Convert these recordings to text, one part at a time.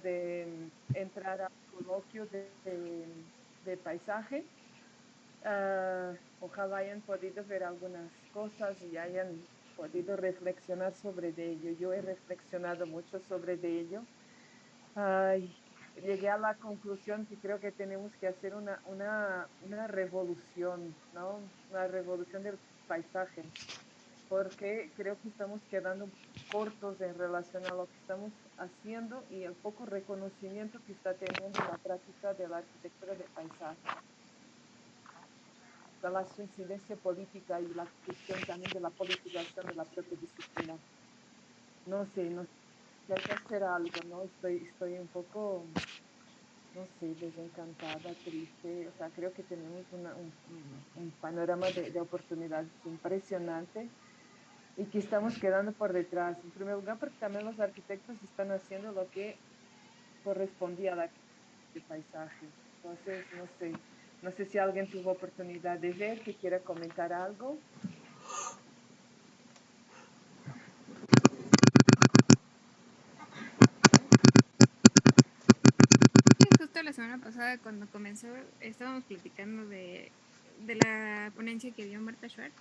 de entrar al coloquio de paisaje. Ojalá hayan podido ver algunas cosas y hayan podido reflexionar sobre de ello. Yo he reflexionado mucho sobre de ello. Ay, llegué a la conclusión que creo que tenemos que hacer una revolución, ¿no? Una revolución del paisaje, porque creo que estamos quedando cortos en relación a lo que estamos haciendo y el poco reconocimiento que está teniendo la práctica de la arquitectura de paisaje, de la su incidencia política y la cuestión también de la politización de la propia disciplina. No sé, no sé, hay que hacer algo, ¿no? Estoy un poco, no sé, desencantada, triste. O sea, creo que tenemos un panorama de oportunidades impresionante y que estamos quedando por detrás. En primer lugar, porque también los arquitectos están haciendo lo que correspondía a la de paisaje. Entonces, no sé si alguien tuvo oportunidad de ver, que quiera comentar algo. Sí, justo la semana pasada cuando comenzó estábamos platicando de la ponencia que dio Marta Schwartz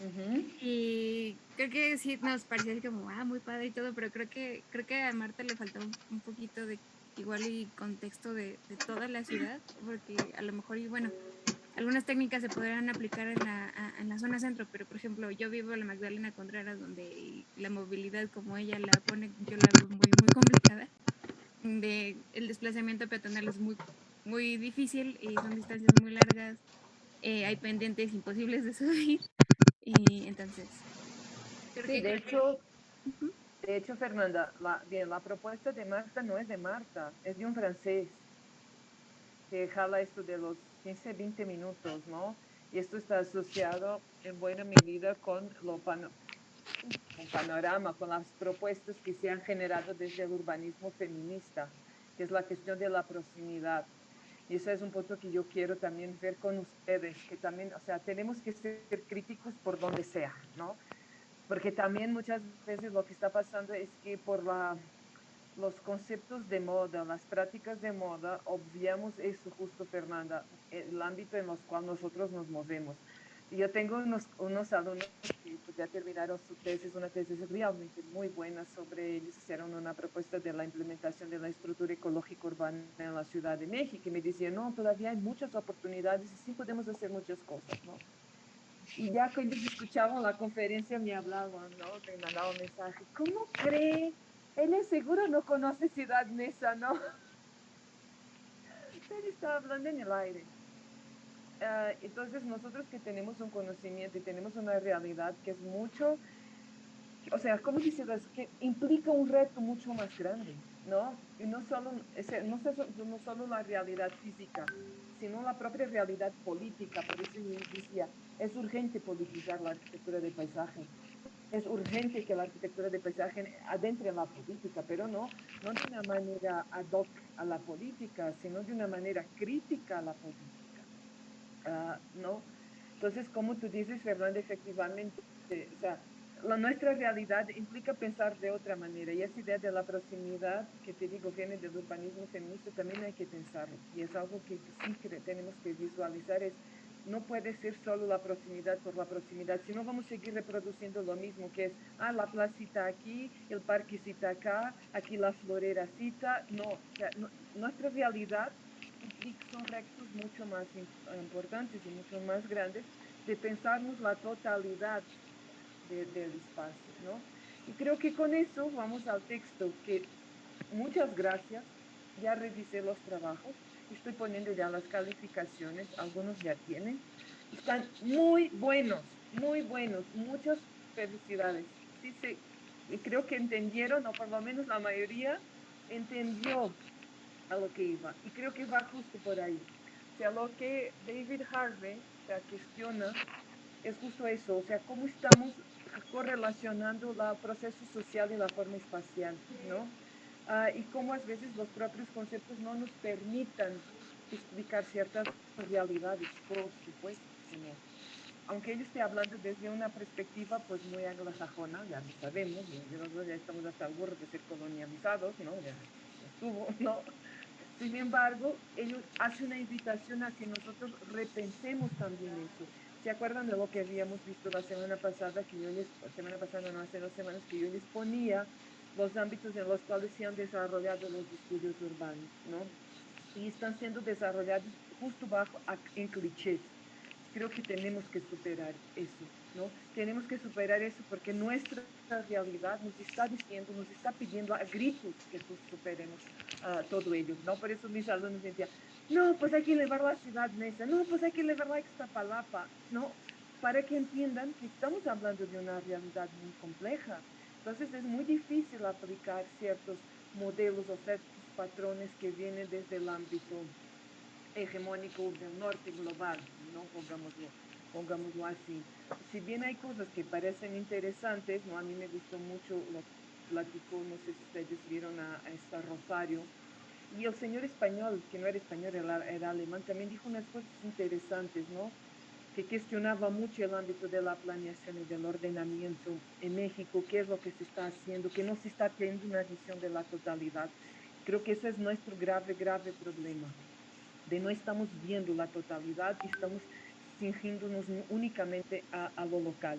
Ujú. y creo que sí nos parecía así como, muy padre y todo, pero creo que a Marta le faltó un poquito de igual y contexto de toda la ciudad, porque a lo mejor, y bueno, algunas técnicas se podrán aplicar en la zona centro, pero por ejemplo, yo vivo en la Magdalena Contreras, donde la movilidad como ella la pone, yo la veo muy, muy complicada, de el desplazamiento peatonal es muy, muy difícil y son distancias muy largas, hay pendientes imposibles de subir y entonces creo Sí, que de creo que hecho, ujú. Fernanda, bien, la propuesta de Marta no es de Marta, es de un francés que jala esto de los 15, 20 minutos, ¿no? Y esto está asociado en buena medida con con panorama, con las propuestas que se han generado desde el urbanismo feminista, que es la cuestión de la proximidad. Y eso es un punto que yo quiero también ver con ustedes, que también, o sea, tenemos que ser críticos por donde sea, ¿no? Porque también muchas veces lo que está pasando es que por los conceptos de moda, las prácticas de moda, obviamos eso justo, Fernanda, el ámbito en el cual nosotros nos movemos. Y yo tengo unos alumnos que pues, ya terminaron su tesis, una tesis realmente muy buena sobre, ellos hicieron una propuesta de la implementación de la estructura ecológica urbana en la Ciudad de México y me decían, no, todavía hay muchas oportunidades y sí podemos hacer muchas cosas, ¿no? Y ya cuando ellos escuchaban la conferencia me hablaban, ¿no? Me mandaban mensaje, ¿cómo cree? Ella seguro no conoce Ciudad Neza, ¿no? Él estaba hablando en el aire. Entonces, nosotros que tenemos un conocimiento y tenemos una realidad que es mucho, o sea, ¿cómo decirlo? Es que implica un reto mucho más grande, ¿no? Y no solo, no solo la realidad física, sino la propia realidad política. Por eso yo decía, es urgente politizar la arquitectura de paisaje. Es urgente que la arquitectura de paisaje adentre en la política, pero no de una manera ad hoc a la política, sino de una manera crítica a la política, ¿no? Entonces, como tú dices, Fernanda, efectivamente, o sea, nuestra realidad implica pensar de otra manera y esa idea de la proximidad que te digo viene del urbanismo feminista también hay que pensarlo y es algo que sí que tenemos que visualizar, es no puede ser solo la proximidad por la proximidad, si no vamos a seguir reproduciendo lo mismo que es, la placita aquí, el parquecita acá, aquí la florera cita, no, o sea, nuestra realidad implica, son rectos mucho más importantes y mucho más grandes de pensarnos la totalidad del espacio, ¿no? Y creo que con eso vamos al texto, que muchas gracias, ya revisé los trabajos, estoy poniendo ya las calificaciones, algunos ya tienen, están muy buenos, muchas felicidades. Sí, sí, y creo que entendieron, o por lo menos la mayoría entendió a lo que iba. Y creo que va justo por ahí. O sea, lo que David Harvey, o sea, cuestiona es justo eso, o sea, cómo estamos correlacionando el proceso social y la forma espacial, ¿no? Y cómo a veces los propios conceptos no nos permitan explicar ciertas realidades, por supuesto que no. Aunque ellos esté hablando desde una perspectiva pues muy anglosajona, ya lo sabemos, nosotros ya estamos hasta el gorro de ser colonializados, ¿no? Ya tuvo, ¿no? Sin embargo, ellos hacen una invitación a que nosotros repensemos también eso. ¿Se acuerdan de lo que habíamos visto la semana pasada, que yo les, semana pasada, no, hace 2 semanas, que yo les ponía los ámbitos en los cuales se han desarrollado los estudios urbanos, ¿no? Y están siendo desarrollados justo bajo en clichés. Creo que tenemos que superar eso, ¿no? Tenemos que superar eso porque nuestra realidad nos está diciendo, nos está pidiendo a gritos que superemos todo ello, ¿no? Por eso mis alumnos me decían, no, pues hay que elevar la ciudad Neza, no, pues hay que elevar la Ixtapalapa, ¿no? Para que entiendan que estamos hablando de una realidad muy compleja. Entonces es muy difícil aplicar ciertos modelos o ciertos patrones que vienen desde el ámbito hegemónico del norte global, ¿no? Pongámoslo así. Si bien hay cosas que parecen interesantes, ¿no? A mí me gustó mucho lo que platicó, no sé si ustedes vieron a esta Rosario, y el señor español, que no era español, era alemán, también dijo unas cosas interesantes, ¿no? Que cuestionaba mucho el ámbito de la planeación y del ordenamiento en México, qué es lo que se está haciendo, que no se está teniendo una visión de la totalidad. Creo que ese es nuestro grave, grave problema de no estamos viendo la totalidad y estamos cingiéndonos únicamente a lo local.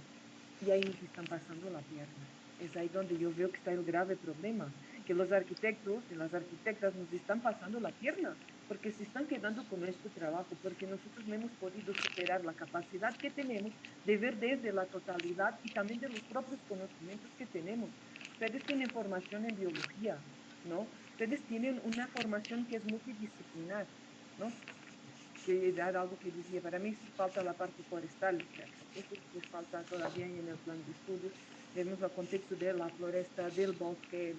Y ahí nos están pasando la pierna. Es ahí donde yo veo que está el grave problema, que los arquitectos y las arquitectas nos están pasando la pierna, porque se están quedando con nuestro trabajo, porque nosotros no hemos podido superar la capacidad que tenemos de ver desde la totalidad y también de los propios conocimientos que tenemos. Ustedes tienen formación en biología, ¿no? Ustedes tienen una formación que es multidisciplinar, ¿no? Que era algo que decía, para mí falta la parte forestal, eso les falta todavía en el plan de estudios, vemos el contexto de la floresta, del bosque,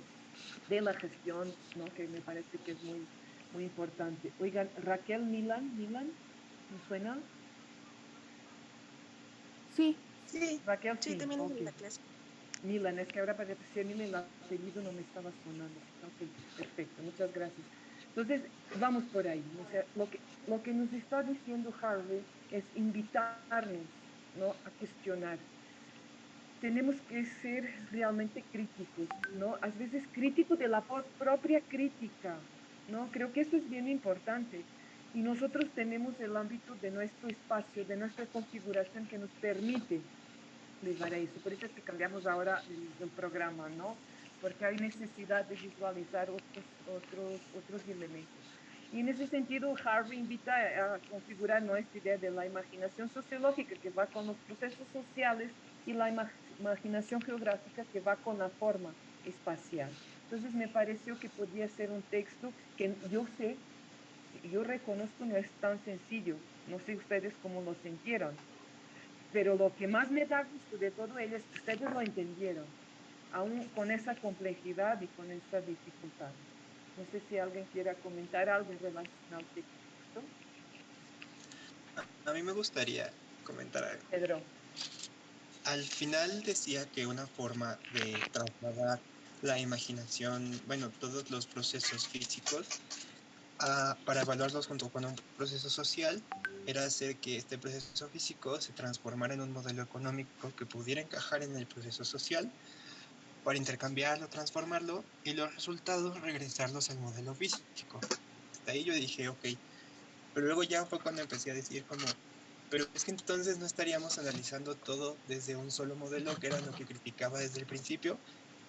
de la gestión, ¿no? Que me parece que es muy, muy importante. Oigan, Raquel Milan, ¿me suena? Sí, Sí, Raquel, sí, sí, también es ok. de la clase. Milan, es que ahora parecía Milan, el apellido no me estaba sonando. Ok, perfecto, muchas gracias. Entonces, vamos por ahí. O sea, lo que nos está diciendo Harvey es invitarnos, ¿no? A cuestionar. Tenemos que ser realmente críticos, ¿no? A veces crítico de la propia crítica, ¿no? Creo que eso es bien importante. Y nosotros tenemos el ámbito de nuestro espacio, de nuestra configuración que nos permite llevar a eso. Por eso es que cambiamos ahora el programa, ¿no? Porque hay necesidad de visualizar otros elementos. Y en ese sentido, Harvey invita a configurar nuestra idea de la imaginación sociológica, que va con los procesos sociales, y la imaginación geográfica, que va con la forma espacial. Entonces, me pareció que podía ser un texto que yo sé, yo reconozco no es tan sencillo. No sé ustedes cómo lo sintieron, pero lo que más me da gusto de todo ello es que ustedes lo entendieron, aún con esa complejidad y con esa dificultad. No sé si alguien quiera comentar algo en relación al texto. A mí me gustaría comentar algo. Pedro. Al final decía que una forma de trasladar la imaginación, bueno, todos los procesos físicos, para evaluarlos junto con un proceso social, era hacer que este proceso físico se transformara en un modelo económico que pudiera encajar en el proceso social para intercambiarlo, transformarlo y los resultados regresarlos al modelo físico. Hasta ahí yo dije, ok, pero luego ya fue cuando empecé a decir como, pero es que entonces no estaríamos analizando todo desde un solo modelo, que era lo que criticaba desde el principio,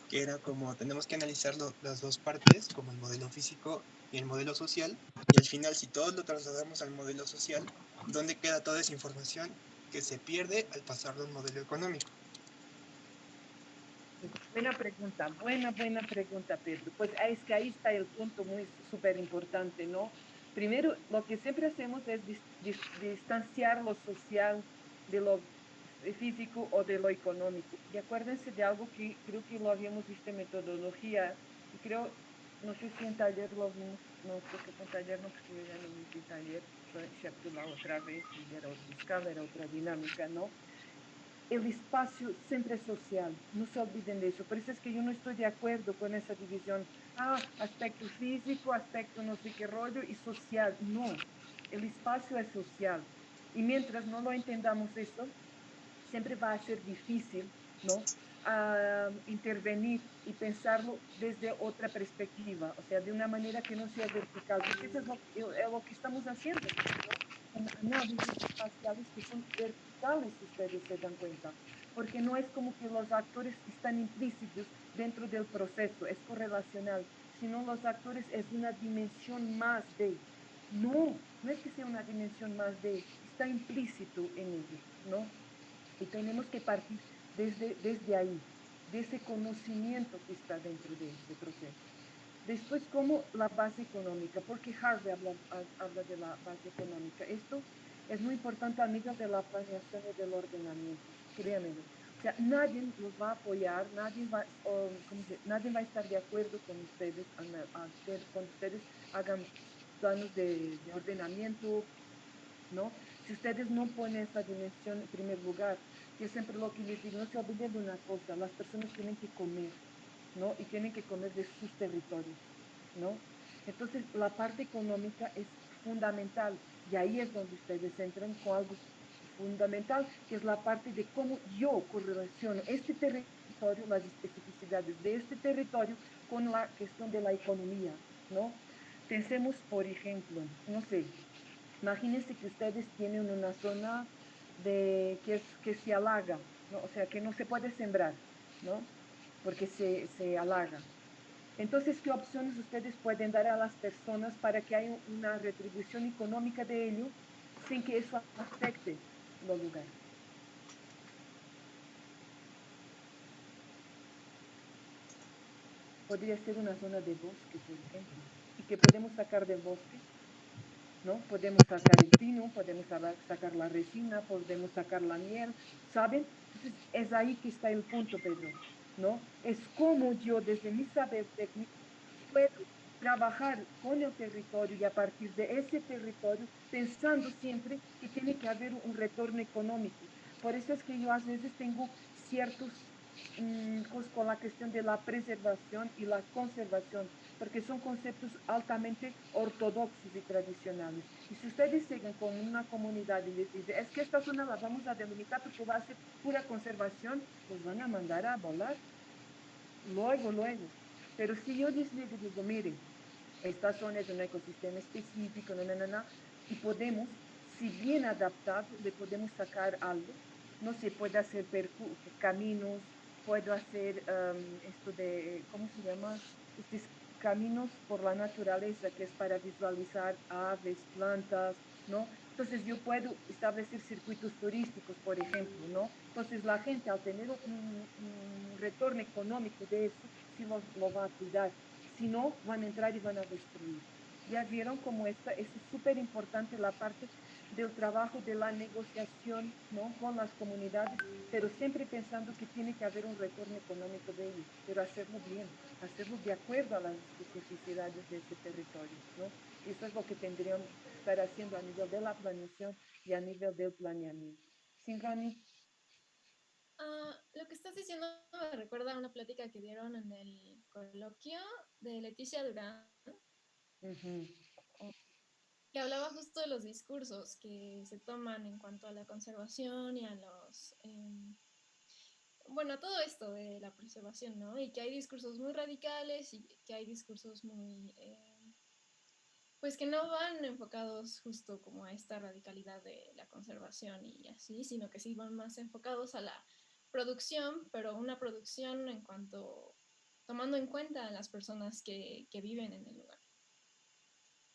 que era como tenemos que analizarlo las dos partes, como el modelo físico y el modelo social, y al final si todos lo trasladamos al modelo social, ¿dónde queda toda esa información que se pierde al pasarlo a un modelo económico? Buena pregunta, Pedro. Pues es que ahí está el punto muy súper importante, ¿no? Primero, lo que siempre hacemos es distanciar lo social de lo físico o de lo económico. Y acuérdense de algo que creo que lo habíamos visto en metodología y creo, no sé si en taller lo vimos, no creo que fue en taller, no, porque yo ya no vi en taller, fue excepto la otra vez y era otra escala, era otra dinámica, ¿no? El espacio siempre es social, no se olviden de eso. Por eso es que yo no estoy de acuerdo con esa división, aspecto físico, aspecto no sé qué rollo y social. No, el espacio es social. Y mientras no lo entendamos eso, siempre va a ser difícil, ¿no? intervenir y pensarlo desde otra perspectiva, o sea, de una manera que no sea vertical, porque eso es lo que estamos haciendo, ¿no? En análisis espaciales que son verticales, si ustedes se dan cuenta, porque no es como que los actores están implícitos dentro del proceso, es correlacional, sino los actores es una dimensión más de, no es que sea una dimensión más de, está implícito en ellos, ¿no? Y tenemos que partir desde ahí, de ese conocimiento que está dentro de este proceso. Después, como la base económica, porque Harvey habla de la base económica. Esto es muy importante a nivel de la planeación y del ordenamiento, créanmelo. O sea, nadie los va a apoyar, nadie va a estar de acuerdo con ustedes, cuando ustedes hagan planos de ordenamiento, ¿no? Si ustedes no ponen esa dimensión en primer lugar, yo siempre lo que les digo, no se olviden de una cosa, las personas tienen que comer, ¿no? Y tienen que comer de sus territorios, ¿no? Entonces, la parte económica es fundamental y ahí es donde ustedes entran con algo fundamental, que es la parte de cómo yo correlaciono este territorio, las especificidades de este territorio con la cuestión de la economía, ¿no? Pensemos, por ejemplo, no sé, imagínense que ustedes tienen una zona que se alaga, ¿no? O sea, que no se puede sembrar, ¿no? Porque se alaga. Entonces, ¿qué opciones ustedes pueden dar a las personas para que haya una retribución económica de ello sin que eso afecte los lugares? Podría ser una zona de bosque, por ejemplo. ¿Y qué podemos sacar del bosque? ¿No? Podemos sacar el pino, podemos sacar la resina, podemos sacar la miel, ¿saben? Entonces, es ahí que está el punto, Pedro, ¿no? Es como yo, desde mi saber técnico, puedo trabajar con el territorio y a partir de ese territorio, pensando siempre que tiene que haber un retorno económico. Por eso es que yo a veces tengo ciertos con la cuestión de la preservación y la conservación, porque son conceptos altamente ortodoxos y tradicionales. Y si ustedes siguen con una comunidad y les dicen, es que esta zona la vamos a delimitar porque va a ser pura conservación, los van a mandar a volar luego, luego. Pero si yo les digo, miren, esta zona es un ecosistema específico, y podemos, si bien adaptado, le podemos sacar algo. No se puede hacer caminos, puedo hacer esto de, ¿cómo se llama? Estos caminos por la naturaleza, que es para visualizar aves, plantas, ¿no? Entonces yo puedo establecer circuitos turísticos, por ejemplo, ¿no? Entonces la gente al tener un retorno económico de eso, sí lo va a cuidar. Si no, van a entrar y van a destruir. Ya vieron cómo es súper importante la parte del trabajo de la negociación, ¿no? Con las comunidades, pero siempre pensando que tiene que haber un retorno económico de ello, pero hacerlo bien, hacerlo de acuerdo a las especificidades de ese territorio, ¿no? Eso es lo que tendríamos que estar haciendo a nivel de la planeación y a nivel del planeamiento. ¿Sí, Rani? Lo que estás diciendo me recuerda a una plática que dieron en el coloquio de Leticia Durán, Ujú. que hablaba justo de los discursos que se toman en cuanto a la conservación y a los, bueno, todo esto de la preservación, ¿no? Y que hay discursos muy radicales y que hay discursos muy, pues que no van enfocados justo como a esta radicalidad de la conservación y así, sino que sí van más enfocados a la producción, pero una producción en cuanto tomando en cuenta a las personas que viven en el lugar.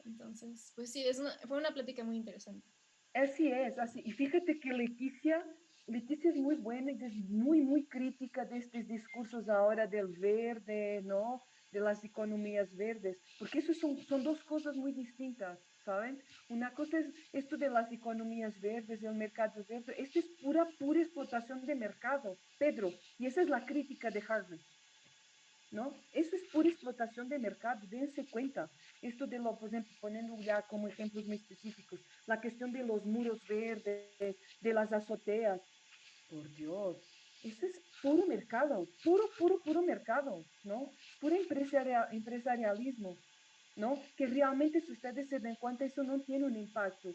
Entonces, pues sí, fue una plática muy interesante. Así es, así. Y fíjate que Leticia es muy buena y es muy, muy crítica de estos discursos ahora del verde, ¿no? De las economías verdes, porque eso son dos cosas muy distintas, ¿saben? Una cosa es esto de las economías verdes, el mercado verde, esto es pura, pura explotación de mercado, Pedro, y esa es la crítica de Harvard. ¿No? Eso es pura explotación de mercado, dense cuenta. Esto de lo, por ejemplo, poniendo ya como ejemplos muy específicos, la cuestión de los muros verdes, de las azoteas, por Dios, eso es puro mercado, puro, puro, puro mercado, ¿no? Puro empresarialismo, ¿no? Que realmente si ustedes se den cuenta, eso no tiene un impacto.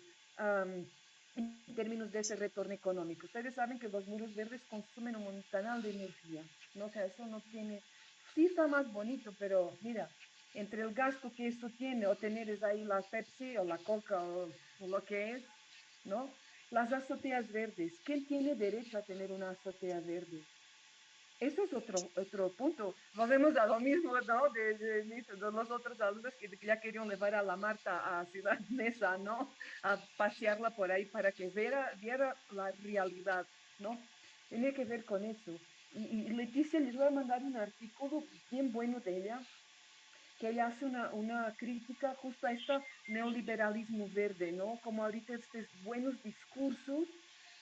en términos de ese retorno económico. Ustedes saben que los muros verdes consumen un montonal de energía, ¿no? O sea, eso no tiene, sí está más bonito, pero mira, entre el gasto que esto tiene, o tener ahí la Pepsi o la Coca o lo que es, ¿no? Las azoteas verdes, ¿quién tiene derecho a tener una azotea verde? Eso es otro punto. Volvemos a lo mismo, ¿no? De los otros alumnos que ya querían llevar a la Marta a Ciudad Mesa, ¿no? A pasearla por ahí para que viera la realidad, ¿no? Tiene que ver con eso. Y Leticia les voy a mandar un artículo bien bueno de ella, que ella hace una crítica justo a este neoliberalismo verde, ¿no? Como ahorita estos buenos discursos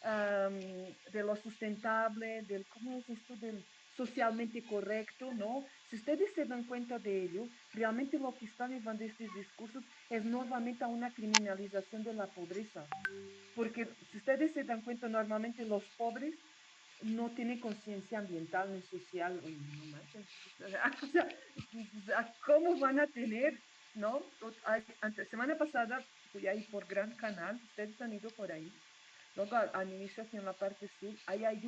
de lo sustentable, del, ¿cómo es esto? Del socialmente correcto, ¿no? Si ustedes se dan cuenta de ello, realmente lo que están llevando estos discursos es nuevamente a una criminalización de la pobreza. Porque si ustedes se dan cuenta, normalmente los pobres no tienen conciencia ambiental ni social. Oye, no manches. O sea, ¿cómo van a tener, no? Semana pasada fui ahí por Gran Canal, ustedes han ido por ahí. Luego al inicio hacia la parte sur, ahí hay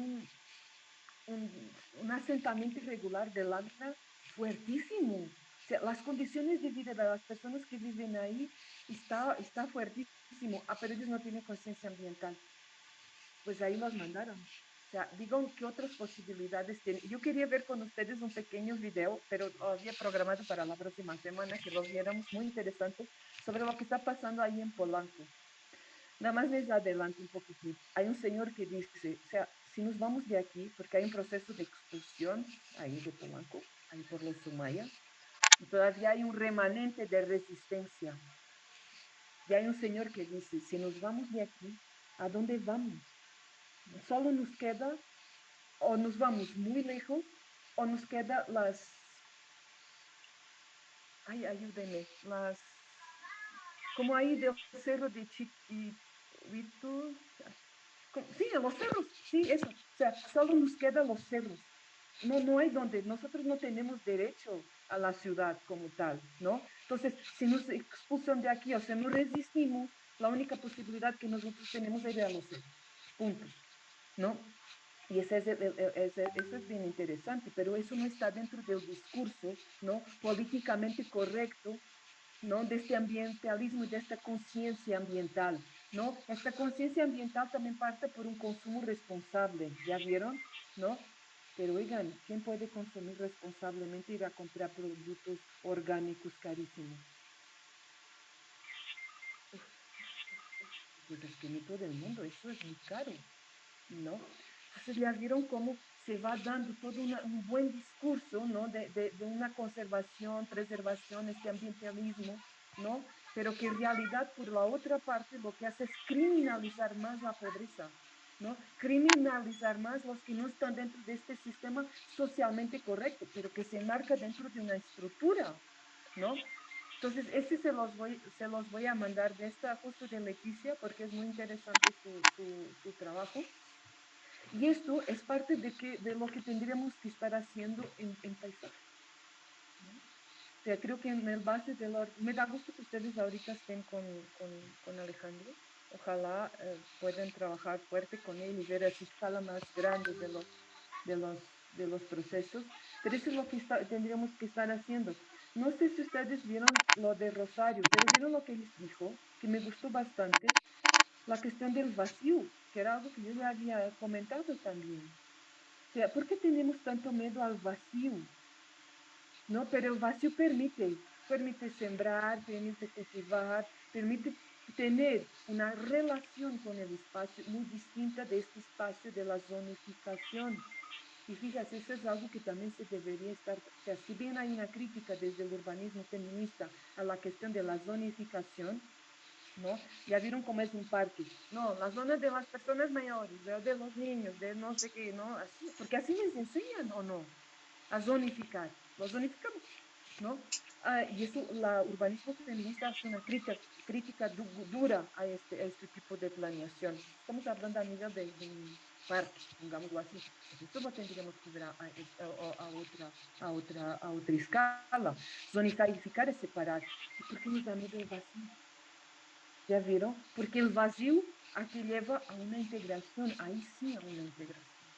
un asentamiento irregular de lámina fuertísimo. O sea, las condiciones de vida de las personas que viven ahí está fuertísimo. Ah, pero ellos no tienen conciencia ambiental. Pues ahí los mandaron. O sea, digo, ¿qué otras posibilidades tienen? Yo quería ver con ustedes un pequeño video, pero lo había programado para la próxima semana, que lo viéramos muy interesante, sobre lo que está pasando ahí en Polanco. Nada más les adelanto un poquitín. Hay un señor que dice, o sea, si nos vamos de aquí, porque hay un proceso de expulsión ahí de Polanco, ahí por los Sumaya, y todavía hay un remanente de resistencia. Y hay un señor que dice, si nos vamos de aquí, ¿a dónde vamos? Solo nos queda, o nos vamos muy lejos, o nos queda ay, ayúdenme, como ahí del cerro de Chiquito, sí, los cerros, sí, eso. O sea, solo nos quedan los cerros. No hay donde, nosotros no tenemos derecho a la ciudad como tal, ¿no? Entonces, si nos expulsan de aquí, o sea, no resistimos, la única posibilidad que nosotros tenemos es ir a los cerros, punto, ¿no? Y eso es bien interesante, pero eso no está dentro del discurso, ¿no? Políticamente correcto, ¿no? De este ambientalismo y de esta conciencia ambiental, ¿no? Esta conciencia ambiental también parte por un consumo responsable, ¿ya vieron? ¿No? Pero oigan, ¿quién puede consumir responsablemente y ir a comprar productos orgánicos carísimos? Pues es que ni todo el mundo, eso es muy caro, ¿no? Entonces ya vieron cómo se va dando todo un buen discurso, ¿no? De una conservación, preservación, este ambientalismo, ¿no? Pero que en realidad, por la otra parte, lo que hace es criminalizar más la pobreza, ¿no? Criminalizar más los que no están dentro de este sistema socialmente correcto, pero que se enmarca dentro de una estructura, ¿no? Entonces, ese se los voy a mandar de esta justo de Leticia, porque es muy interesante su trabajo. Y esto es parte de lo que tendríamos que estar haciendo en paisaje, ¿no? O sea, creo que en el base de lo... Me da gusto que ustedes ahorita estén con Alejandro. Ojalá puedan trabajar fuerte con él y ver esa escala más grande de los, de los procesos. Pero eso es lo que tendríamos que estar haciendo. No sé si ustedes vieron lo de Rosario, pero vieron lo que les dijo, que me gustó bastante, la cuestión del vacío, que era algo que yo ya había comentado también. O sea, ¿por qué tenemos tanto miedo al vacío? ¿No? Pero el vacío permite sembrar, permite cultivar, permite tener una relación con el espacio muy distinta de este espacio de la zonificación. Y fíjate, eso es algo que también se debería estar, o sea, si bien hay una crítica desde el urbanismo feminista a la cuestión de la zonificación, ¿no? Ya vieron cómo es un parque. No, la zona de las personas mayores, de los niños, de no sé qué, ¿no? Así, porque así les enseñan, ¿o no? A zonificar. Lo zonificamos, ¿no? Y eso, la urbanismo feminista hace una crítica dura a este tipo de planeación. Estamos hablando a nivel de un parque, pongámoslo así. Pues esto lo tendríamos que ver a otra escala. Zonificar es separar. ¿Y por qué nos da miedo el vacío? ¿Ya vieron? Porque el vacío aquí lleva a una integración, ahí sí a una integración,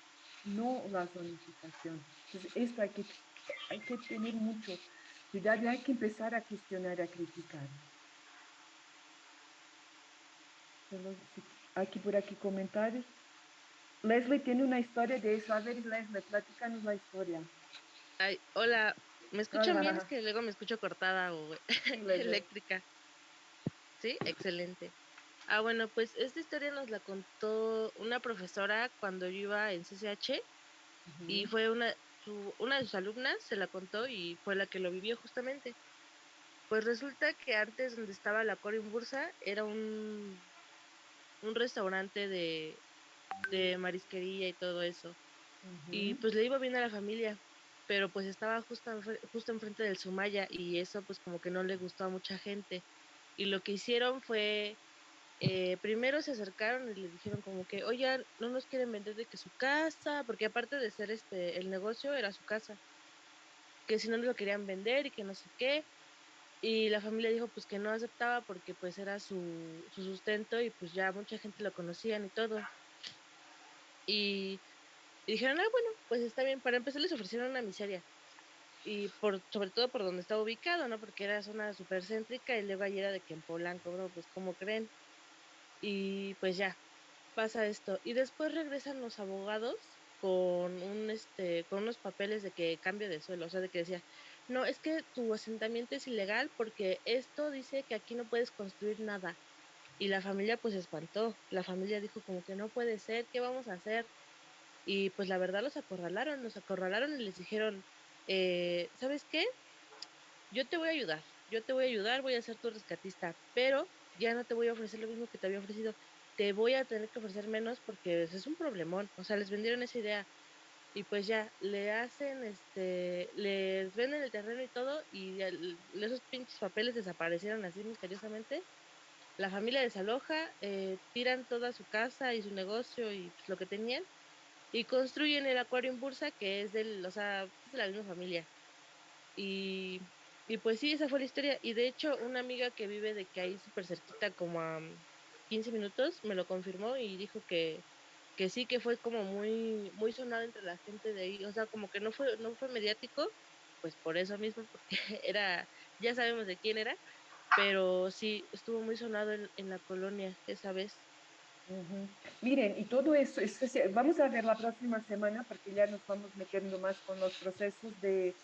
no la zonificación. Entonces, esto hay que tener mucho cuidado y hay que empezar a cuestionar, a criticar. Aquí por aquí comentarios. Leslie tiene una historia de eso. A ver, Leslie, platícanos la historia. Ay, hola, ¿me escuchan bien? Es Hola. que luego me escucho cortada o Sí, Leslie. eléctrica. ¿Sí? Excelente. Ah, bueno, pues esta historia nos la contó una profesora cuando yo iba en CCH y Ujú, fue una de sus alumnas, se la contó y fue la que lo vivió justamente. Pues resulta que antes donde estaba la Corimbursa era un restaurante de marisquería y todo eso. Y ujú. pues le iba bien a la familia, pero pues estaba justo enfrente del Sumaya y eso pues como que no le gustó a mucha gente. Y lo que hicieron fue, primero se acercaron y le dijeron como que, oigan, no nos quieren vender de que su casa, porque aparte de ser el negocio era su casa, que si no lo querían vender y que no sé qué. Y la familia dijo pues que no aceptaba porque pues era su sustento y pues ya mucha gente lo conocían y todo. Y, y dijeron, ah, bueno, pues está bien. Para empezar les ofrecieron una miseria. Y sobre todo por donde estaba ubicado, ¿no? Porque era zona súper céntrica y luego ahí era de que en Polanco, bro, pues como creen. Y pues ya, pasa esto. Y después regresan los abogados con unos papeles de que cambio de suelo, o sea, de que decía, no, es que tu asentamiento es ilegal porque esto dice que aquí no puedes construir nada. Y la familia pues se espantó, la familia dijo como que no puede ser, ¿qué vamos a hacer? Y pues la verdad los acorralaron y les dijeron, ¿sabes qué? Yo te voy a ayudar, yo te voy a ayudar, voy a ser tu rescatista, pero ya no te voy a ofrecer lo mismo que te había ofrecido, te voy a tener que ofrecer menos porque es un problemón, o sea, les vendieron esa idea y pues ya, les venden el terreno y todo y esos pinches papeles desaparecieron así misteriosamente, la familia desaloja, tiran toda su casa y su negocio y pues, lo que tenían y construyen el acuario en Bursa que o sea, es de la misma familia. Y, y pues sí, esa fue la historia. Y de hecho, una amiga que vive de que ahí súper cerquita, como a 15 minutos, me lo confirmó y dijo que sí, que fue como muy sonado entre la gente de ahí. O sea, como que no fue mediático, pues por eso mismo, porque ya sabemos de quién era, pero sí, estuvo muy sonado en la colonia esa vez. Ujú. Miren, y todo eso, vamos a ver la próxima semana porque ya nos vamos metiendo más con los procesos de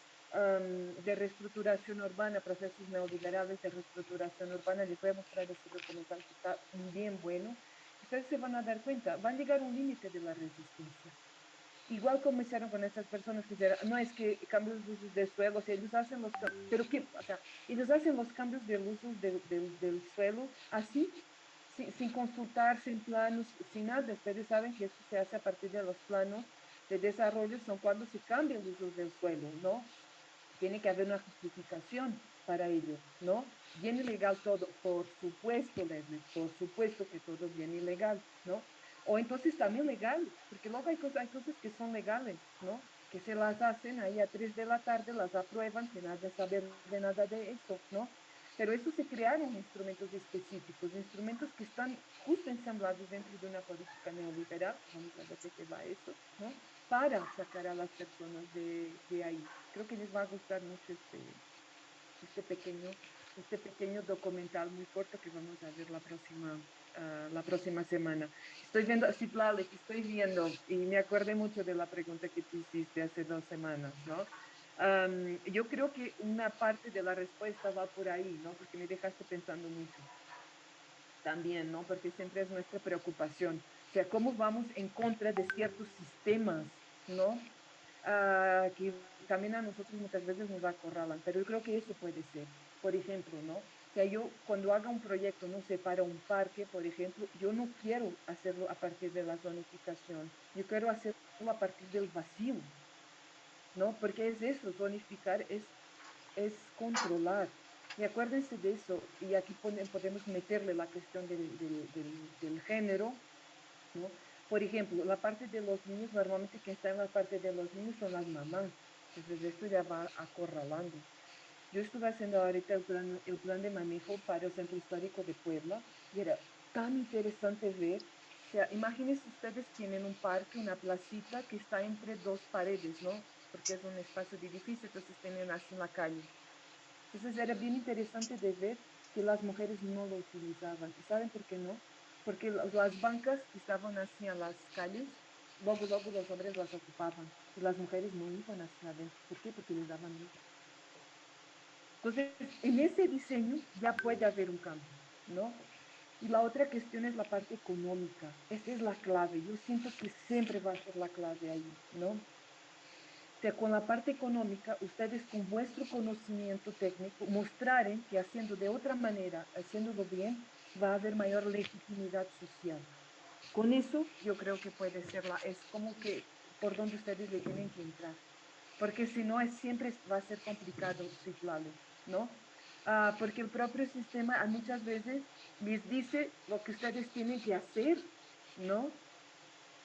reestructuración urbana, procesos neoliberales de reestructuración urbana. Les voy a mostrar este documental que está bien bueno. Ustedes se van a dar cuenta, van a llegar a un límite de la resistencia. Igual como hicieron con estas personas que dicen, no es que cambios de usos de suelo, o sea, ellos hacen los cambios, pero ¿qué? O sea, ellos hacen los cambios del uso del suelo así, sin consultar, sin planos, sin nada. Ustedes saben que eso se hace a partir de los planos de desarrollo, son cuando se cambia el uso del suelo, ¿no? Tiene que haber una justificación para ello, ¿no? Bien ilegal todo, por supuesto, Leslie, por supuesto que todo bien ilegal, ¿no? O entonces también legal, porque luego hay cosas que son legales, ¿no? Que se las hacen ahí a 3 de la tarde, las aprueban sin nada saber de nada de eso, ¿no? Pero eso se crearon instrumentos específicos, instrumentos que están justo ensamblados dentro de una política neoliberal, vamos a ver de qué va eso, ¿no? Para sacar a las personas de ahí. Creo que les va a gustar mucho este pequeño, este pequeño documental muy corto que vamos a ver la próxima semana. Estoy viendo, sí, Tlale, que estoy viendo y me acordé mucho de la pregunta que tú hiciste hace 2 semanas, ¿no? Yo creo que una parte de la respuesta va por ahí, ¿no? Porque me dejaste pensando mucho también, ¿no? Porque siempre es nuestra preocupación. O sea, cómo vamos en contra de ciertos sistemas, ¿no? Que también a nosotros muchas veces nos acorralan, pero yo creo que eso puede ser. Por ejemplo, ¿no? O sea, yo cuando haga un proyecto, no sé, para un parque, por ejemplo, yo no quiero hacerlo a partir de la zonificación, yo quiero hacerlo a partir del vacío, ¿no? Porque es eso, zonificar es controlar. Y acuérdense de eso, y aquí podemos meterle la cuestión del género, ¿no? Por ejemplo, la parte de los niños, normalmente quien está en la parte de los niños son las mamás. Entonces esto ya va acorralando. Yo estuve haciendo ahorita el plan de manejo para el Centro Histórico de Puebla y era tan interesante ver. O sea, imagínense ustedes tienen un parque, una placita que está entre dos paredes, ¿no? Porque es un espacio de edificio, entonces tienen así la calle. Entonces era bien interesante de ver que las mujeres no lo utilizaban. ¿Y saben por qué no? Porque las bancas que estaban así en las calles, luego los hombres las ocupaban y las mujeres no iban hacia adentro. ¿Por qué? Porque les daban miedo. Entonces, en ese diseño ya puede haber un cambio, ¿no? Y la otra cuestión es la parte económica. Esa es la clave. Yo siento que siempre va a ser la clave ahí, ¿no? O sea, con la parte económica, ustedes con vuestro conocimiento técnico mostraren que haciendo de otra manera, haciéndolo bien, va a haber mayor legitimidad social. Con eso, yo creo que puede ser es como que por donde ustedes le tienen que entrar, porque si no, siempre va a ser complicado cifrarlo, ¿no? Porque el propio sistema muchas veces les dice lo que ustedes tienen que hacer, ¿no?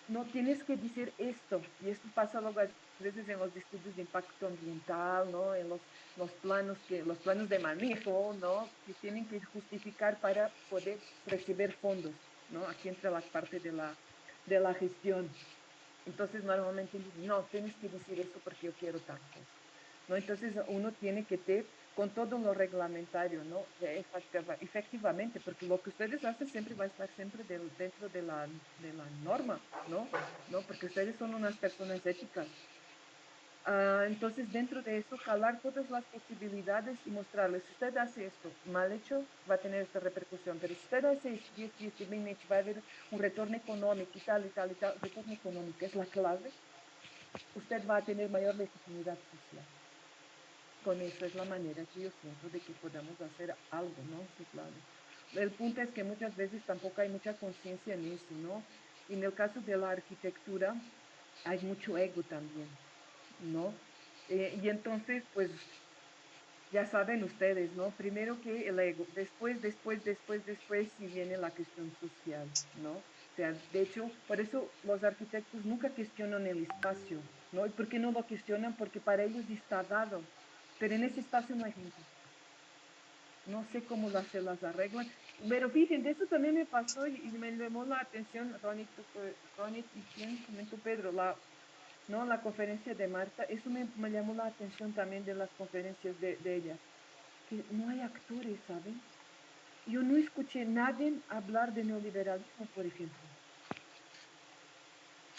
No tienes que decir esto, y esto pasa luego a veces en los estudios de impacto ambiental, ¿no? En los planos de manejo, ¿no? Que tienen que justificar para poder recibir fondos, ¿no? Aquí entra la parte de la gestión. Entonces, normalmente dicen, no, tienes que decir eso porque yo quiero tal cosa, ¿no? Entonces, uno tiene que tener con todo lo reglamentario, ¿no? Efectivamente, porque lo que ustedes hacen siempre va a estar siempre dentro de la norma, ¿no? ¿No? Porque ustedes son unas personas éticas. Entonces, dentro de eso, calar todas las posibilidades y mostrarles, si usted hace esto mal hecho, va a tener esta repercusión, pero si usted hace esto y esto bien hecho, va a haber un retorno económico y tal y tal y tal. Retorno económico es la clave. Usted va a tener mayor legitimidad social. Con eso es la manera que yo siento de que podamos hacer algo, ¿no? Sí, claro. El punto es que muchas veces tampoco hay mucha conciencia en eso, ¿no? Y en el caso de la arquitectura, hay mucho ego también, ¿no? Y entonces, pues ya saben ustedes, ¿no? Primero que el ego, después, si viene la cuestión social, ¿no? O sea, de hecho, por eso los arquitectos nunca cuestionan el espacio, ¿no? ¿Y por qué no lo cuestionan? Porque para ellos está dado, pero en ese espacio no hay gente. No sé cómo se las arreglan, pero fíjense, eso también me pasó y me llamó la atención, Ronnie, y quién comentó Pedro, ¿no? La conferencia de Marta, eso me llamó la atención también de las conferencias de ellas que no hay actores, ¿saben? Yo no escuché a nadie hablar de neoliberalismo, por ejemplo,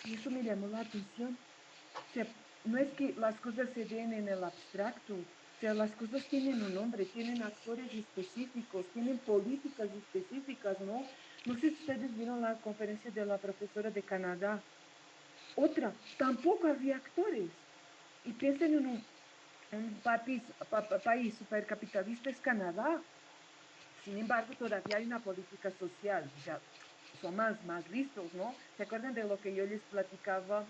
y eso me llamó la atención. O sea, no es que las cosas se den en el abstracto, o sea, las cosas tienen un nombre, tienen actores específicos, tienen políticas específicas, ¿no? No sé si ustedes vieron la conferencia de la profesora de Canadá. Otra, tampoco había actores. Y piensen en un país supercapitalista es Canadá. Sin embargo, todavía hay una política social, o sea, son más listos, ¿no? ¿Se acuerdan de lo que yo les platicaba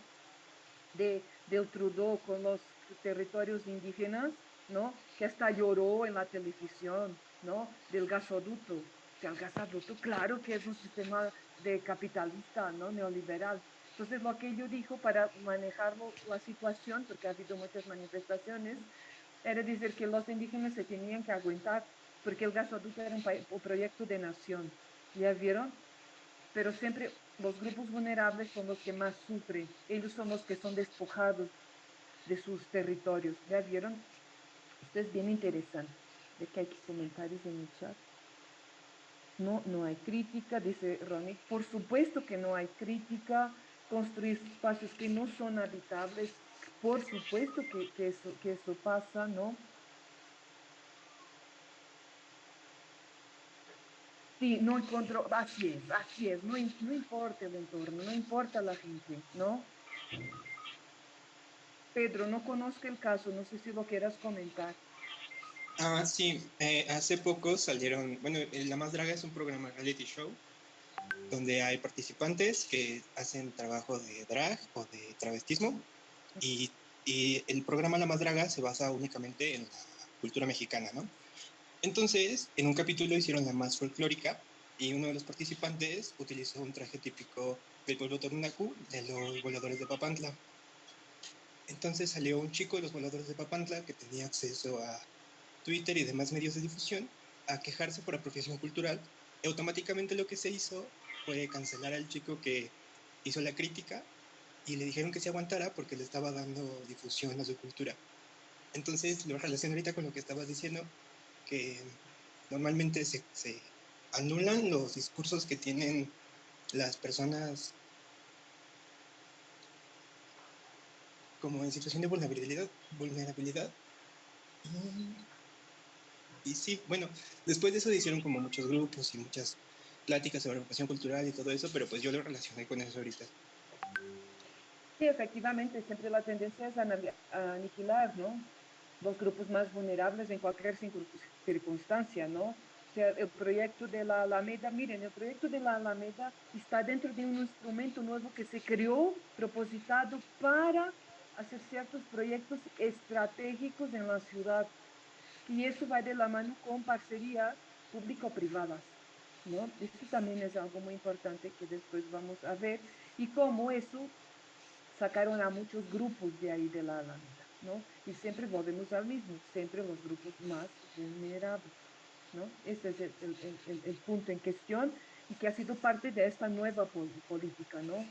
del Trudeau con los territorios indígenas, ¿no? Que hasta lloró en la televisión, ¿no? Del gasoducto. O sea, el gasoducto, claro que es un sistema de capitalista, ¿no? Neoliberal. Entonces, lo que ello dijo para manejar la situación, porque ha habido muchas manifestaciones, era decir que los indígenas se tenían que aguantar, porque el gasoducto era un proyecto de nación. ¿Ya vieron? Pero siempre los grupos vulnerables son los que más sufren. Ellos son los que son despojados de sus territorios. ¿Ya vieron? Esto es bien interesante. De que hay comentarios en el chat. No, no hay crítica, dice Ronnie. Por supuesto que no hay crítica. Construir espacios que no son habitables. Por supuesto que eso pasa, ¿no? Sí, no encuentro, así es, no, no importa el entorno, no importa la gente, ¿no? Pedro, no conozco el caso, no sé si lo quieras comentar. Sí, hace poco salieron, bueno, La Más Draga es un programa reality show donde hay participantes que hacen trabajo de drag o de travestismo y, y el programa La Más Draga se basa únicamente en la cultura mexicana, ¿no? Entonces, en un capítulo hicieron la más folclórica y uno de los participantes utilizó un traje típico del pueblo Torunacu de los voladores de Papantla. Entonces salió un chico de los voladores de Papantla que tenía acceso Twitter y demás medios de difusión a quejarse por apropiación cultural. Y automáticamente lo que se hizo fue cancelar al chico que hizo la crítica y le dijeron que se aguantara porque le estaba dando difusión a su cultura. Entonces lo relaciono ahorita con lo que estabas diciendo, que normalmente se anulan los discursos que tienen las personas como en situación de vulnerabilidad. Y sí, bueno, después de eso hicieron como muchos grupos y muchas pláticas sobre educación cultural y todo eso, pero pues yo lo relacioné con eso ahorita. Sí, efectivamente, siempre la tendencia es a aniquilar, ¿no? Los grupos más vulnerables en cualquier circunstancia, ¿no? O sea, el proyecto de la Alameda, miren, el proyecto de la Alameda está dentro de un instrumento nuevo que se creó, propositado para hacer ciertos proyectos estratégicos en la ciudad. Y eso va de la mano con parcerías público-privadas, ¿no? Eso también es algo muy importante que después vamos a ver y cómo eso sacaron a muchos grupos de ahí de la Alameda, ¿no? Y siempre volvemos al mismo, siempre los grupos más vulnerables, ¿no? Ese es el punto en cuestión y que ha sido parte de esta nueva política, ¿no?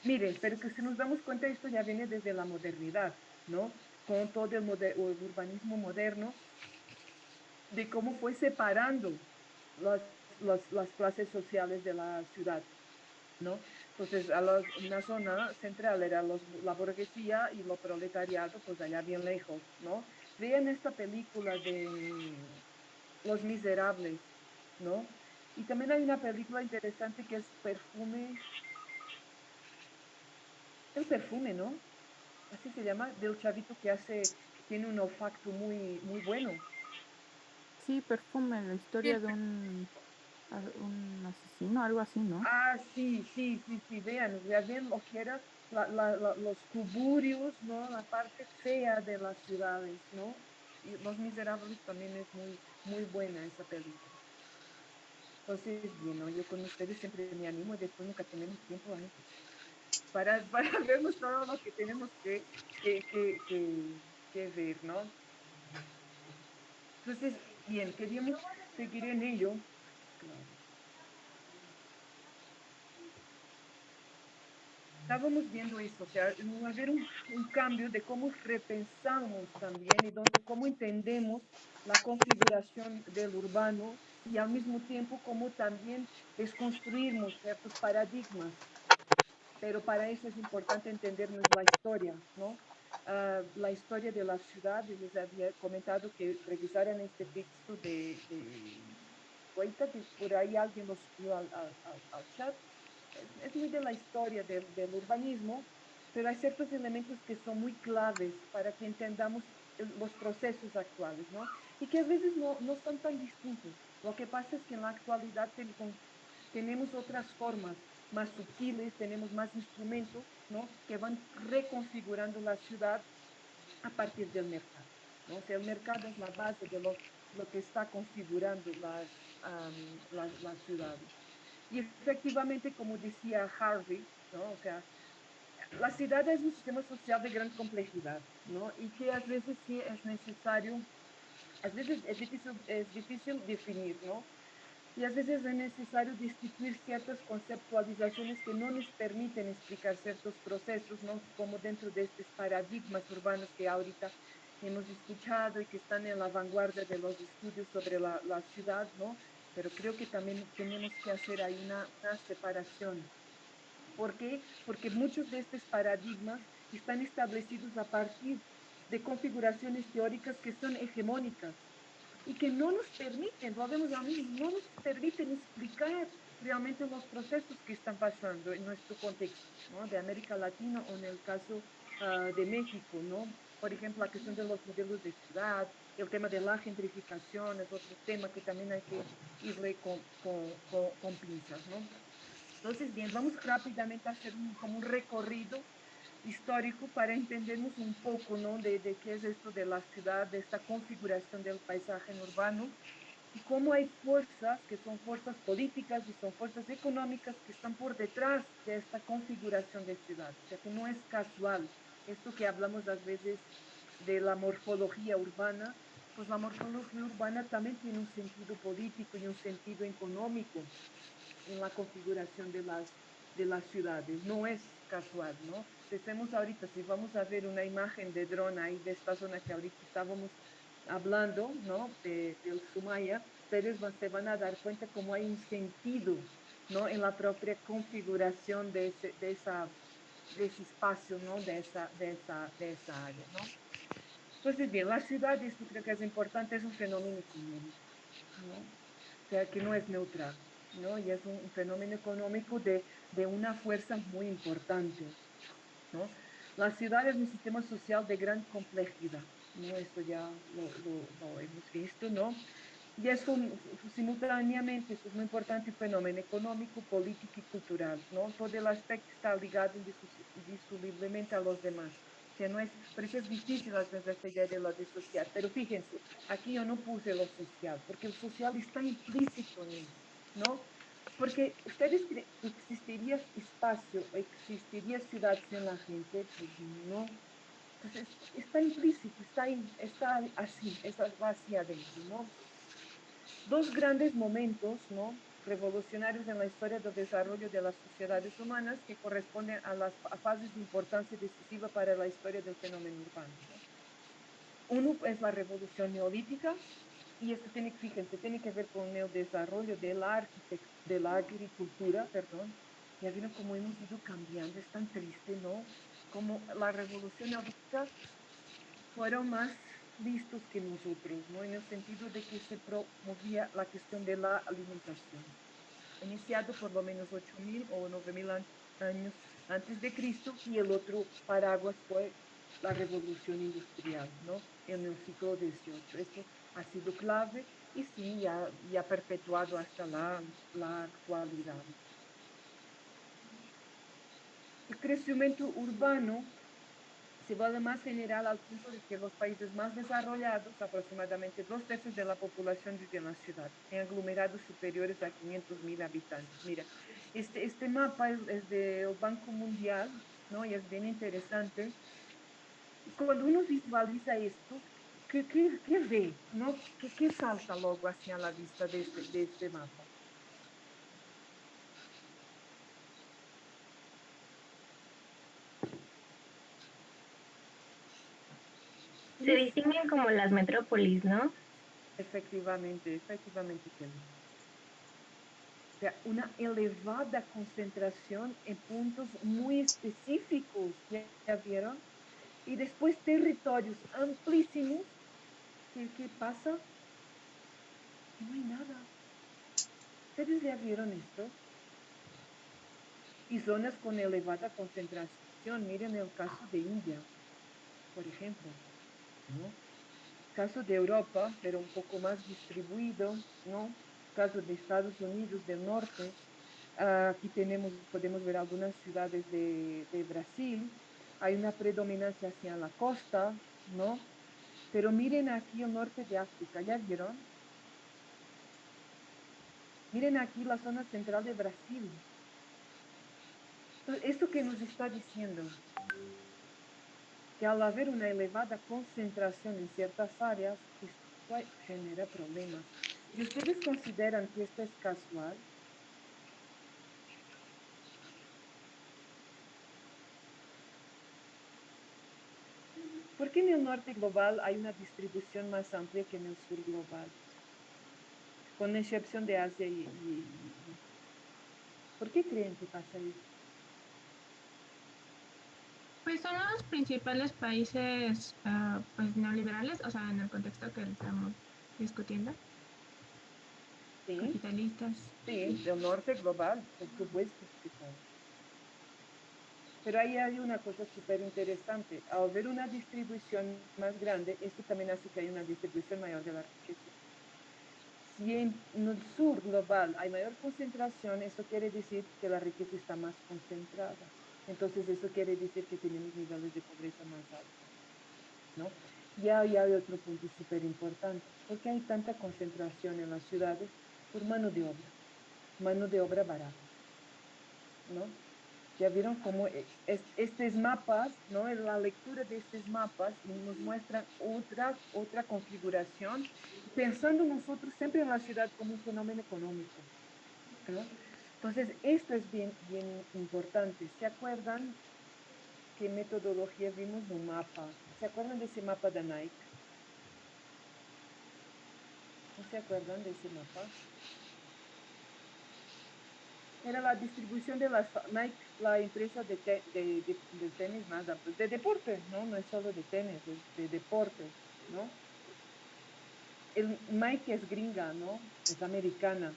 Miren, pero que si nos damos cuenta, esto ya viene desde la modernidad, ¿no? Con todo el urbanismo moderno, de cómo fue separando las, las clases sociales de la ciudad, ¿no? Entonces, una zona central era la burguesía y lo proletariado, pues allá bien lejos, ¿no? Vean esta película de Los Miserables, ¿no? Y también hay una película interesante que es Perfume, el perfume, ¿no? Así se llama, del chavito que hace, que tiene un olfato muy, muy bueno. Sí, Perfume, la Sí, historia de un asesino, algo así, ¿no? Ah, sí, sí, sí, sí, vean, ya ven lo que era los tuburios, ¿no? La parte fea de las ciudades, ¿no? Y Los Miserables también es muy, muy buena esa película. Entonces, bien, ¿no? Yo con ustedes siempre me animo y después nunca tenemos tiempo ahí para vernos todo lo que tenemos que ver, ¿no? Entonces, bien, queríamos seguir en ello. Claro. Estábamos viendo eso, o sea, va a haber un cambio de cómo repensamos también y cómo entendemos la configuración del urbano y al mismo tiempo cómo también desconstruirnos ciertos paradigmas, pero para eso es importante entendernos la historia, ¿no? La historia de la ciudad, y les había comentado que revisaran este texto ahorita que por ahí alguien lo subió al chat, es muy de la historia del urbanismo, pero hay ciertos elementos que son muy claves para que entendamos los procesos actuales, ¿no? Y que a veces no son tan distintos. Lo que pasa es que en la actualidad tenemos otras formas más sutiles, tenemos más instrumentos, ¿no? Que van reconfigurando la ciudad a partir del mercado, ¿no? O sea, el mercado es la base de lo que está configurando las ciudades. Y efectivamente, como decía Harvey, ¿no? O sea, la ciudad es un sistema social de gran complejidad, ¿no? Y que a veces sí es necesario, a veces es difícil definir, ¿no? Y a veces es necesario destituir ciertas conceptualizaciones que no nos permiten explicar ciertos procesos, ¿no? Como dentro de estos paradigmas urbanos que ahorita hemos escuchado y que están en la vanguardia de los estudios sobre la ciudad, ¿no? Pero creo que también tenemos que hacer ahí una separación. ¿Por qué? Porque muchos de estos paradigmas están establecidos a partir de configuraciones teóricas que son hegemónicas y que no nos permiten, volvemos a mismo, no nos permiten explicar realmente los procesos que están pasando en nuestro contexto, ¿no? De América Latina o en el caso de México, ¿no? Por ejemplo, la cuestión de los modelos de ciudad, el tema de la gentrificación es otro tema que también hay que irle con pinzas, ¿no? Entonces, bien, vamos rápidamente a hacer como un recorrido histórico para entendernos un poco, ¿no? De qué es esto de la ciudad, de esta configuración del paisaje urbano y cómo hay fuerzas que son fuerzas políticas y son fuerzas económicas que están por detrás de esta configuración de ciudad. O sea, que no es casual. Esto que hablamos a veces de la morfología urbana pues la morfología urbana también tiene un sentido político y un sentido económico en la configuración de las ciudades. No es casual, ¿no? Pensemos ahorita, si vamos a ver una imagen de dron ahí de esta zona que ahorita estábamos hablando, ¿no? Del Sumaya, ustedes se van a dar cuenta cómo hay un sentido, ¿no? En la propia configuración de ese espacio, ¿no? De esa área, ¿no? Entonces, bien, la ciudad, y esto creo que es importante, es un fenómeno económico, ¿no? O sea, que no es neutral, ¿no? Y es un fenómeno económico de una fuerza muy importante, ¿no? La ciudad es un sistema social de gran complejidad, ¿no? Esto ya lo hemos visto, ¿no? Y es simultáneamente, eso es muy importante, un fenómeno económico, político y cultural, ¿no? Todo el aspecto está ligado indisolublemente a los demás. O sea, no es, por eso es difícil a veces esta idea de lo disociar. Pero fíjense, aquí yo no puse lo social, porque el social está implícito en él, ¿no? Porque ustedes creen que existiría espacio, existiría ciudad sin la gente, pues no. Entonces, está implícito, está ahí, está así, va hacia adentro, ¿no? Dos grandes momentos, ¿no? Revolucionarios en la historia del desarrollo de las sociedades humanas que corresponden a las fases de importancia decisiva para la historia del fenómeno urbano, ¿no? Uno es la revolución neolítica, y esto tiene, fíjense, tiene que ver con el desarrollo de la agricultura, perdón. Ya vieron cómo hemos ido cambiando, es tan triste, ¿no? Como la revolución neolítica fueron más listos que nosotros, ¿no? En el sentido de que se promovía la cuestión de la alimentación. Iniciado por lo menos 8.000 o 9.000 años antes de Cristo, y el otro paraguas fue la revolución industrial, ¿no? En el siglo XVIII. Esto ha sido clave y sí, y ha perpetuado hasta la actualidad. El crecimiento urbano se vuelve más general al punto de que los países más desarrollados, aproximadamente 2/3 de la población vive en la ciudad, en aglomerados superiores a 500.000 habitantes. Mira, este mapa es del Banco Mundial, ¿no? Y es bien interesante. Y cuando uno visualiza esto, ¿qué ve? ¿No? ¿Qué salta luego hacia la vista de este mapa? Se distinguen como las metrópolis, ¿no? Efectivamente, Kelly. O sea, una elevada concentración en puntos muy específicos, ¿ya vieron? Y después territorios amplísimos, ¿qué pasa? Que no hay nada. ¿Ustedes ya vieron esto? Y zonas con elevada concentración, miren el caso de India, por ejemplo, ¿no? Caso de Europa, pero un poco más distribuido, ¿no? Caso de Estados Unidos del norte. Aquí podemos ver algunas ciudades de Brasil. Hay una predominancia hacia la costa, ¿no? Pero miren aquí el norte de África, ¿ya vieron? Miren aquí la zona central de Brasil. Entonces, ¿esto qué nos está diciendo? Que al haber una elevada concentración en ciertas áreas, esto genera problemas. ¿Y ustedes consideran que esto es casual? ¿Por qué en el norte global hay una distribución más amplia que en el sur global? Con excepción de Asia ¿por qué creen que pasa eso? Pues son los principales países pues neoliberales, o sea, en el contexto que estamos discutiendo, Sí, capitalistas. sí, del norte global, por supuesto que saben. Pero ahí hay una cosa súper interesante. Al ver una distribución más grande, esto también hace que haya una distribución mayor de la riqueza. Si en el sur global hay mayor concentración, eso quiere decir que la riqueza está más concentrada. Entonces, eso quiere decir que tenemos niveles de pobreza más altos, ¿no? Ya hay otro punto súper importante. ¿Por qué hay tanta concentración en las ciudades? Por mano de obra barata, ¿no? Ya vieron cómo estos mapas, ¿no? La lectura de estos mapas nos muestran otra configuración, pensando nosotros siempre en la ciudad como un fenómeno económico, ¿no? Entonces, esto es bien, bien importante. ¿Se acuerdan qué metodología vimos un mapa? ¿Se acuerdan de ese mapa de Nike? ¿No se acuerdan de ese mapa? Era la distribución de las Nike, la empresa de tenis, nada, pues de deporte, ¿no? No es solo de tenis, es de deporte, ¿no? Nike es gringa, ¿no? Es americana.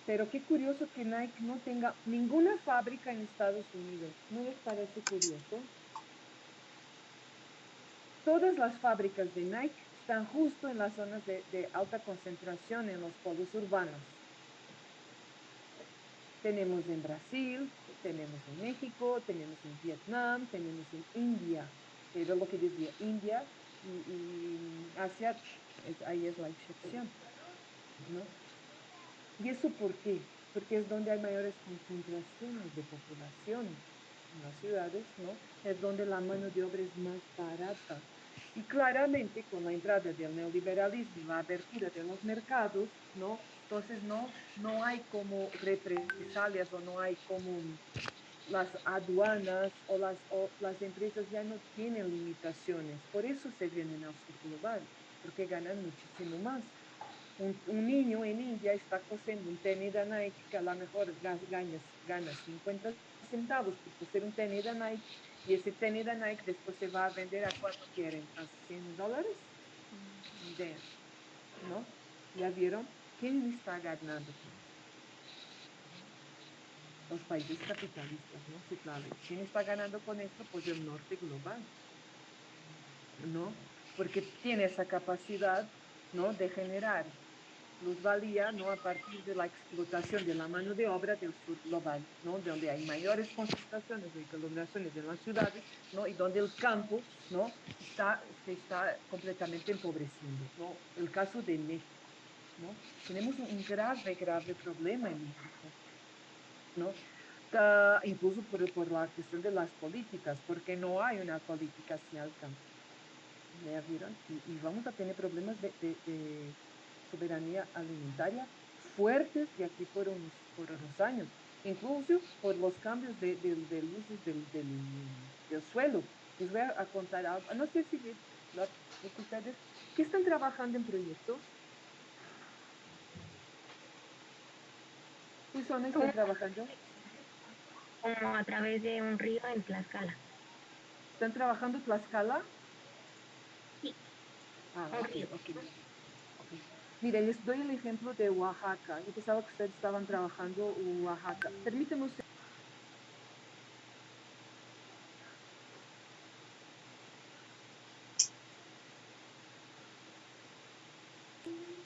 Pero qué curioso que Nike no tenga ninguna fábrica en Estados Unidos. ¿No les parece curioso? Todas las fábricas de Nike están justo en las zonas de alta concentración en los polos urbanos. Tenemos en Brasil, tenemos en México, tenemos en Vietnam, tenemos en India. Pero lo que decía India y Asia, ahí es la excepción, ¿no? ¿Y eso por qué? Porque es donde hay mayores concentraciones de población en las ciudades, ¿no? Es donde la mano de obra es más barata. Y claramente con la entrada del neoliberalismo y la abertura de los mercados, ¿no? Entonces no hay como represalias o no hay como las aduanas o las empresas ya no tienen limitaciones. Por eso se vienen al sur global, porque ganan muchísimo más. Un niño en India está cosiendo un tenis de Nike que a lo mejor gana 50 centavos por coser un tenis de Nike y ese tenis de Nike después se va a vender a cuánto quieren, a $100. Ni idea, ¿no? ¿Ya vieron? ¿Quién está ganando con esto? Los países capitalistas, ¿no? Sí, claro. ¿Quién está ganando con esto? Pues el norte global, ¿no? Porque tiene esa capacidad, ¿no? De generar plusvalía, ¿no? A partir de la explotación de la mano de obra del sur global, ¿no? Donde hay mayores concentraciones de aglomeraciones en las ciudades, ¿no? Y donde el campo, ¿no? Se está completamente empobreciendo, ¿no? El caso de México, ¿no? Tenemos un grave, grave problema en México, ¿no? Incluso por la cuestión de las políticas, porque no hay una política hacia el campo. ¿Ya vieron? Y vamos a tener problemas de soberanía alimentaria fuertes de aquí por unos años, incluso por los cambios del uso del suelo. Les voy a contar algo. No sé si ustedes, ¿qué están trabajando en proyectos? ¿Qué son están trabajando? Como a través de un río en Tlaxcala. ¿Están trabajando Tlaxcala? Sí, Ah, un ok, río. ok. Ok. Mire, les doy el ejemplo de Oaxaca. Yo pensaba que ustedes estaban trabajando Oaxaca. Permíteme un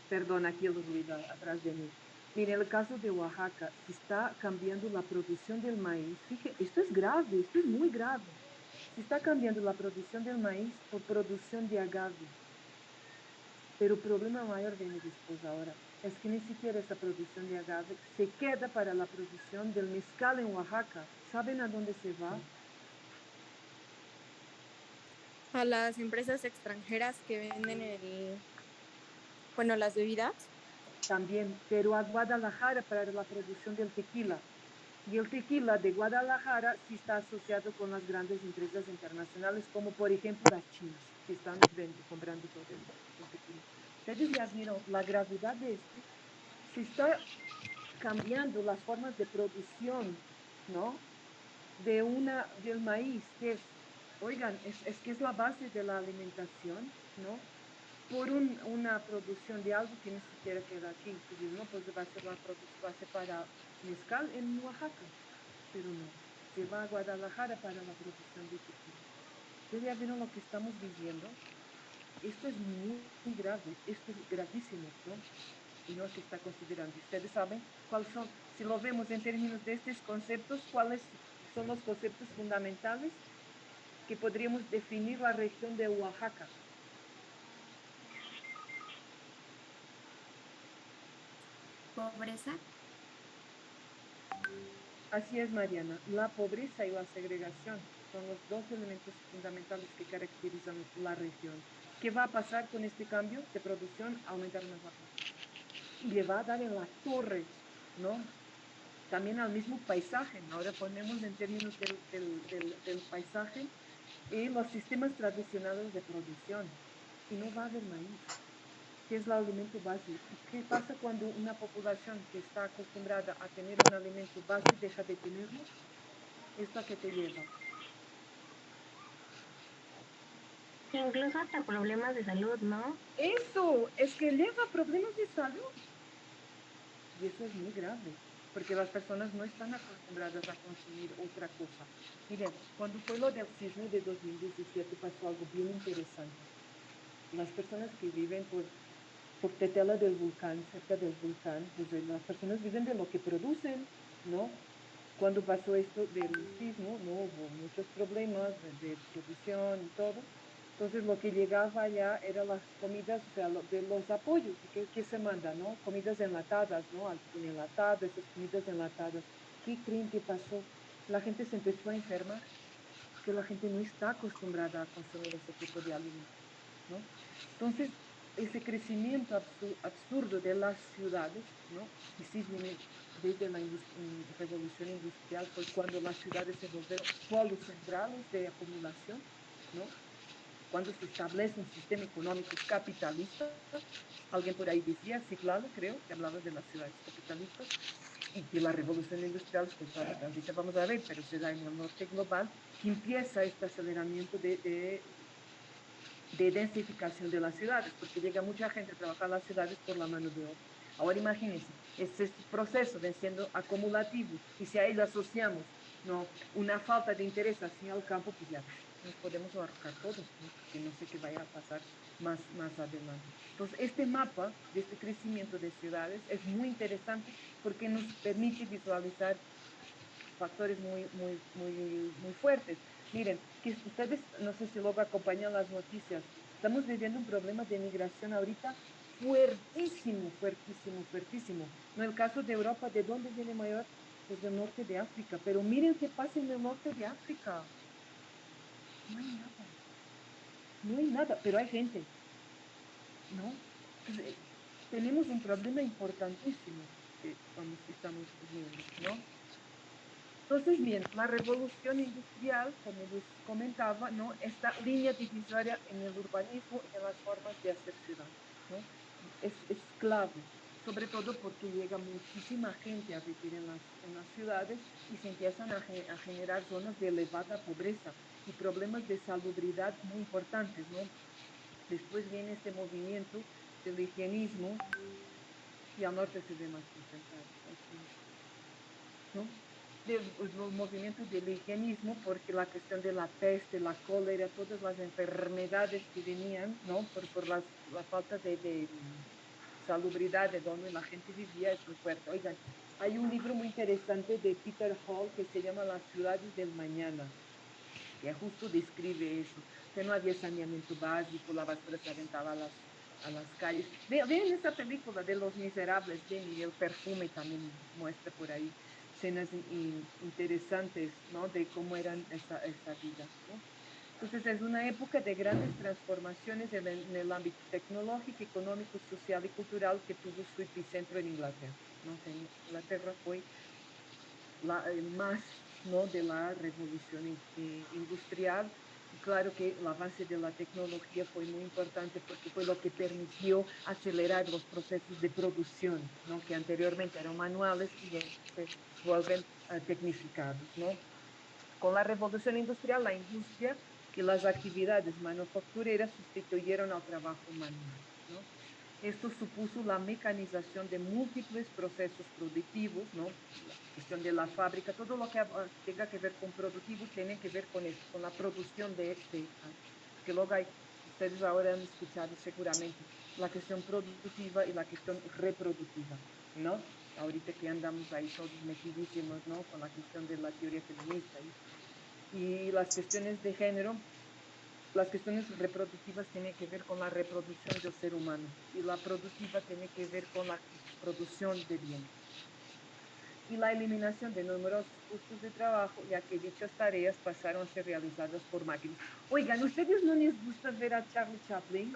perdón, aquí el ruido atrás de mí. Mire, en el caso de Oaxaca, se está cambiando la producción del maíz. Fíjate, esto es grave, esto es muy grave. Se está cambiando la producción del maíz por producción de agave. Pero el problema mayor viene después ahora. Es que ni siquiera esa producción de agave se queda para la producción del mezcal en Oaxaca. ¿Saben a dónde se va? A las empresas extranjeras que venden bueno, las bebidas. También, pero a Guadalajara para la producción del tequila. Y el tequila de Guadalajara sí está asociado con las grandes empresas internacionales, como por ejemplo las chinas, que están comprando todo el tequila. Ustedes ya vieron la gravedad de esto. Se está cambiando las formas de producción, ¿no? Del maíz, que es, oigan, es que es la base de la alimentación, ¿no? Por una producción de algo que ni siquiera queda aquí. Tú dices, no, pues va a ser la producción, va a ser para mezcal en Oaxaca, pero no, se va a Guadalajara para la producción de tequila. ¿Ustedes ya vieron lo que estamos viviendo? Esto es muy, muy grave, esto es gravísimo, ¿no? Y no se está considerando. Ustedes saben cuáles son, si lo vemos en términos de estos conceptos, cuáles son los conceptos fundamentales que podríamos definir la región de Oaxaca. Pobreza. Así es, Mariana. La pobreza y la segregación son los dos elementos fundamentales que caracterizan la región. ¿Qué va a pasar con este cambio de producción? Aumentar más la pobreza. Y le va a dar en la torre, ¿no? También al mismo paisaje. Ahora ponemos en términos del paisaje y los sistemas tradicionales de producción. Y no va a haber maíz, que es el alimento base. ¿Y qué pasa cuando una población que está acostumbrada a tener un alimento base deja de tenerlo? ¿Esto a qué te lleva? Incluso hasta problemas de salud, ¿no? Eso es que lleva a problemas de salud. Y eso es muy grave, porque las personas no están acostumbradas a consumir otra cosa. Miren, cuando fue lo del sismo de 2017 pasó algo bien interesante. Las personas que viven por Tetela del volcán, cerca del volcán, pues las personas viven de lo que producen, ¿no? Cuando pasó esto del sismo, no hubo muchos problemas de producción y todo. Entonces lo que llegaba allá eran las comidas, o sea, de los apoyos que se manda, ¿no? Comidas enlatadas, ¿no? Atún enlatado, esas comidas enlatadas. ¿Qué creen que pasó? La gente se empezó a enfermar, porque la gente no está acostumbrada a consumir ese tipo de alimentos, ¿no? Entonces, ese crecimiento absurdo de las ciudades, ¿no? Que sí viene desde la revolución industrial, fue cuando las ciudades se volvieron polos centrales de acumulación, ¿no? Cuando se establece un sistema económico capitalista, alguien por ahí decía, Citlali, creo, que hablaba de las ciudades capitalistas, y que la revolución industrial, pues ahorita vamos a ver, pero se da en el norte global, que empieza este aceleramiento de densificación de las ciudades, porque llega mucha gente a trabajar en las ciudades por la mano de obra. Ahora imagínense, este proceso de siendo acumulativo, y si a ello asociamos no una falta de interés hacia el campo, pues ya nos podemos ahorcar todos, ¿no? Porque no sé qué vaya a pasar más adelante. Entonces, este mapa de este crecimiento de ciudades es muy interesante porque nos permite visualizar factores muy fuertes. Miren, que ustedes, no sé si luego acompañan las noticias, estamos viviendo un problema de migración ahorita fuertísimo, fuertísimo, fuertísimo. No el caso de Europa, ¿de dónde viene mayor? Pues del norte de África. Pero miren qué pasa en el norte de África. No hay nada, no hay nada, pero hay gente, ¿no? Entonces, tenemos un problema importantísimo que estamos viendo, ¿no? Entonces, bien, la revolución industrial, como les comentaba, ¿no? Esta línea divisoria en el urbanismo y en las formas de hacer ciudad, ¿no? Es clave, sobre todo porque llega muchísima gente a vivir en las ciudades y se empiezan a generar zonas de elevada pobreza y problemas de salubridad muy importantes, ¿no? Después viene este movimiento del higienismo y al norte se ve más concentrado, aquí, ¿no? Los movimientos del higienismo, porque la cuestión de la peste, la cólera, todas las enfermedades que venían, ¿no? Por la falta de salubridad de donde la gente vivía es muy fuerte. Oigan, hay un libro muy interesante de Peter Hall que se llama Las ciudades del mañana, que justo describe eso, que no había saneamiento básico, la basura se aventaba a las calles. Vean esa película de Los Miserables, bien, y el perfume también muestra por ahí escenas interesantes, ¿no? De cómo eran esa vida, ¿no? Entonces es una época de grandes transformaciones en el ámbito tecnológico, económico, social y cultural que tuvo su epicentro en Inglaterra, ¿no? O sea, Inglaterra fue el más, ¿no? De la revolución industrial. Y claro que el avance de la tecnología fue muy importante porque fue lo que permitió acelerar los procesos de producción, ¿no? Que anteriormente eran manuales y se vuelven tecnificados, ¿no? Con la revolución industrial, la industria y las actividades manufactureras sustituyeron al trabajo manual, ¿no? Esto supuso la mecanización de múltiples procesos productivos, ¿no? La cuestión de la fábrica, todo lo que tenga que ver con productivos tiene que ver con esto, con la producción porque luego hay, ustedes ahora han escuchado seguramente la cuestión productiva y la cuestión reproductiva, ¿no? Ahorita que andamos ahí todos metidísimos, ¿no? Con la cuestión de la teoría feminista y las cuestiones de género, las cuestiones reproductivas tienen que ver con la reproducción del ser humano y la productiva tiene que ver con la producción de bienes. y la eliminación de numerosos puestos de trabajo, ya que dichas tareas pasaron a ser realizadas por máquinas. Oigan, ¿ustedes no les gusta ver a Charlie Chaplin?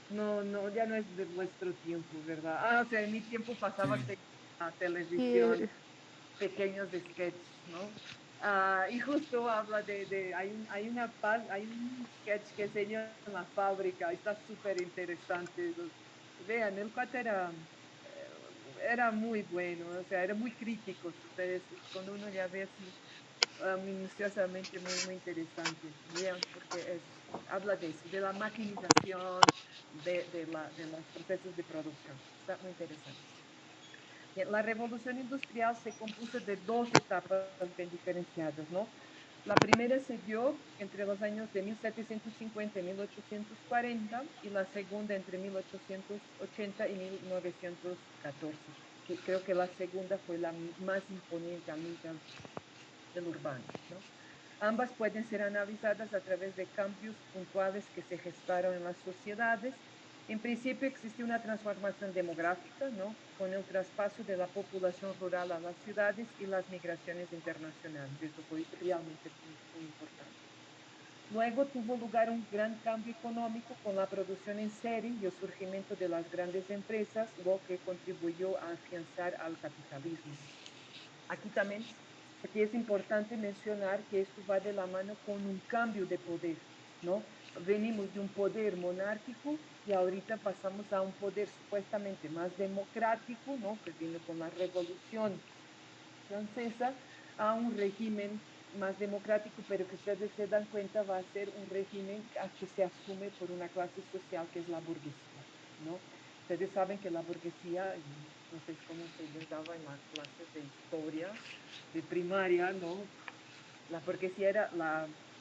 No, no, ya no es de vuestro tiempo, ¿verdad? Ah, o sea, en mi tiempo pasaba Sí. a Sí, televisión pequeños sketches, ¿no? Y justo habla hay un sketch que se llama La Fábrica, está súper interesante. Vean, el cuate era muy bueno, o sea, era muy crítico. Ustedes, cuando uno ya ve así minuciosamente, muy, muy interesante. Vean, porque habla de eso, de la maquinización, de los procesos de producción. Está muy interesante. La revolución industrial se compuso de dos etapas bien diferenciadas, ¿no? La primera se dio entre los años de 1750 y 1840 y la segunda entre 1880 y 1914, que creo que la segunda fue la más imponente al nivel del urbano, ¿no? Ambas pueden ser analizadas a través de cambios puntuales que se gestaron en las sociedades. En principio existió una transformación demográfica, ¿no? Con el traspaso de la población rural a las ciudades y las migraciones internacionales. Eso fue realmente muy, muy importante. Luego tuvo lugar un gran cambio económico con la producción en serie y el surgimiento de las grandes empresas, lo que contribuyó a afianzar al capitalismo. Aquí es importante mencionar que esto va de la mano con un cambio de poder, ¿no? Venimos de un poder monárquico y ahorita pasamos a un poder supuestamente más democrático, ¿no? Que vino con la Revolución Francesa, a un régimen más democrático, pero que ustedes se dan cuenta va a ser un régimen que se asume por una clase social que es la burguesía, ¿no? Ustedes saben que la burguesía, no sé cómo se les daba en las clases de historia, de primaria, ¿no? La burguesía era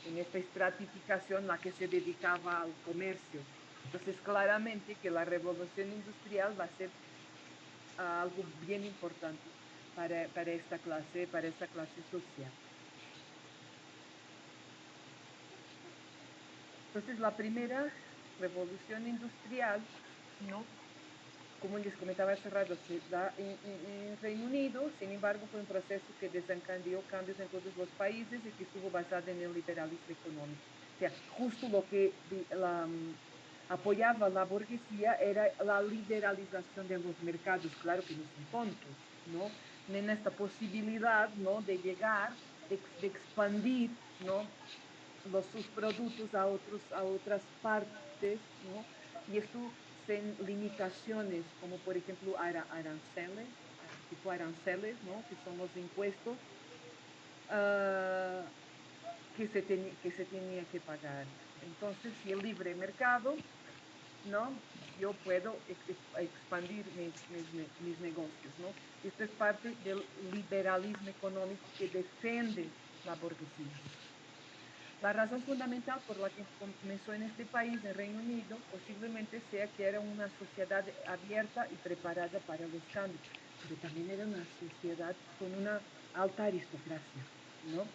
en esta estratificación la que se dedicaba al comercio. Entonces, claramente que la revolución industrial va a ser algo bien importante para esta clase social. Entonces, la primera revolución industrial, ¿no? Como les comentaba hace rato, se da en Reino Unido, sin embargo, fue un proceso que desencadenó cambios en todos los países y que estuvo basado en el liberalismo económico. O sea, justo lo que apoyaba la burguesía era la liberalización de los mercados. Claro que no son tontos, ¿no? En esta posibilidad, ¿no? De llegar, de expandir, ¿no? Sus productos a otras partes, ¿no? Y esto sin limitaciones, como por ejemplo aranceles, tipo aranceles, ¿no? Que son los impuestos uh, que se tenía que pagar. Entonces, si el libre mercado, ¿no? Yo puedo expandir mis negocios, ¿no? Esto es parte del liberalismo económico que defiende la burguesía. La razón fundamental por la que comenzó en este país, en Reino Unido, posiblemente sea que era una sociedad abierta y preparada para los cambios, pero también era una sociedad con una alta aristocracia, ¿no?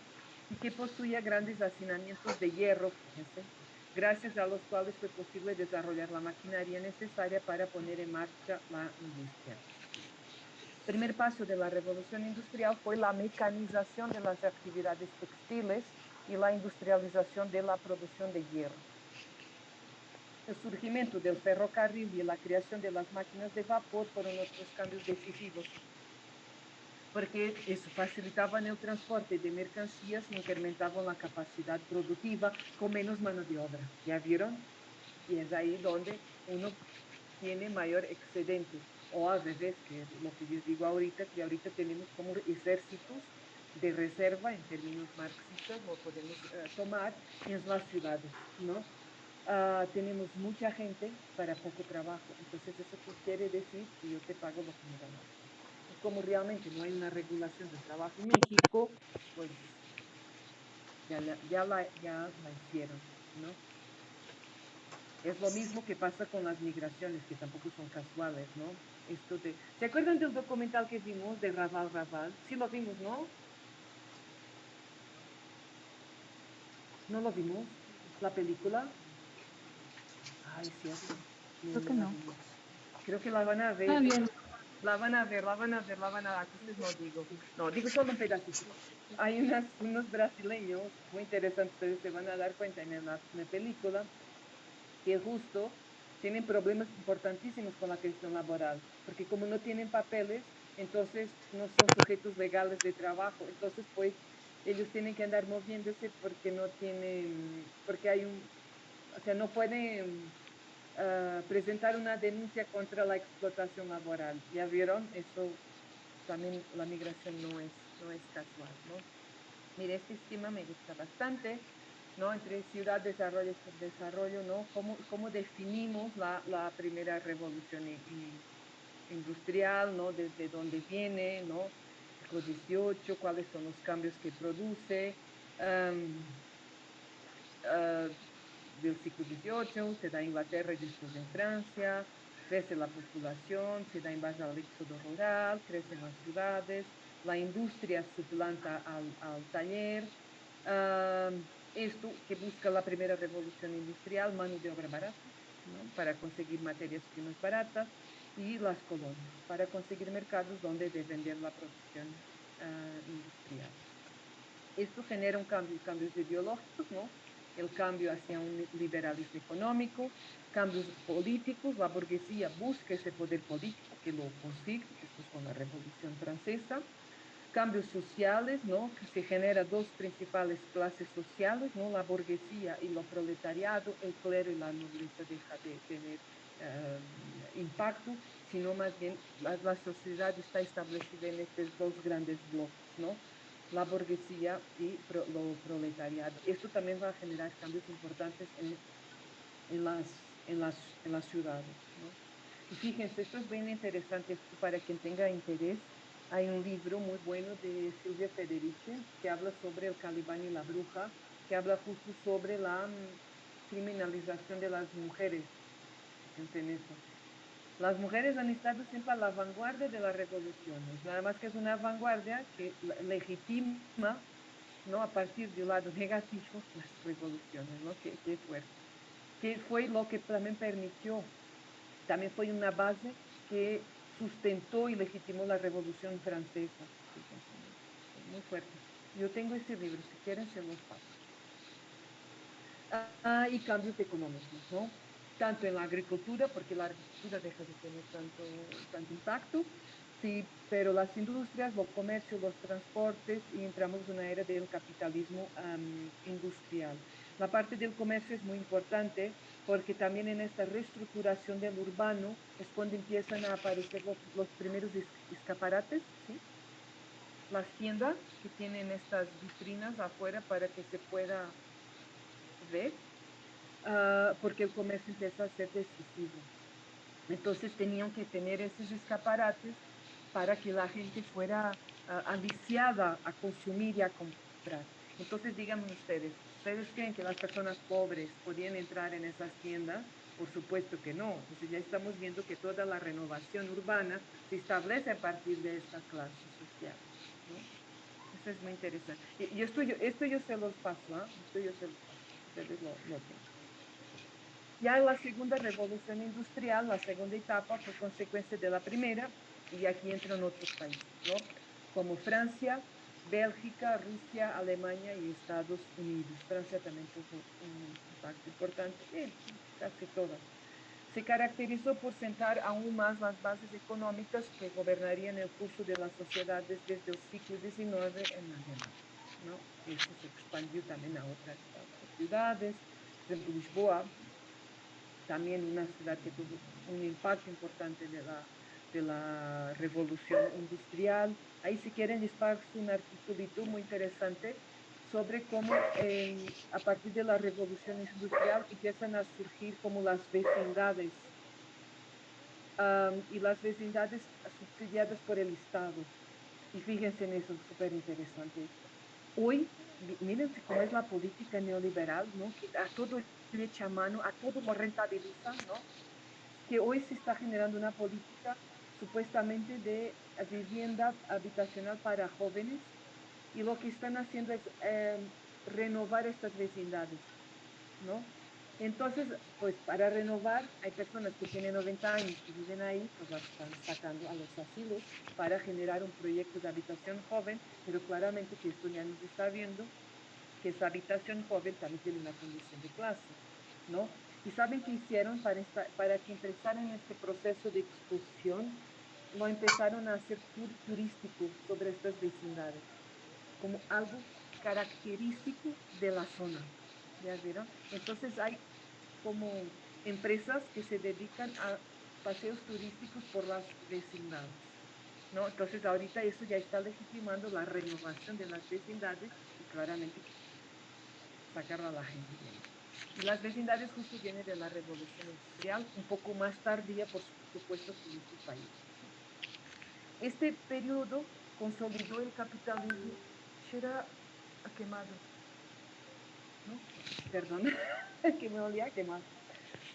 Y que poseía grandes hacinamientos de hierro, fíjense, gracias a los cuales fue posible desarrollar la maquinaria necesaria para poner en marcha la industria. El primer paso de la revolución industrial fue la mecanización de las actividades textiles y la industrialización de la producción de hierro. El surgimiento del ferrocarril y la creación de las máquinas de vapor fueron otros cambios decisivos, porque eso facilitaba el transporte de mercancías e incrementaba la capacidad productiva con menos mano de obra. ¿Ya vieron? Y es ahí donde uno tiene mayor excedente. O al revés, que es lo que les digo ahorita, que ahorita tenemos como ejércitos de reserva en términos marxistas, lo podemos tomar en las ciudades, ¿no? Tenemos mucha gente para poco trabajo. Entonces, eso quiere decir que yo te pago lo que me da la gana. Y como realmente no hay una regulación del trabajo en México, pues ya la hicieron, ¿no? Es lo mismo que pasa con las migraciones, que tampoco son casuales, ¿no? ¿Se acuerdan del documental que vimos de Raval Raval? Sí lo vimos, ¿no? ¿No lo vimos? ¿La película? Ay, cierto. No, creo no que la no. vimos. Creo que la van a Ah, ver. bien. La van a ver, la van a ver, la van a ver. Entonces no digo, no, digo solo un pedacito. Hay unos brasileños muy interesantes, ustedes se van a dar cuenta en la película, que justo tienen problemas importantísimos con la cuestión laboral, porque como no tienen papeles, entonces no son sujetos legales de trabajo, entonces pues ellos tienen que andar moviéndose porque no tienen, porque hay un, o sea, no pueden presentar una denuncia contra la explotación laboral. ¿Ya vieron? Eso también la migración no es casual, ¿no? Mire, este esquema me gusta bastante, ¿no? Entre ciudad, desarrollo y subdesarrollo, ¿no? ¿Cómo definimos la primera revolución industrial, ¿no? Desde dónde viene, ¿no? Siglo XVIII, cuáles son los cambios que produce. Um, uh, del siglo XVIII, se da en Inglaterra y después en Francia, crece la población, se da en base al éxodo rural, crecen las ciudades, la industria suplanta al taller. Esto que busca la primera revolución industrial, mano de obra barata, ¿no? Para conseguir materias primas baratas, y las colonias, para conseguir mercados donde de vender la producción industrial. Esto genera un cambio, cambios ideológicos, ¿no? El cambio hacia un liberalismo económico, cambios políticos, la burguesía busca ese poder político que lo consigue después con la Revolución Francesa, cambios sociales, ¿no? Que se genera dos principales clases sociales, ¿no? La burguesía y lo proletariado, el clero y la nobleza deja de tener impacto, sino más bien la sociedad está establecida en estos dos grandes bloques, ¿no? La burguesía y lo proletariado. Esto también va a generar cambios importantes en las, en las ciudades, ¿no? Y fíjense, esto es bien interesante para quien tenga interés. Hay un libro muy bueno de Silvia Federici que habla sobre el Calibán y la bruja, que habla justo sobre la criminalización de las mujeres. Fíjense en eso. Las mujeres han estado siempre a la vanguardia de las revoluciones, nada más que es una vanguardia que legitima, ¿no? A partir de un lado negativo las revoluciones, ¿no? Que fuerte. Que fue lo que también permitió, también fue una base que sustentó y legitimó la Revolución Francesa. Fíjense, ¿no? Muy fuerte. Yo tengo ese libro, si quieren se los paso. Y cambios económicos, ¿no? Tanto en la agricultura, porque la agricultura deja de tener tanto impacto, sí, pero las industrias, los comercios, los transportes, y entramos en una era del capitalismo industrial. La parte del comercio es muy importante porque también en esta reestructuración del urbano es cuando empiezan a aparecer los primeros escaparates, ¿sí? Las tiendas que tienen estas vitrinas afuera para que se pueda ver, porque el comercio empieza a ser decisivo. Entonces tenían que tener esos escaparates para que la gente fuera aliciada a consumir y a comprar. Entonces, díganme ustedes, ¿ustedes creen que las personas pobres podían entrar en esas tiendas? Por supuesto que no. Entonces ya estamos viendo que toda la renovación urbana se establece a partir de esta clase social, ¿no? Eso es muy interesante. Y esto yo se los paso, ¿eh? Esto yo se los paso. Ustedes lo tienen. Ya en la segunda revolución industrial, la segunda etapa fue consecuencia de la primera, y aquí entran otros países, ¿no? Como Francia, Bélgica, Rusia, Alemania y Estados Unidos. Francia también tuvo un impacto importante, casi todas. Se caracterizó por sentar aún más las bases económicas que gobernarían el curso de las sociedades desde el siglo XIX en adelante, ¿no? Esto se expandió también a otras ciudades, por ejemplo, Lisboa, también una ciudad que tuvo un impacto importante de la revolución industrial. Ahí si quieren les paso un articulito muy interesante sobre cómo a partir de la revolución industrial empiezan a surgir como las vecindades, y las vecindades subsidiadas por el Estado. Y fíjense en eso, súper interesante. Hoy, miren cómo es la política neoliberal, ¿no? Que a todo le echa mano, a todo lo rentabiliza, ¿no? Que hoy se está generando una política supuestamente de vivienda habitacional para jóvenes, y lo que están haciendo es renovar estas vecindades, ¿no? Entonces, pues para renovar, hay personas que tienen 90 años que viven ahí, pues las están sacando a los asilos para generar un proyecto de habitación joven, pero claramente que esto ya nos está viendo que esa habitación joven también tiene una condición de clase, ¿no? ¿Y saben qué hicieron para que empezaran este proceso de expulsión? Lo empezaron a hacer tour turístico sobre estas vecindades, como algo característico de la zona. ¿Ya vieron? Entonces hay como empresas que se dedican a paseos turísticos por las vecindades, ¿no? Entonces ahorita eso ya está legitimando la renovación de las vecindades y claramente sacar a la gente de ahí. Y las vecindades justo vienen de la revolución industrial, un poco más tardía, por supuesto, que en este país. Este periodo consolidó el capitalismo. Será quemado, ¿no? Perdón, que me olía quemado.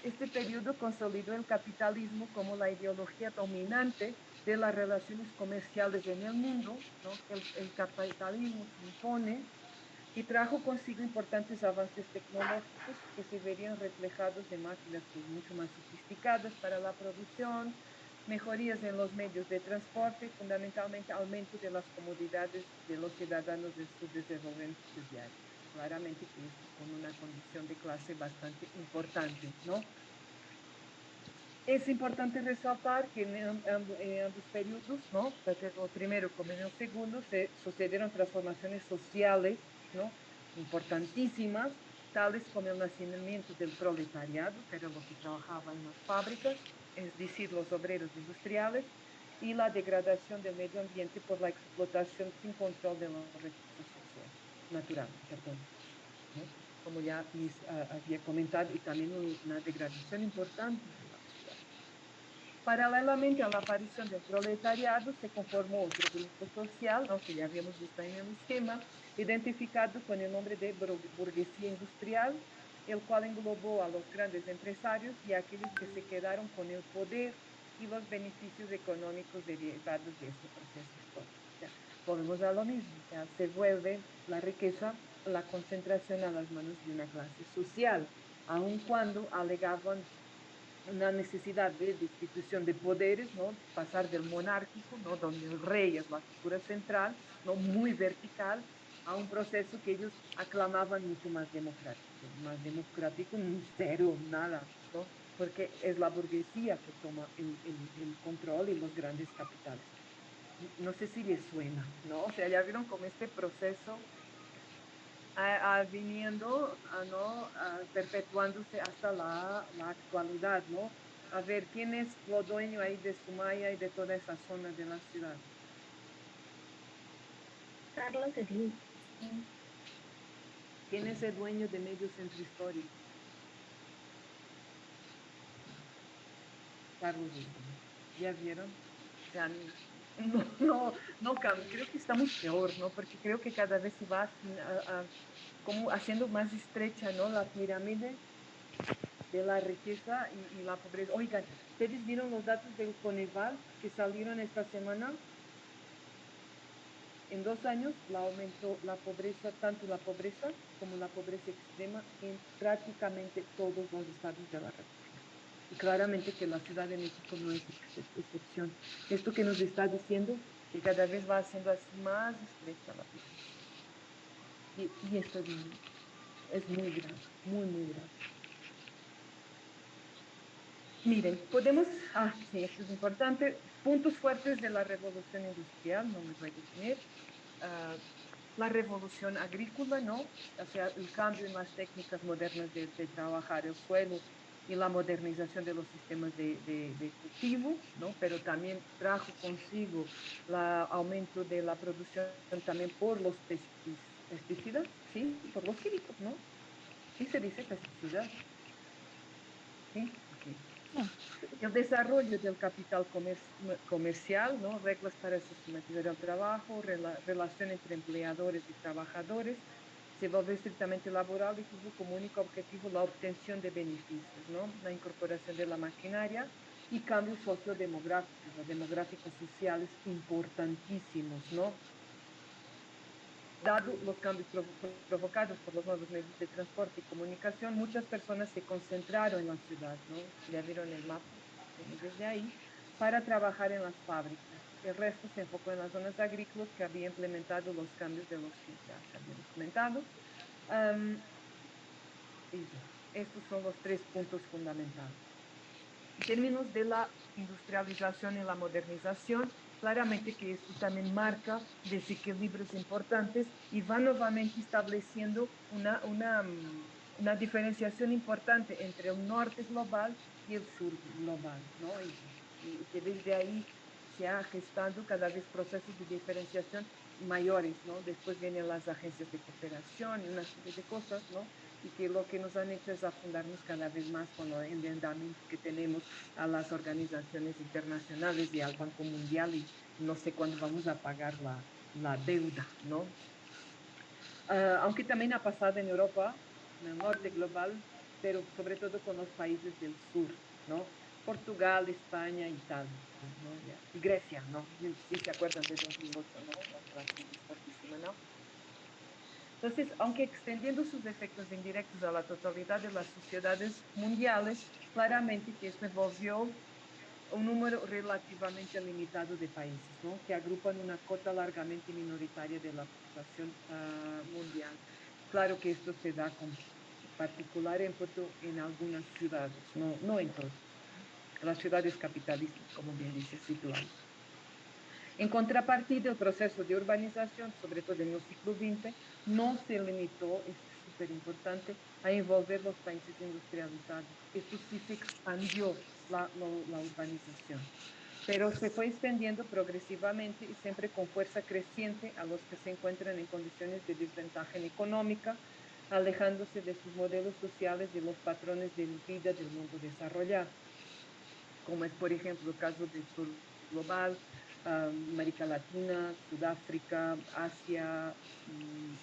Este periodo consolidó el capitalismo como la ideología dominante de las relaciones comerciales en el mundo, ¿no? El capitalismo se impone y trajo consigo importantes avances tecnológicos que se verían reflejados en máquinas pues, mucho más sofisticadas para la producción, mejorías en los medios de transporte, fundamentalmente aumento de las comodidades de los ciudadanos en su desenvolvimiento diario. Claramente que esto con una condición de clase bastante importante, ¿no? Es importante resaltar que en ambos periodos, ¿no? Tanto en el primero como en el segundo, se sucedieron transformaciones sociales, ¿no? Importantísimas, tales como el nacimiento del proletariado, que era lo que trabajaba en las fábricas, es decir, los obreros industriales, y la degradación del medio ambiente por la explotación sin control de los recursos sociales, naturales, perdón, ¿no? Como ya había comentado, y también una degradación importante de la ciudad. Paralelamente a la aparición del proletariado, se conformó otro grupo social, ¿no? Que ya habíamos visto en el esquema, identificado con el nombre de burguesía industrial, el cual englobó a los grandes empresarios y a aquellos que se quedaron con el poder y los beneficios económicos derivados de este proceso histórico. O sea, volvemos a lo mismo, o sea, se vuelve la riqueza, la concentración a las manos de una clase social, aun cuando alegaban una necesidad de destitución de poderes, ¿no? Pasar del monárquico, ¿no? Donde el rey es la figura central, ¿no? Muy vertical, a un proceso que ellos aclamaban mucho más democrático, cero, nada, ¿no? Porque es la burguesía que toma el control y los grandes capitales. No sé si les suena, ¿no? O sea, ya vieron cómo este proceso viniendo, ¿no? Perpetuándose hasta la actualidad, ¿no? A ver, ¿quién es lo dueño ahí de Sumaya y de toda esa zona de la ciudad? Carlos Slim. Sí. ¿Quién es el dueño de Medio Centro Histórico? Carlos Slim. ¿Ya vieron? O sea, creo que estamos peor, ¿no? Porque creo que cada vez se va como haciendo más estrecha, ¿no? La pirámide de la riqueza y la pobreza. Oigan, ¿ustedes vieron los datos del Coneval que salieron esta semana? En 2 años la aumentó la pobreza, tanto la pobreza como la pobreza extrema en prácticamente todos los estados de la República. Y claramente que la Ciudad de México no es excepción. Esto que nos está diciendo que cada vez va haciendo así más estrecha la pirámide. Y esto es muy grave, muy, muy grave. Miren, sí, esto es importante, puntos fuertes de la revolución industrial, no me voy a detener, ah, la revolución agrícola, ¿no? O sea, el cambio en las técnicas modernas de trabajar el suelo y la modernización de los sistemas de cultivo, ¿no? Pero también trajo consigo el aumento de la producción también por los pesticidas, ¿sí? Por los químicos, ¿no? Sí se dice pesticidas, ¿sí? Ok. No. El desarrollo del capital comercial, ¿no? Reglas para sistematizar el trabajo, relación entre empleadores y trabajadores, se volvió estrictamente laboral y tuvo como único objetivo la obtención de beneficios, ¿no? La incorporación de la maquinaria y cambios sociodemográficos o demográficos sociales importantísimos, ¿no? dado los cambios provocados por los nuevos medios de transporte y comunicación, muchas personas se concentraron en la ciudad, ¿no? Ya vieron el mapa, desde ahí, para trabajar en las fábricas. El resto se enfocó en las zonas agrícolas que había implementado los cambios de los que ya habíamos comentado. Um, y estos son los 3 puntos fundamentales. En términos de la industrialización y la modernización, claramente que esto también marca desequilibrios importantes y va nuevamente estableciendo una diferenciación importante entre el norte global y el sur global, ¿no? Y que desde ahí se ha gestado cada vez procesos de diferenciación mayores, ¿no? Después vienen las agencias de cooperación y una serie de cosas, ¿no? Y que lo que nos han hecho es afundarnos cada vez más con el endeudamiento que tenemos a las organizaciones internacionales y al Banco Mundial y no sé cuándo vamos a pagar la deuda, ¿no? Aunque también ha pasado en Europa, en el norte global, pero sobre todo con los países del sur, ¿no? Portugal, España, Italia, ¿no? Y Grecia, ¿no? Sí se acuerdan de 2008, ¿no? La crisis fortísima, ¿no? Entonces, aunque extendiendo sus efectos indirectos a la totalidad de las sociedades mundiales, claramente que esto envolvió un número relativamente limitado de países, ¿no? Que agrupan una cota largamente minoritaria de la población mundial. Claro que esto se da con particular énfasis en algunas ciudades, no en todas. Las ciudades capitalistas, como bien dice, situadas. En contrapartida, el proceso de urbanización, sobre todo en el siglo XX, no se limitó, esto es súper importante, a envolver los países industrializados. Esto sí se expandió la urbanización, pero se fue extendiendo progresivamente y siempre con fuerza creciente a los que se encuentran en condiciones de desventaja económica, alejándose de sus modelos sociales y los patrones de vida del mundo desarrollado, como es, por ejemplo, el caso del sur global, América Latina, Sudáfrica, Asia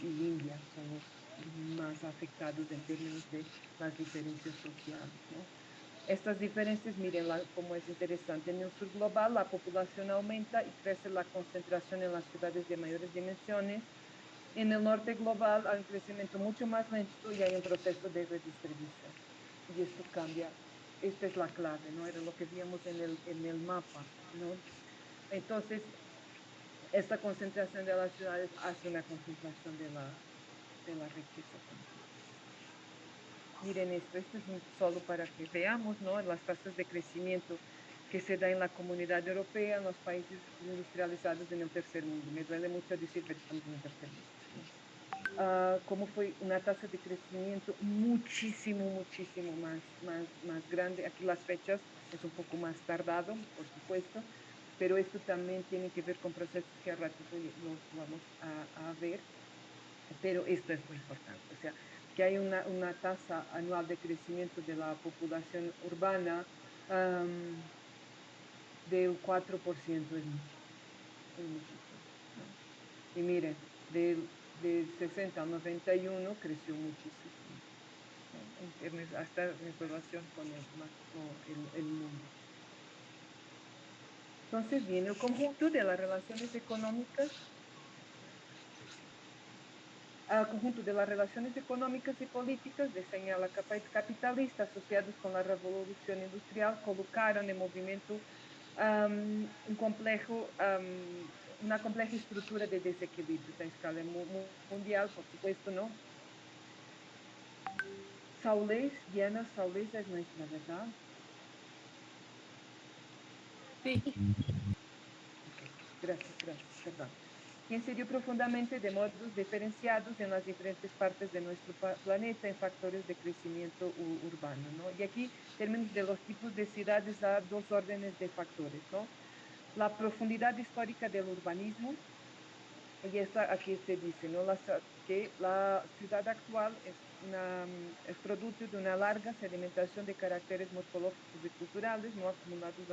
y India son los más afectados en términos de las diferencias sociales, ¿no? Estas diferencias, miren cómo es interesante. En el sur global, la población aumenta y crece la concentración en las ciudades de mayores dimensiones. En el norte global hay un crecimiento mucho más lento y hay un proceso de redistribución. Y esto cambia. Esta es la clave, ¿no? Era lo que vimos en el mapa, ¿no? Entonces, esta concentración de las ciudades hace una concentración de la riqueza también. Miren esto es solo para que veamos, ¿no? Las tasas de crecimiento que se da en la comunidad europea, en los países industrializados en el tercer mundo. Me duele mucho decir, pero estamos en el tercer mundo, ¿no? Como fue una tasa de crecimiento muchísimo más grande. Aquí las fechas es un poco más tardado, por supuesto, pero esto también tiene que ver con procesos que a ratito los vamos a ver, pero esto es muy importante, o sea, que hay una tasa anual de crecimiento de la población urbana del 4%, es muchísimo, ¿no? Y miren, del 60 al 91 creció muchísimo, ¿no? Hasta en relación con el mundo. Entonces viene el conjunto de las relaciones económicas, al conjunto de las relaciones económicas y políticas de señal capitalista asociados con la revolución industrial colocaron en movimiento una compleja estructura de desequilibrios a escala mundial, por supuesto, ¿no? Saulés, Diana Saulés es nuestra, ¿verdad? Sí. Okay. Gracias, perdón. Que incidió profundamente de modos diferenciados en las diferentes partes de nuestro planeta en factores de crecimiento urbano, ¿no? Y aquí, en términos de los tipos de ciudades, hay dos órdenes de factores, ¿no? La profundidad histórica del urbanismo, y esta aquí se dice, ¿no? Que la ciudad actual es producto de una larga sedimentación de caracteres morfológicos y culturales, no acumulados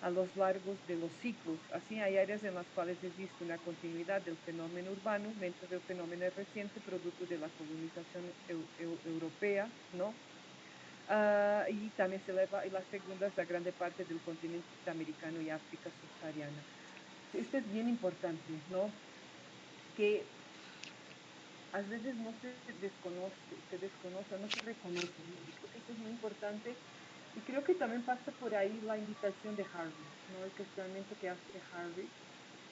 a los largos de los ciclos. Así hay áreas en las cuales existe una continuidad del fenómeno urbano, mientras el fenómeno es reciente, producto de la colonización europea, ¿no? Y también se eleva, y la segunda es la grande parte del continente americano y África subsahariana. Esto es bien importante, ¿no? Que a veces no se desconoce, no se reconoce. ¿No? Y creo que eso es muy importante. Y creo que también pasa por ahí la invitación de Harvey, ¿no? El cuestionamiento que hace Harvey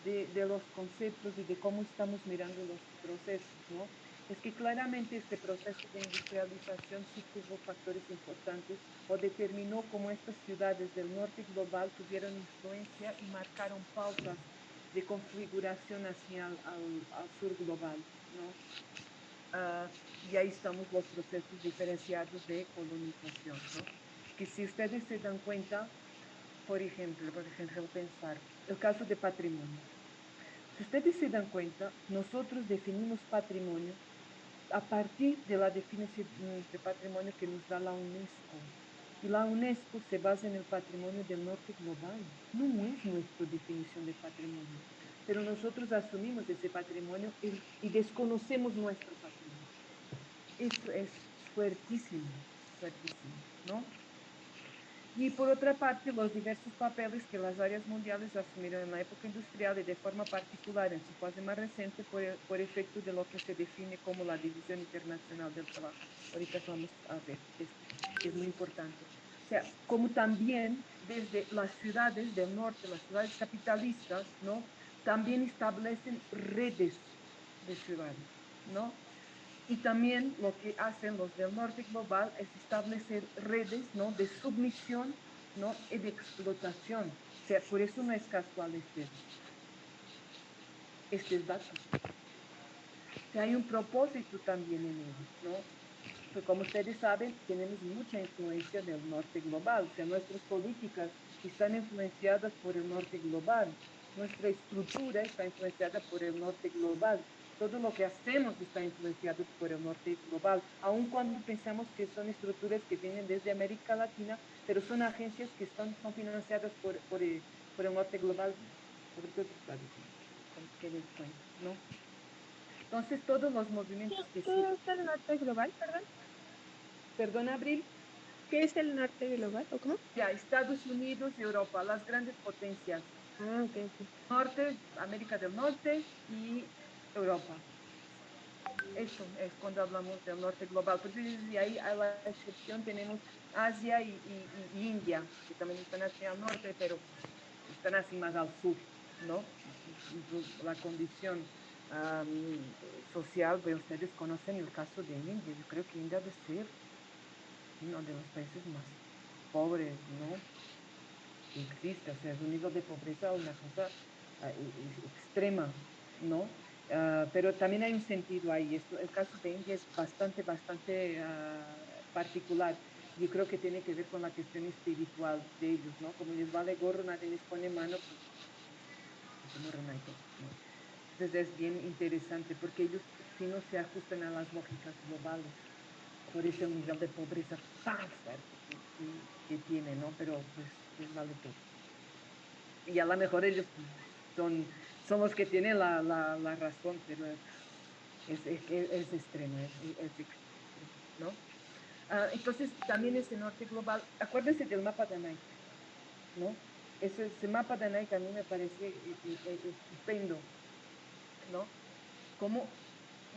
de los conceptos y de cómo estamos mirando los procesos, ¿no? Es que claramente este proceso de industrialización sí tuvo factores importantes o determinó cómo estas ciudades del norte global tuvieron influencia y marcaron pautas de configuración hacia al sur global, ¿no? Y ahí estamos los procesos diferenciados de colonización, ¿no? Que si ustedes se dan cuenta, por ejemplo, pensar el caso de patrimonio. Si ustedes se dan cuenta, nosotros definimos patrimonio a partir de la definición de patrimonio que nos da la UNESCO. Y la UNESCO se basa en el patrimonio del norte global. No es nuestra definición de patrimonio, pero nosotros asumimos ese patrimonio y desconocemos nuestro patrimonio. Eso es fuertísimo, fuertísimo, ¿no? Y por otra parte, los diversos papeles que las áreas mundiales asumieron en la época industrial y de forma particular en su fase más reciente por efecto de lo que se define como la División Internacional del Trabajo. Ahorita vamos a ver esto, que es muy importante. O sea, como también desde las ciudades del norte, las ciudades capitalistas, ¿no? También establecen redes de ciudades, ¿no? Y también lo que hacen los del norte global es establecer redes, ¿no? De submisión, ¿no? Y de explotación. O sea, por eso no es casual estos datos. O sea, hay un propósito también en ello, ¿no? Pues como ustedes saben, tenemos mucha influencia del norte global. O sea, nuestras políticas están influenciadas por el norte global. Nuestra estructura está influenciada por el norte global. Todo lo que hacemos está influenciado por el norte global, aun cuando pensamos que son estructuras que vienen desde América Latina, pero son agencias que son financiadas por el norte global, sobre todo Estados Unidos, que les cuento, ¿no? Entonces, todos los movimientos que sí. ¿Qué es el norte global, perdón? Perdón, Abril. ¿Qué es el norte global o cómo? Ya, Estados Unidos y Europa, las grandes potencias. Ah, ok, ok. Norte, América del Norte y Europa. Eso es cuando hablamos del norte global. Pues y ahí a la excepción tenemos Asia y India, que también están hacia el norte, pero están así más al sur, ¿no? La condición social, pues ustedes conocen el caso de India. Yo creo que India debe ser uno de los países más pobres, ¿no? Que existe, o sea, es un nivel de pobreza, una cosa extrema, ¿no? Pero también hay un sentido ahí. Esto, el caso de India es bastante particular. Yo creo que tiene que ver con la cuestión espiritual de ellos, ¿no? Como les vale gorro, nadie les pone mano, pues se mueren ahí todos, ¿no? Entonces es bien interesante porque ellos sí no se ajustan a las lógicas globales. Por eso el nivel de pobreza tan fuerte que tiene, ¿no? Pero pues les vale todo. Y a lo mejor ellos son los que tienen la razón, pero es extremo, es extremo, ¿no? Entonces, también ese norte global, acuérdense del mapa de Nike, ¿no? Ese mapa de Nike a mí me parece estupendo, ¿no? Como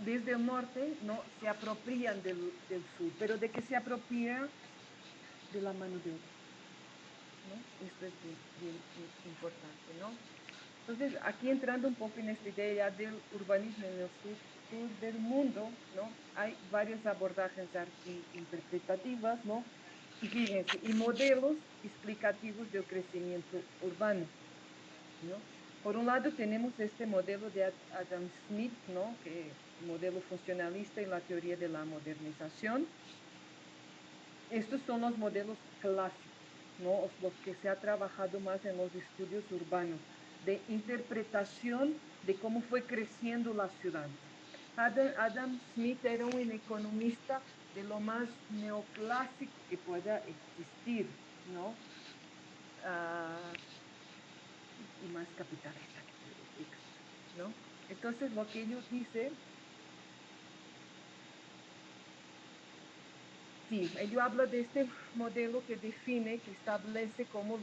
desde el norte, ¿no? Se apropian del sur, pero ¿de qué se apropian? De la mano de obra, ¿no? Esto es bien importante, ¿no? Entonces, aquí entrando un poco en esta idea del urbanismo en el sur del mundo, ¿no? Hay varios abordajes interpretativas, ¿no? Y fíjense, y modelos explicativos del crecimiento urbano, ¿no? Por un lado tenemos este modelo de Adam Smith, ¿no? Que modelo funcionalista y la teoría de la modernización. Estos son los modelos clásicos, ¿no? Los que se ha trabajado más en los estudios urbanos, de interpretación de cómo fue creciendo las ciudades. Adam Smith era un economista de lo más neoclásico que pueda existir, ¿no? Uh, y más capitalista que existe, ¿no? Entonces, lo que ellos dicen, sí, ellos habla de este modelo que define, que establece cómo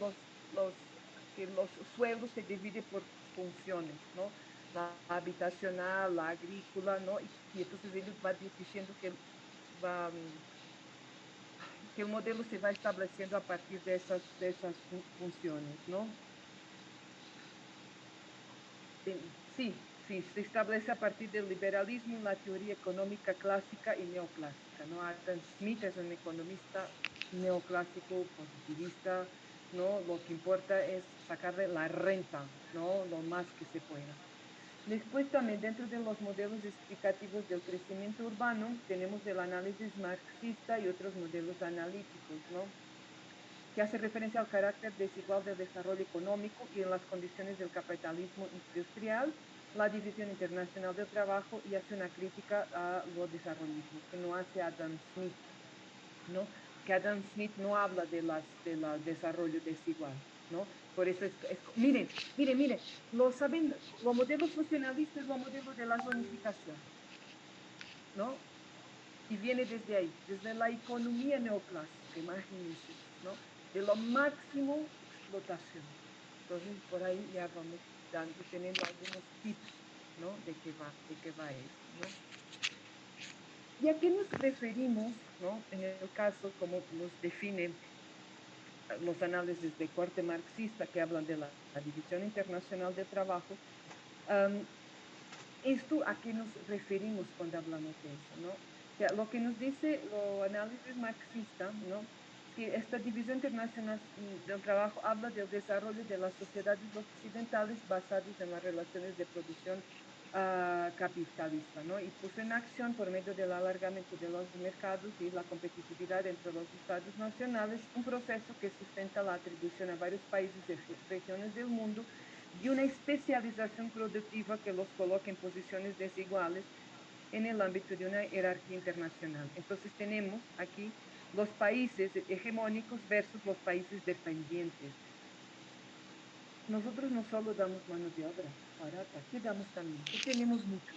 que los suelos se dividen por funciones, ¿no? la habitacional, la agrícola, ¿no? Y entonces ellos van diciendo va, que el modelo se va estableciendo a partir de esas funciones, ¿no? Sí, sí, se establece a partir del liberalismo en la teoría económica clásica y neoclásica, ¿no? Adam Smith es un economista neoclásico, positivista, ¿no? Lo que importa es sacarle la renta, ¿no? Lo más que se pueda. Después también dentro de los modelos explicativos del crecimiento urbano tenemos el análisis marxista y otros modelos analíticos, ¿no? Que hace referencia al carácter desigual del desarrollo económico y en las condiciones del capitalismo industrial, la división internacional del trabajo y hace una crítica a lo desarrollismo, que no hace Adam Smith, ¿no? Que Adam Smith no habla de la desarrollo desigual, ¿no? Por eso miren, lo saben, los modelos funcionalistas, los modelos de la zonificación, ¿no? Y viene desde ahí, desde la economía neoclásica, imagínense, ¿no? De lo máximo explotación. Entonces, por ahí ya vamos teniendo algunos tips, ¿no? De qué va esto, ¿no? ¿Y a qué nos referimos, ¿no? En el caso, como nos define los análisis de corte marxista que hablan de la División Internacional del Trabajo, um, ¿esto a qué nos referimos cuando hablamos de eso, no? O sea, lo que nos dice el análisis marxista, ¿no? Es que esta división internacional del trabajo habla del desarrollo de las sociedades occidentales basadas en las relaciones de producción capitalista, ¿no? Y puso en acción por medio del alargamiento de los mercados y la competitividad entre los estados nacionales un proceso que sustenta la atribución a varios países y regiones del mundo de una especialización productiva que los coloca en posiciones desiguales en el ámbito de una jerarquía internacional. Entonces tenemos aquí los países hegemónicos versus los países dependientes. Nosotros no solo damos mano de obra barata, ¿qué damos también? ¿Qué tenemos mucho?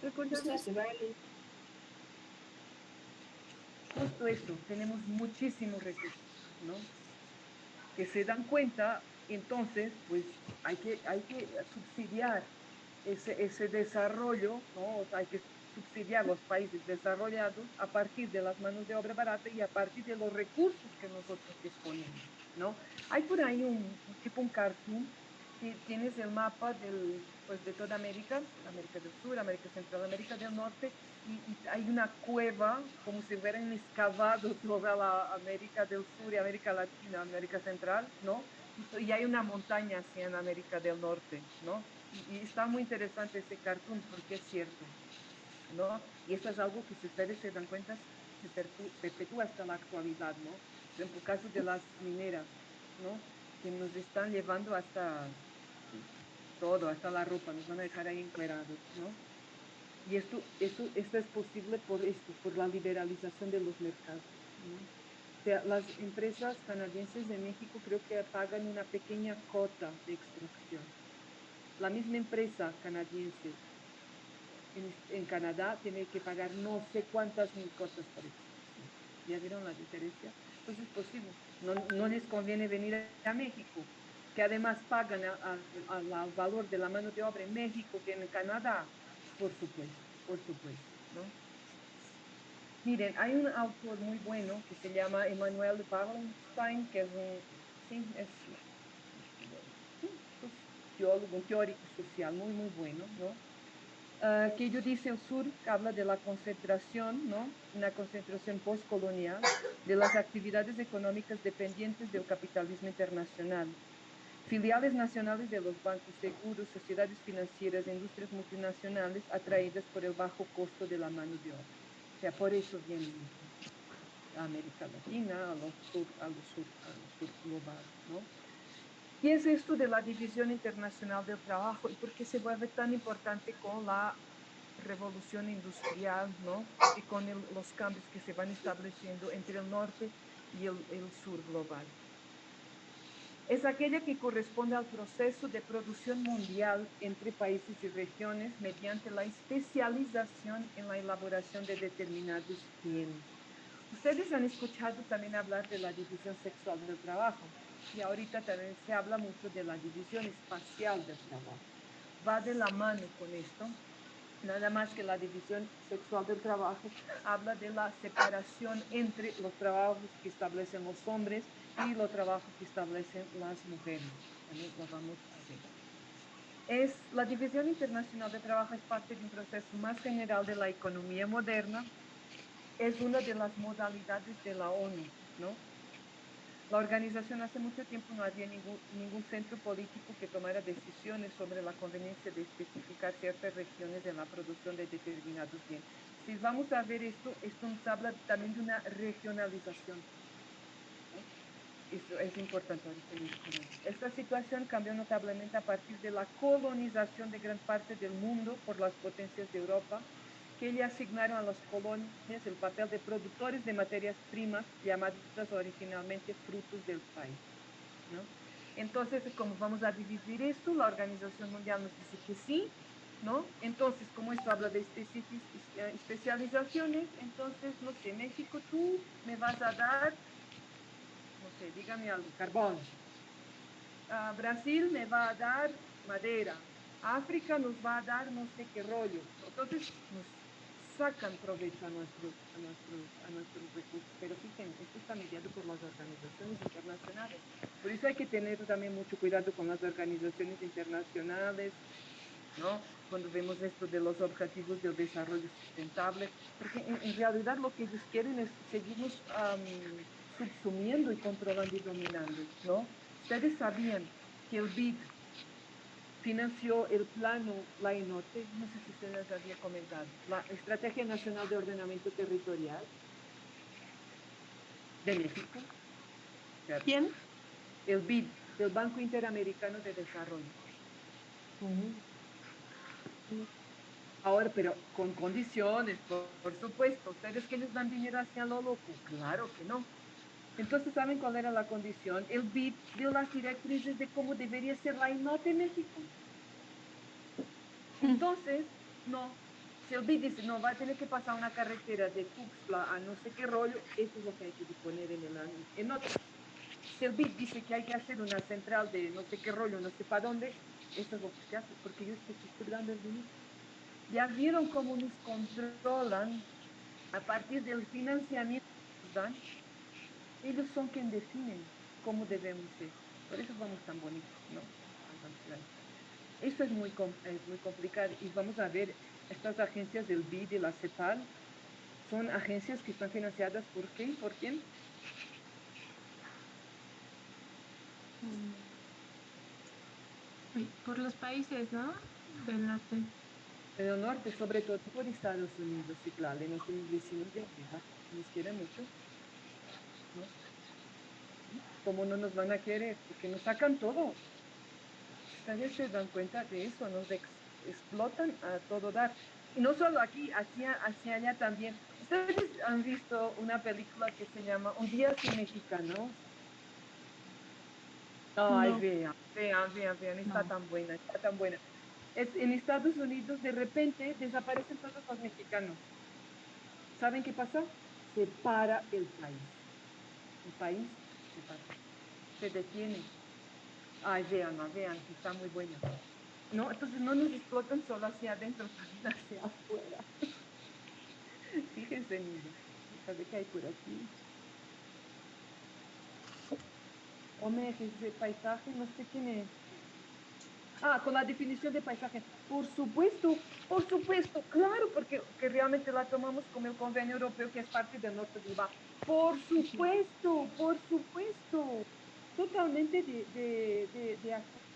Recursos naturales. Justo eso, tenemos muchísimos recursos, ¿no? Que se dan cuenta, entonces, pues hay que subsidiar ese desarrollo, ¿no? O sea, hay que subsidiar los países desarrollados a partir de las manos de obra barata y a partir de los recursos que nosotros disponemos, ¿no? Hay por ahí tipo un cartoon que tienes el mapa pues de toda América, América del Sur, América Central, América del Norte, y hay una cueva como si hubieran excavado toda la América del Sur y América Latina, América Central, ¿no? Y hay una montaña así en América del Norte, ¿no? Y está muy interesante ese cartoon porque es cierto, ¿no? Y esto es algo que si ustedes se dan cuenta se perpetúa hasta la actualidad, ¿no? Por ejemplo, el caso de las mineras, ¿no? Que nos están llevando hasta todo, hasta la ropa, nos van a dejar ahí encuerados, ¿no? Y esto es posible por esto, por la liberalización de los mercados, ¿no? O sea, las empresas canadienses de México creo que pagan una pequeña cuota de extracción. La misma empresa canadiense en Canadá tiene que pagar no sé cuántas mil cotas por extracción. ¿Ya vieron la diferencia? Entonces es posible. No les conviene venir a México, que además pagan al valor de la mano de obra en México que en Canadá. Por supuesto, ¿no? Miren, hay un autor muy bueno que se llama Emmanuel Wallenstein, que es sí, es un sociólogo, un teórico social muy bueno, ¿no? Que ello dice el sur, que habla de la concentración, ¿no? Una concentración postcolonial de las actividades económicas dependientes del capitalismo internacional. Filiales nacionales de los bancos seguros, sociedades financieras, industrias multinacionales atraídas por el bajo costo de la mano de obra. O sea, por eso vienen a América Latina, a lo sur global, ¿no? ¿Qué es esto de la División Internacional del Trabajo y por qué se vuelve tan importante con la revolución industrial, ¿no? Y con los cambios que se van estableciendo entre el norte y el sur global? Es aquella que corresponde al proceso de producción mundial entre países y regiones mediante la especialización en la elaboración de determinados bienes. Ustedes han escuchado también hablar de la división sexual del trabajo. y ahorita también se habla mucho de la división espacial del trabajo. Va de la mano con esto, nada más que la división sexual del trabajo habla de la separación entre los trabajos que establecen los hombres y los trabajos que establecen las mujeres. También lo vamos a ver. La división internacional de trabajo es parte de un proceso más general de la economía moderna. Es una de las modalidades de la ONU, ¿no? La organización hace mucho tiempo no había ningún centro político que tomara decisiones sobre la conveniencia de especificar ciertas regiones en la producción de determinados bienes. Si vamos a ver esto nos habla también de una regionalización, ¿no? Eso es importante ahorita. Esta situación cambió notablemente a partir de la colonización de gran parte del mundo por las potencias de Europa, que le asignaron a las colonias el papel de productores de materias primas llamadas originalmente frutos del país, ¿no? Entonces, como vamos a dividir esto, la Organización Mundial nos dice que sí, ¿no? Entonces, como esto habla de especializaciones, entonces, no sé, México, tú me vas a dar, no sé, dígame algo, carbón. Brasil me va a dar madera. África nos va a dar no sé qué rollo. Entonces, nos sacan provecho a nuestros recursos. Pero fíjense, esto está mediado por las organizaciones internacionales. Por eso hay que tener también mucho cuidado con las organizaciones internacionales, ¿no? Cuando vemos esto de los objetivos del desarrollo sustentable, porque en realidad lo que ellos quieren es seguirnos subsumiendo y controlando y dominando, ¿no? Ustedes sabían que el BID financió el plano Lainote, no sé si se les había comentado, la Estrategia Nacional de Ordenamiento Territorial de México. ¿Quién? El BID, del Banco Interamericano de Desarrollo. Ahora, pero con condiciones, por supuesto. ¿Ustedes que les dan dinero hacia lo loco? Claro que no. Entonces, ¿saben cuál era la condición? El BID dio las directrices de cómo debería ser la INOTE en México. Entonces, no. Si el BID dice, no, va a tener que pasar una carretera de Tuxtla a no sé qué rollo, eso es lo que hay que disponer en otro. Si el BID dice que hay que hacer una central de no sé qué rollo, no sé para dónde, eso es lo que se hace, porque yo estoy dando el dinero. Ya vieron cómo nos controlan a partir del financiamiento que nos dan. Ellos son quienes definen cómo debemos ser. Por eso vamos tan bonitos, ¿no? Eso es muy complicado. Y vamos a ver, estas agencias del BID y la CEPAL son agencias que están financiadas ¿por qué? ¿Por quién? Por los países, ¿no? Del norte. Del norte, sobre todo por Estados Unidos y claro, de nuestros vecinos de arriba, nos quieren mucho, ¿no? ¿Cómo no nos van a querer? Porque nos sacan todo. Ustedes se dan cuenta de eso, nos explotan a todo dar. Y no solo aquí, hacia allá también. Ustedes han visto una película que se llama Un día sin mexicanos. Ay, No. vean, está No. tan buena, está tan buena. En Estados Unidos de repente desaparecen todos los mexicanos. ¿Saben qué pasa? Se para el país. El país se para. Se detiene. Ay, vean, que está muy buena. No, entonces no nos explotan solo hacia adentro, también hacia afuera. Fíjense, niños. A ver qué hay por aquí. Hombre, ese paisaje, no sé quién es. Ah, con la definición de paisaje. Por supuesto, claro, porque que realmente la tomamos como el convenio europeo que es parte del norte global. Por supuesto. Totalmente de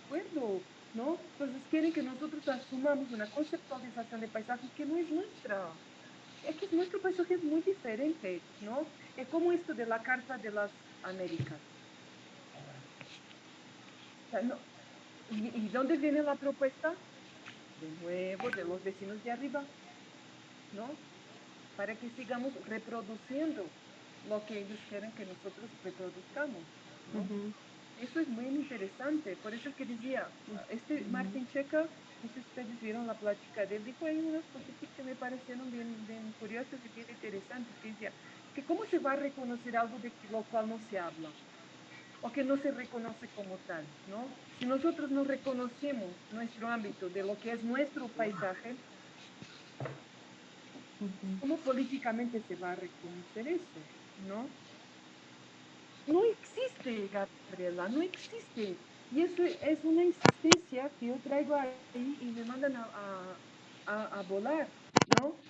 acuerdo, ¿no? Entonces quieren que nosotros asumamos una conceptualización de paisaje que no es nuestra. Es que nuestro paisaje es muy diferente, ¿no? Es como esto de la Carta de las Américas. O sea, no, ¿y dónde viene la propuesta? De nuevo, de los vecinos de arriba, ¿no? Para que sigamos reproduciendo lo que ellos quieren que nosotros reproduzcamos, ¿no? Ujú. Eso es muy interesante. Por eso es que decía, Martin Checa, no sé si ustedes vieron la plática de él, dijo ahí unas cositas que me parecieron bien curiosas y bien interesantes, que decía, es que ¿cómo se va a reconocer algo de lo cual no se habla? o que no se reconoce como tal, ¿no? Si nosotros no reconocemos nuestro ámbito de lo que es nuestro paisaje, ¿cómo políticamente se va a reconocer eso, no? No existe, Gabriela, no existe. Y eso es una insistencia que yo traigo ahí y me mandan a volar, ¿no?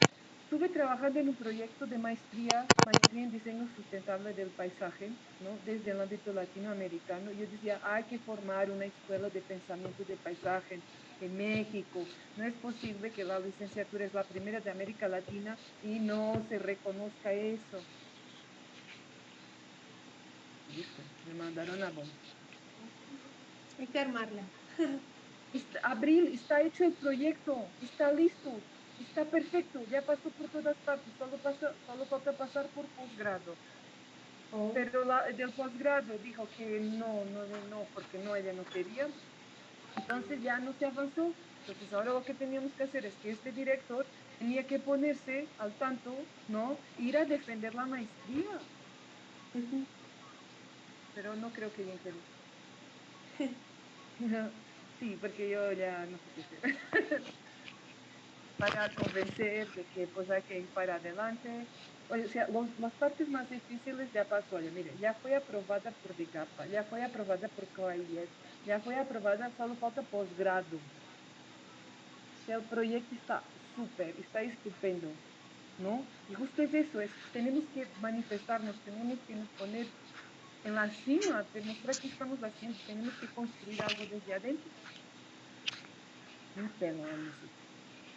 Estuve trabajando en un proyecto de maestría en diseño sustentable del paisaje, ¿no? Desde el ámbito latinoamericano. Yo decía, hay que formar una escuela de pensamiento de paisaje en México. No es posible que la licenciatura es la primera de América Latina y no se reconozca eso. ¿Viste? Me mandaron a bomba. Hay que armarla. Abril, está hecho el proyecto, está listo, está perfecto, ya pasó por todas partes, solo falta pasar por posgrado. Oh, Pero del posgrado dijo que no, porque no, ella no quería. Entonces ya no se avanzó. Entonces ahora lo que teníamos que hacer es que este director tenía que ponerse al tanto, ¿no? Ir a defender la maestría. ujú. Pero no creo que ella interese. Sí, porque yo ya no sé qué hacer. Para convencer de que pues hay que ir para adelante. O sea, las partes más difíciles ya pasó. Oye, mire, ya fue aprobada por DIGAPA, ya fue aprobada por COAIES, ya fue aprobada, solo falta posgrado. O sea, el proyecto está súper, está estupendo, ¿no? Y justo es eso, tenemos que manifestarnos, tenemos que nos poner en la cima, demostrar que estamos haciendo, tenemos que construir algo desde adentro. Un pelo, no sé.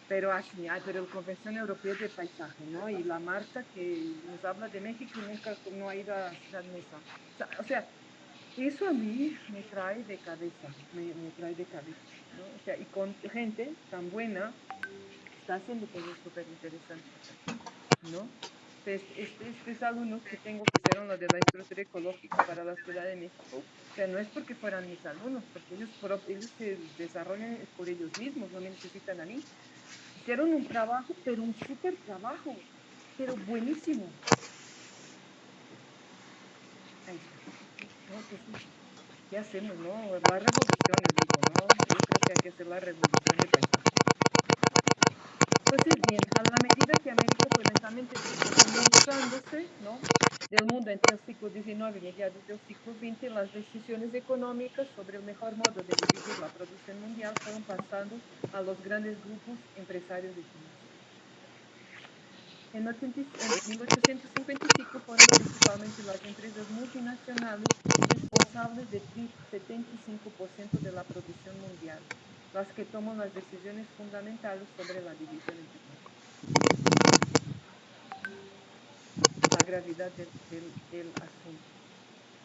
Pero así, pero la Convención Europea de Paisaje, ¿no? Y la marcha que nos habla de México y nunca no ha ido a Ciudad Mesa. O sea, eso a mí me trae de cabeza, me trae de cabeza, ¿no? O sea, y con gente tan buena, está haciendo cosas súper interesantes, ¿no? Estos alumnos que tengo que hicieron lo de la estructura ecológica para la Ciudad de México, o sea, no es porque fueran mis alumnos, porque ellos se desarrollan por ellos mismos, no me necesitan a mí. Hicieron un trabajo, pero un súper trabajo, pero buenísimo. Ahí está. ¿No? Entonces, ¿qué hacemos, no? La revolución, yo digo, ¿no? Yo creo que hay que hacer la revolución de paisaje. Entonces, bien, a la medida que América fue lentamente desconectándose, ¿no? Del mundo entre el siglo XIX y mediados del siglo XX, las decisiones económicas sobre el mejor modo de dividir la producción mundial fueron pasando a los grandes grupos empresarios y financieros. En 1855 fueron principalmente las empresas multinacionales responsables de 75% de la producción mundial, las que toman las decisiones fundamentales sobre la división entre la gravedad del asunto.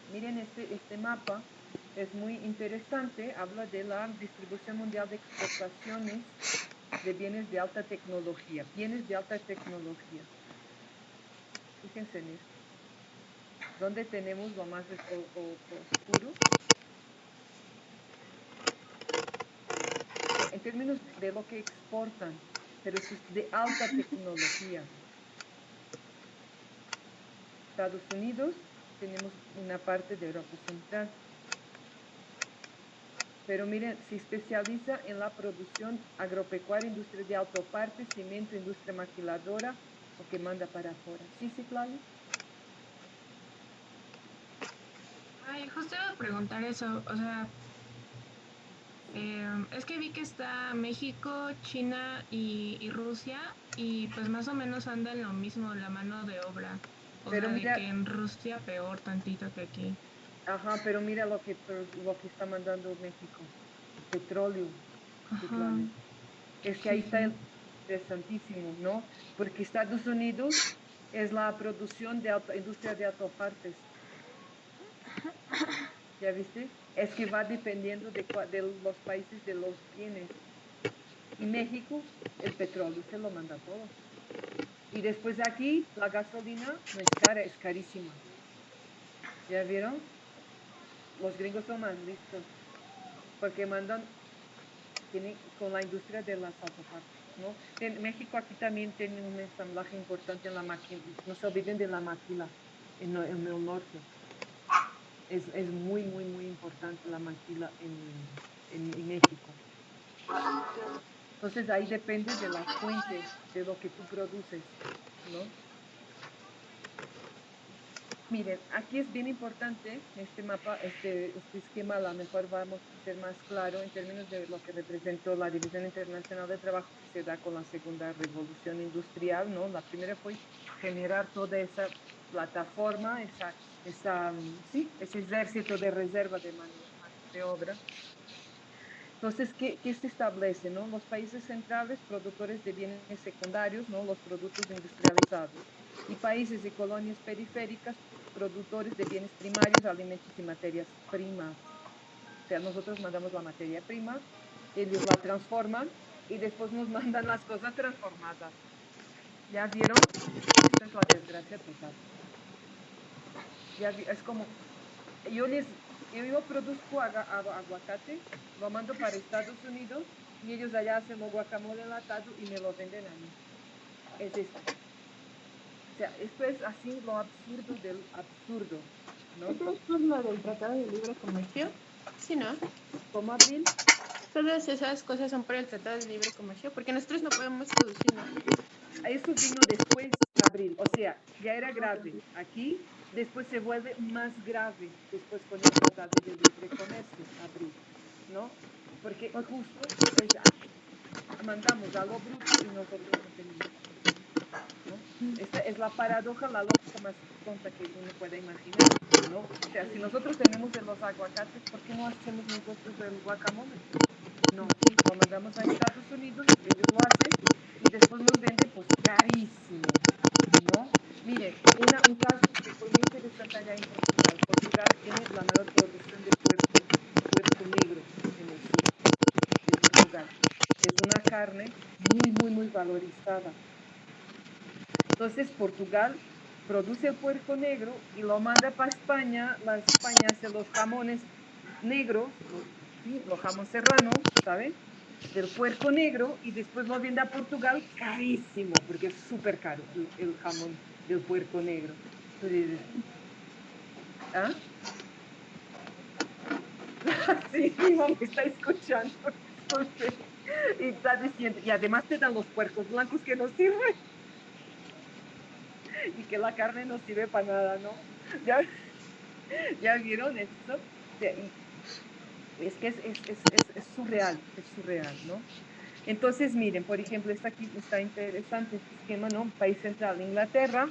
Miren, este mapa es muy interesante, habla de la distribución mundial de exportaciones de bienes de alta tecnología, Fíjense en esto. ¿Dónde tenemos lo más oscuro? En términos de lo que exportan, pero eso es de alta tecnología. Estados Unidos, tenemos una parte de Europa Central. Pero miren, se especializa en la producción agropecuaria, industria de autopartes, cemento, industria maquiladora, o que manda para afuera. ¿Sí, sí, Claudia? Ay, justo iba a preguntar eso, o sea, es que vi que está México, China y Rusia y pues más o menos anda en lo mismo la mano de obra. O Pero sea, de que mira, en Rusia peor tantito que aquí. ajá, pero mira lo que está mandando México. Petróleo, Ajá, Citlali. Es que ahí sí, está sí. el interesantísimo, ¿no? Porque Estados Unidos es la producción de industria de autopartes. ¿Ya viste? Es que va dependiendo de los países de los bienes. Y México, el petróleo se lo manda todo. Y después aquí, la gasolina no es cara, es carísima. ¿Ya vieron? Los gringos son más listos porque tienen con la industria de las autopartes, ¿no? En México aquí también tiene un ensamblaje importante en la máquina. No se olviden de la maquila en el norte. es muy, muy, muy importante la maquila en México. Entonces ahí depende de la fuente, de lo que tú produces, ¿no? Miren, aquí es bien importante este mapa, este esquema, a lo mejor vamos a ser más claro en términos de lo que representó la División Internacional de Trabajo que se da con la segunda revolución industrial, ¿no? La primera fue generar toda esa plataforma, sí, ese ejército de reserva de mano de obra. Entonces, ¿qué se establece? ¿No? Los países centrales, productores de bienes secundarios, ¿no? Los productos industrializados. Y países y colonias periféricas, productores de bienes primarios, alimentos y materias primas. O sea, nosotros mandamos la materia prima, ellos la transforman y después nos mandan las cosas transformadas. ¿Ya vieron? Esta es la desgracia total. Es como, yo produzco aguacate, lo mando para Estados Unidos y ellos allá hacen el guacamole enlatado y me lo venden a mí. Es esto. O sea, esto es así lo absurdo del absurdo, ¿no? ¿Esto es por lo del Tratado de Libre Comercio? Sí, ¿no? ¿Cómo, Abril? Todas esas cosas son por el Tratado de Libre Comercio, porque nosotros no podemos producir, ¿no? Eso vino después, Abril. O sea, ya era grave aquí, después se vuelve más grave después con el Tratado de Libre Comercio, Abril, ¿no? Porque justo mandamos a lo bruto y nosotros no tenemos. ¿No? Esta es la paradoja, la lógica más tonta que uno pueda imaginar, ¿no? O sea, si nosotros tenemos de los aguacates, ¿por qué no hacemos nosotros el guacamole? No, lo mandamos a Estados Unidos, ellos lo hacen y después nos venden pues carísimo, ¿no? Miren, un caso que fue muy interesante allá en Portugal. Portugal tiene la mayor producción de puerco negro en el sur de Portugal. Es una carne muy, muy, muy valorizada. Entonces Portugal produce el puerco negro y lo manda para España. La España hace los jamones negros, los jamón serrano, ¿saben? Del puerco negro y después lo vende a Portugal carísimo, porque es súper caro el jamón del puerco negro. Entonces, ¿ah? Sí, mi mamá está escuchando, disculpe. Y está diciendo, y además te dan los puercos blancos que no sirven y que la carne no sirve para nada, ¿no? ¿Ya vieron eso? Es que es surreal, ¿no? Entonces, miren, por ejemplo, aquí está interesante este esquema, ¿no? País central, Inglaterra,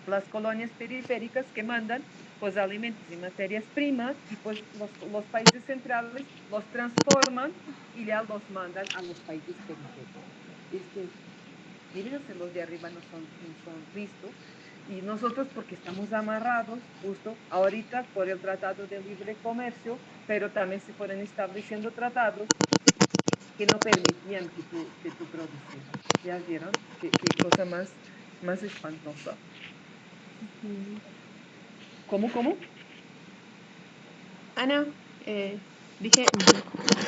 las colonias periféricas que mandan pues alimentos y materias primas y pues los países centrales los transforman y ya los mandan a los países periféricos. Miren, los de arriba no son vistos y nosotros porque estamos amarrados justo ahorita por el Tratado de Libre Comercio, pero también se fueron estableciendo tratados que no permitían que tú producieras. ¿Ya vieron? Qué cosa más espantosa. ¿Cómo? No, dije...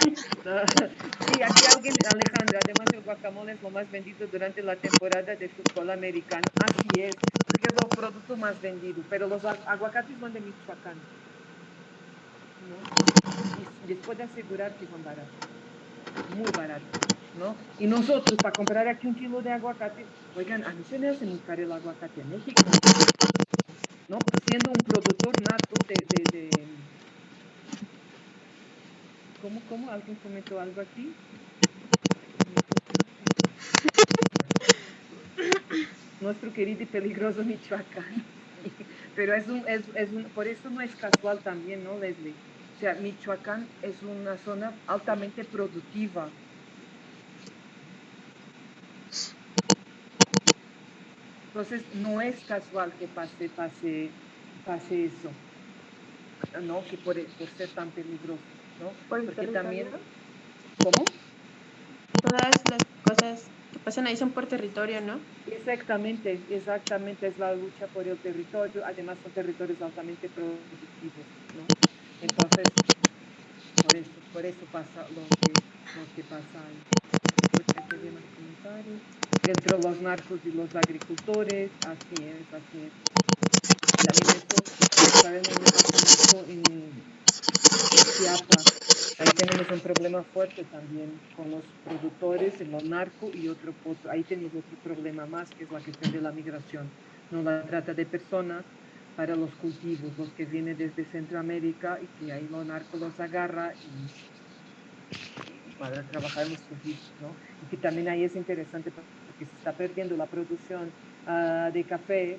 Sí, aquí alguien, Alejandra, además el guacamole es lo más vendido durante la temporada de fútbol americano. Así es, porque es el producto más vendido, pero los aguacates son de Michoacán, ¿no? Y les puedo asegurar que son baratos, muy baratos, ¿no? Y nosotros, para comprar aquí un kilo de aguacate, oigan, a mí se me hace muy caro el aguacate en México, ¿no? Siendo un productor nato de ¿Cómo? ¿Alguien comentó algo aquí? Nuestro querido y peligroso Michoacán. Pero por eso no es casual también, ¿no, Leslie? O sea, Michoacán es una zona altamente productiva. Entonces, no es casual que pase eso, ¿no? Que por ser tan peligroso, ¿no? ¿Por el Porque territorio? también, ¿cómo? Todas las cosas que pasan ahí son por territorio, ¿no? Exactamente, es la lucha por el territorio, además son territorios altamente productivos, ¿no? Entonces, por eso pasa lo que pasa ahí. Porque aquí había más comentarios. Entre los narcos y los agricultores, así es. También eso sabemos me pasa mucho en Chiapas. Ahí tenemos un problema fuerte también con los productores, en lo narco y ahí tenemos otro problema más, que es la cuestión de la migración, no la trata de personas para los cultivos, los que vienen desde Centroamérica y que ahí lo narco los agarra y para trabajar en los cultivos, ¿no? Y que también ahí es interesante porque se está perdiendo la producción de café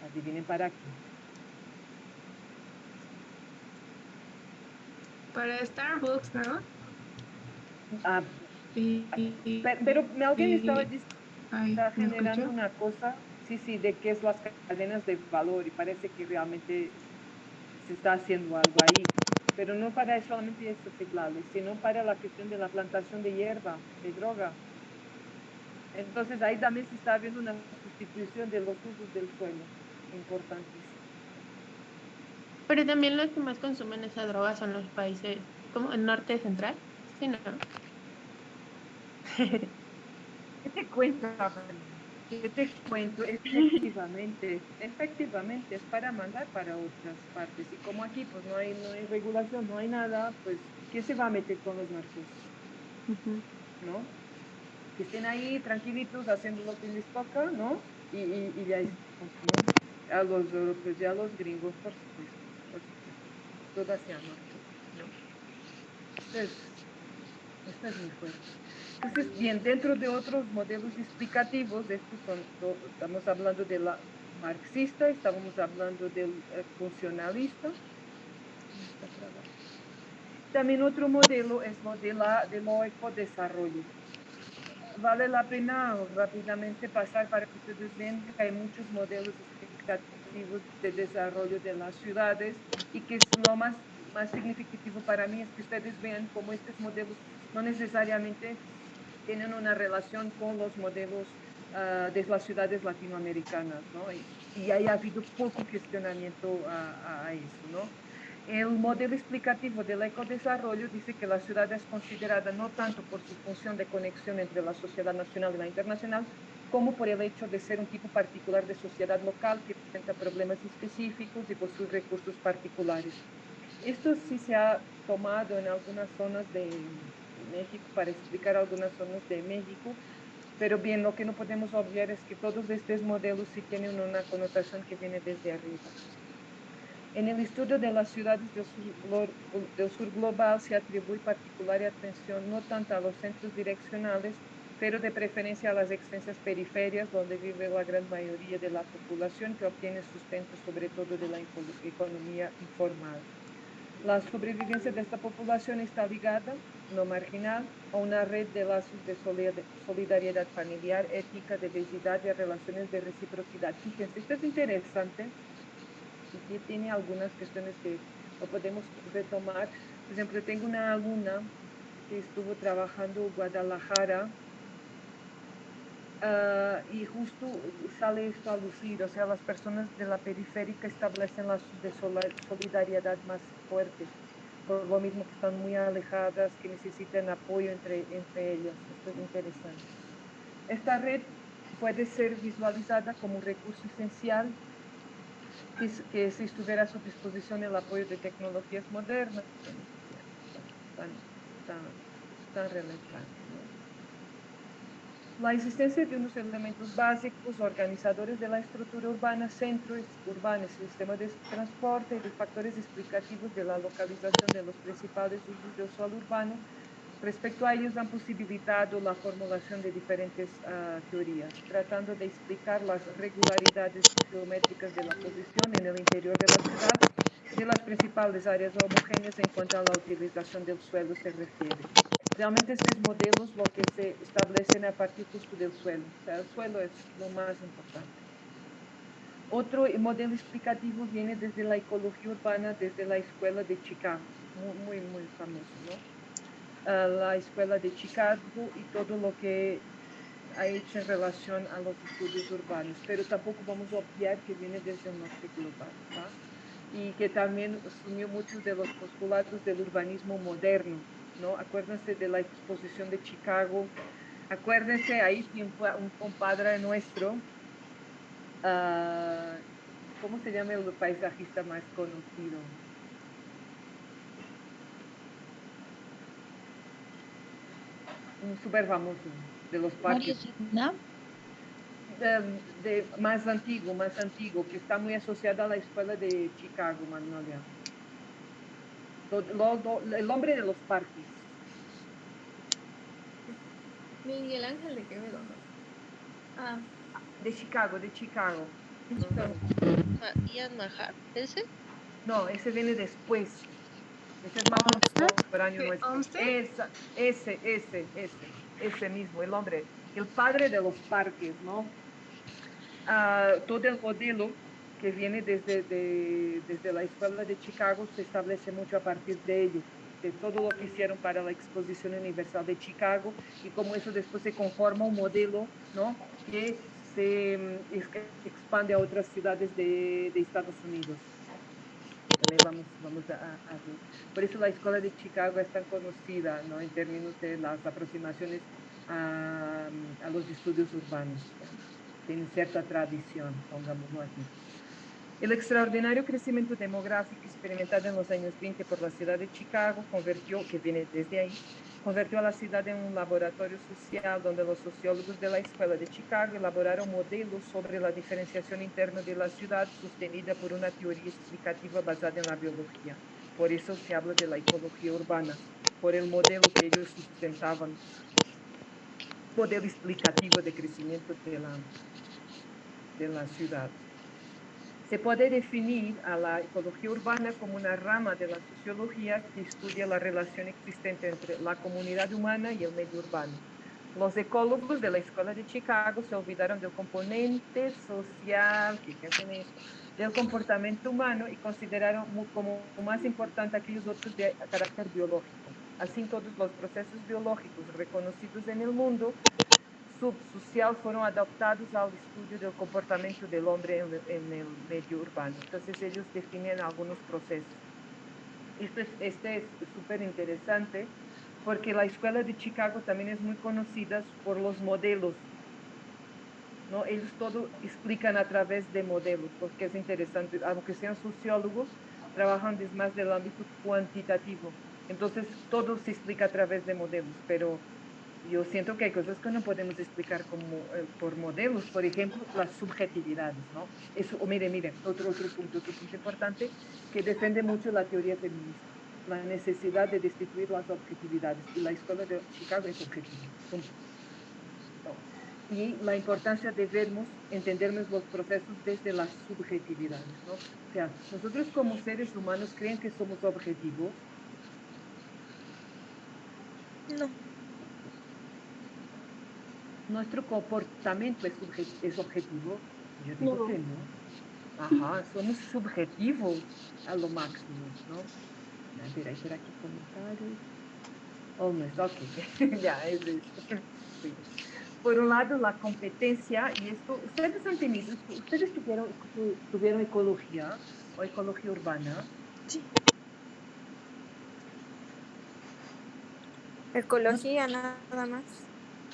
adivinen para qué. Para Starbucks, ¿no? Ah, pero alguien estaba diciendo que Ay, está ¿me generando escuchó? una cosa, sí, de qué es las cadenas de valor y parece que realmente se está haciendo algo ahí, pero no para solamente estos reciclables, sino para la cuestión de la plantación de hierba, de droga. Entonces ahí también se está viendo una sustitución de los usos del suelo, importantísimo. Pero también los que más consumen esa droga son los países como el norte central. Sí, no. ¿Qué te cuento, Abraham? ¿Qué te cuento? Efectivamente, es para mandar para otras partes. Y como aquí pues no hay regulación, no hay nada, pues, ¿quién se va a meter con los narcos? Ujú. ¿No? Que estén ahí tranquilitos haciendo lo que les toca, ¿no? Y ya estamos, ¿no? A los europeos y a los gringos, por supuesto, por supuesto. Todo hacia norte, ¿no? Esto es, esto es muy fuerte. Entonces, bien, dentro de otros modelos explicativos, estamos hablando de la marxista, estábamos hablando del funcionalista. Está trabado. También otro modelo es lo de lo ecodesarrollo. Vale la pena rápidamente pasar para que ustedes vean que hay muchos modelos explicativos de desarrollo de las ciudades y que es lo más significativo para mí es que ustedes vean cómo estos modelos no necesariamente tienen una relación con los modelos de las ciudades latinoamericanas, ¿no? Y ha habido poco cuestionamiento a eso, ¿no? El modelo explicativo del ecodesarrollo dice que la ciudad es considerada no tanto por su función de conexión entre la sociedad nacional y la internacional, como por el hecho de ser un tipo particular de sociedad local que presenta problemas específicos y por sus recursos particulares. Esto sí se ha tomado en algunas zonas de México para explicar algunas zonas de México, pero bien, lo que no podemos obviar es que todos estos modelos sí tienen una connotación que viene desde arriba. En el estudio de las ciudades del sur global se atribuye particular atención no tanto a los centros direccionales, pero de preferencia a las extensas periferias donde vive la gran mayoría de la población que obtiene sustento sobre todo de la economía informal. La sobrevivencia de esta población está ligada, no marginal, a una red de lazos de solidaridad familiar, étnica, de vecindad y relaciones de reciprocidad. Fíjense, esto es interesante y que tiene algunas cuestiones que lo podemos retomar. Por ejemplo, tengo una alumna que estuvo trabajando en Guadalajara y justo sale esto a lucir, o sea, las personas de la periférica establecen lazos de solidaridad más fuertes, por lo mismo que están muy alejadas, que necesitan apoyo entre ellas. Esto es interesante. Esta red puede ser visualizada como un recurso esencial que si estuviera a su disposición el apoyo de tecnologías modernas, bueno, ya, tan relevante, ¿no? La existencia de unos elementos básicos organizadores de la estructura urbana, centros urbanos, sistema de transporte y de factores explicativos de la localización de los principales usos del suelo urbano, respecto a ellos han posibilitado la formulación de diferentes teorías, tratando de explicar las regularidades geométricas de la posición en el interior de la ciudad de las principales áreas homogéneas en cuanto a la utilización del suelo se refiere. Realmente estos modelos lo que se establecen a partir justo del suelo, o sea, el suelo es lo más importante. Otro modelo explicativo viene desde la ecología urbana, desde la escuela de Chicago, muy famoso, ¿no? La escuela de Chicago y todo lo que ha hecho en relación a los estudios urbanos, pero tampoco vamos a obviar que viene desde el norte global, ¿va? Y que también asumió muchos de los postulados del urbanismo moderno, ¿no? Acuérdense de la exposición de Chicago, acuérdense, ahí sí un padre nuestro, uh, ¿cómo se llama el paisajista más conocido? Un súper famoso de los Mario parques. Vietnam. Más antiguo, que está muy asociado a la escuela de Chicago, Magnolia. El hombre de los parques. Miguel Ángel de Quevedo, ¿no? Ah, De Chicago, de Chicago. Ian Mahar, ¿ese? No, ese viene después. Ese es más contemporáneo nuestro. ¿Olmsted? Ese mismo, el hombre, el padre de los parques, ¿no? Todo el modelo que viene desde la escuela de Chicago se establece mucho a partir de ello, de todo lo que hicieron para la Exposición Universal de Chicago y cómo eso después se conforma un modelo, ¿no? Que se expande a otras ciudades de Estados Unidos. Vamos a ver. Por eso la escuela de Chicago es tan conocida, ¿no? En términos de las aproximaciones a los estudios urbanos. Tienen cierta tradición, pongámoslo así. El extraordinario crecimiento demográfico experimentado en los años 20 por la ciudad de Chicago que viene desde ahí, convirtió a la ciudad en un laboratorio social donde los sociólogos de la escuela de Chicago elaboraron modelos sobre la diferenciación interna de la ciudad sostenida por una teoría explicativa basada en la biología. Por eso se habla de la ecología urbana, por el modelo que ellos sustentaban, modelo explicativo de crecimiento de la ciudad. Se puede definir a la ecología urbana como una rama de la sociología que estudia la relación existente entre la comunidad humana y el medio urbano. Los ecólogos de la Escuela de Chicago se olvidaron del componente social, ¿qué tiene esto? Del comportamiento humano y consideraron como más importante aquellos otros de carácter biológico. Así, todos los procesos biológicos reconocidos en el mundo subsocial fueron adaptados al estudio del comportamiento del hombre en el medio urbano. Entonces ellos definen algunos procesos. Este es súper interesante porque la escuela de Chicago también es muy conocida por los modelos, ¿no? Ellos todo explican a través de modelos, porque es interesante, aunque sean sociólogos, trabajan desde más del ámbito cuantitativo. Entonces todo se explica a través de modelos, pero yo siento que hay cosas que no podemos explicar como, por modelos, por ejemplo, las subjetividades, ¿no? Eso, mire, otro punto importante que defiende mucho la teoría feminista, la necesidad de destituir las objetividades. Y la escuela de Chicago es objetiva, punto. No. Y la importancia de entendernos los procesos desde las subjetividades, ¿no? O sea, nosotros como seres humanos creen que somos objetivos. No. Nuestro comportamiento es objetivo. Yo digo que no. Ajá, somos subjetivos a lo máximo, ¿no? A ver, espera aquí comentarios. Oh, no, es ok. Ya, es esto. Sí. Por un lado, la competencia, y esto, ustedes tuvieron ecología o ecología urbana. Sí. Ecología, nada más.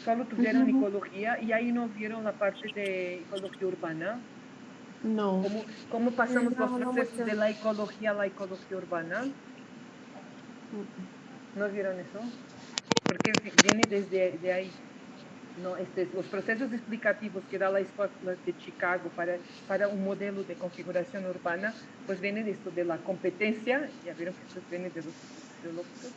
Solo tuvieron ecología y ahí no vieron la parte de ecología urbana. No. ¿Cómo pasamos los No procesos mucho. de la ecología a la ecología urbana? ¿No vieron eso? Porque viene desde ahí. No, los procesos explicativos que da la escuela de Chicago para un modelo de configuración urbana, pues viene de esto, de la competencia, ya vieron que esto viene de los sociológicos,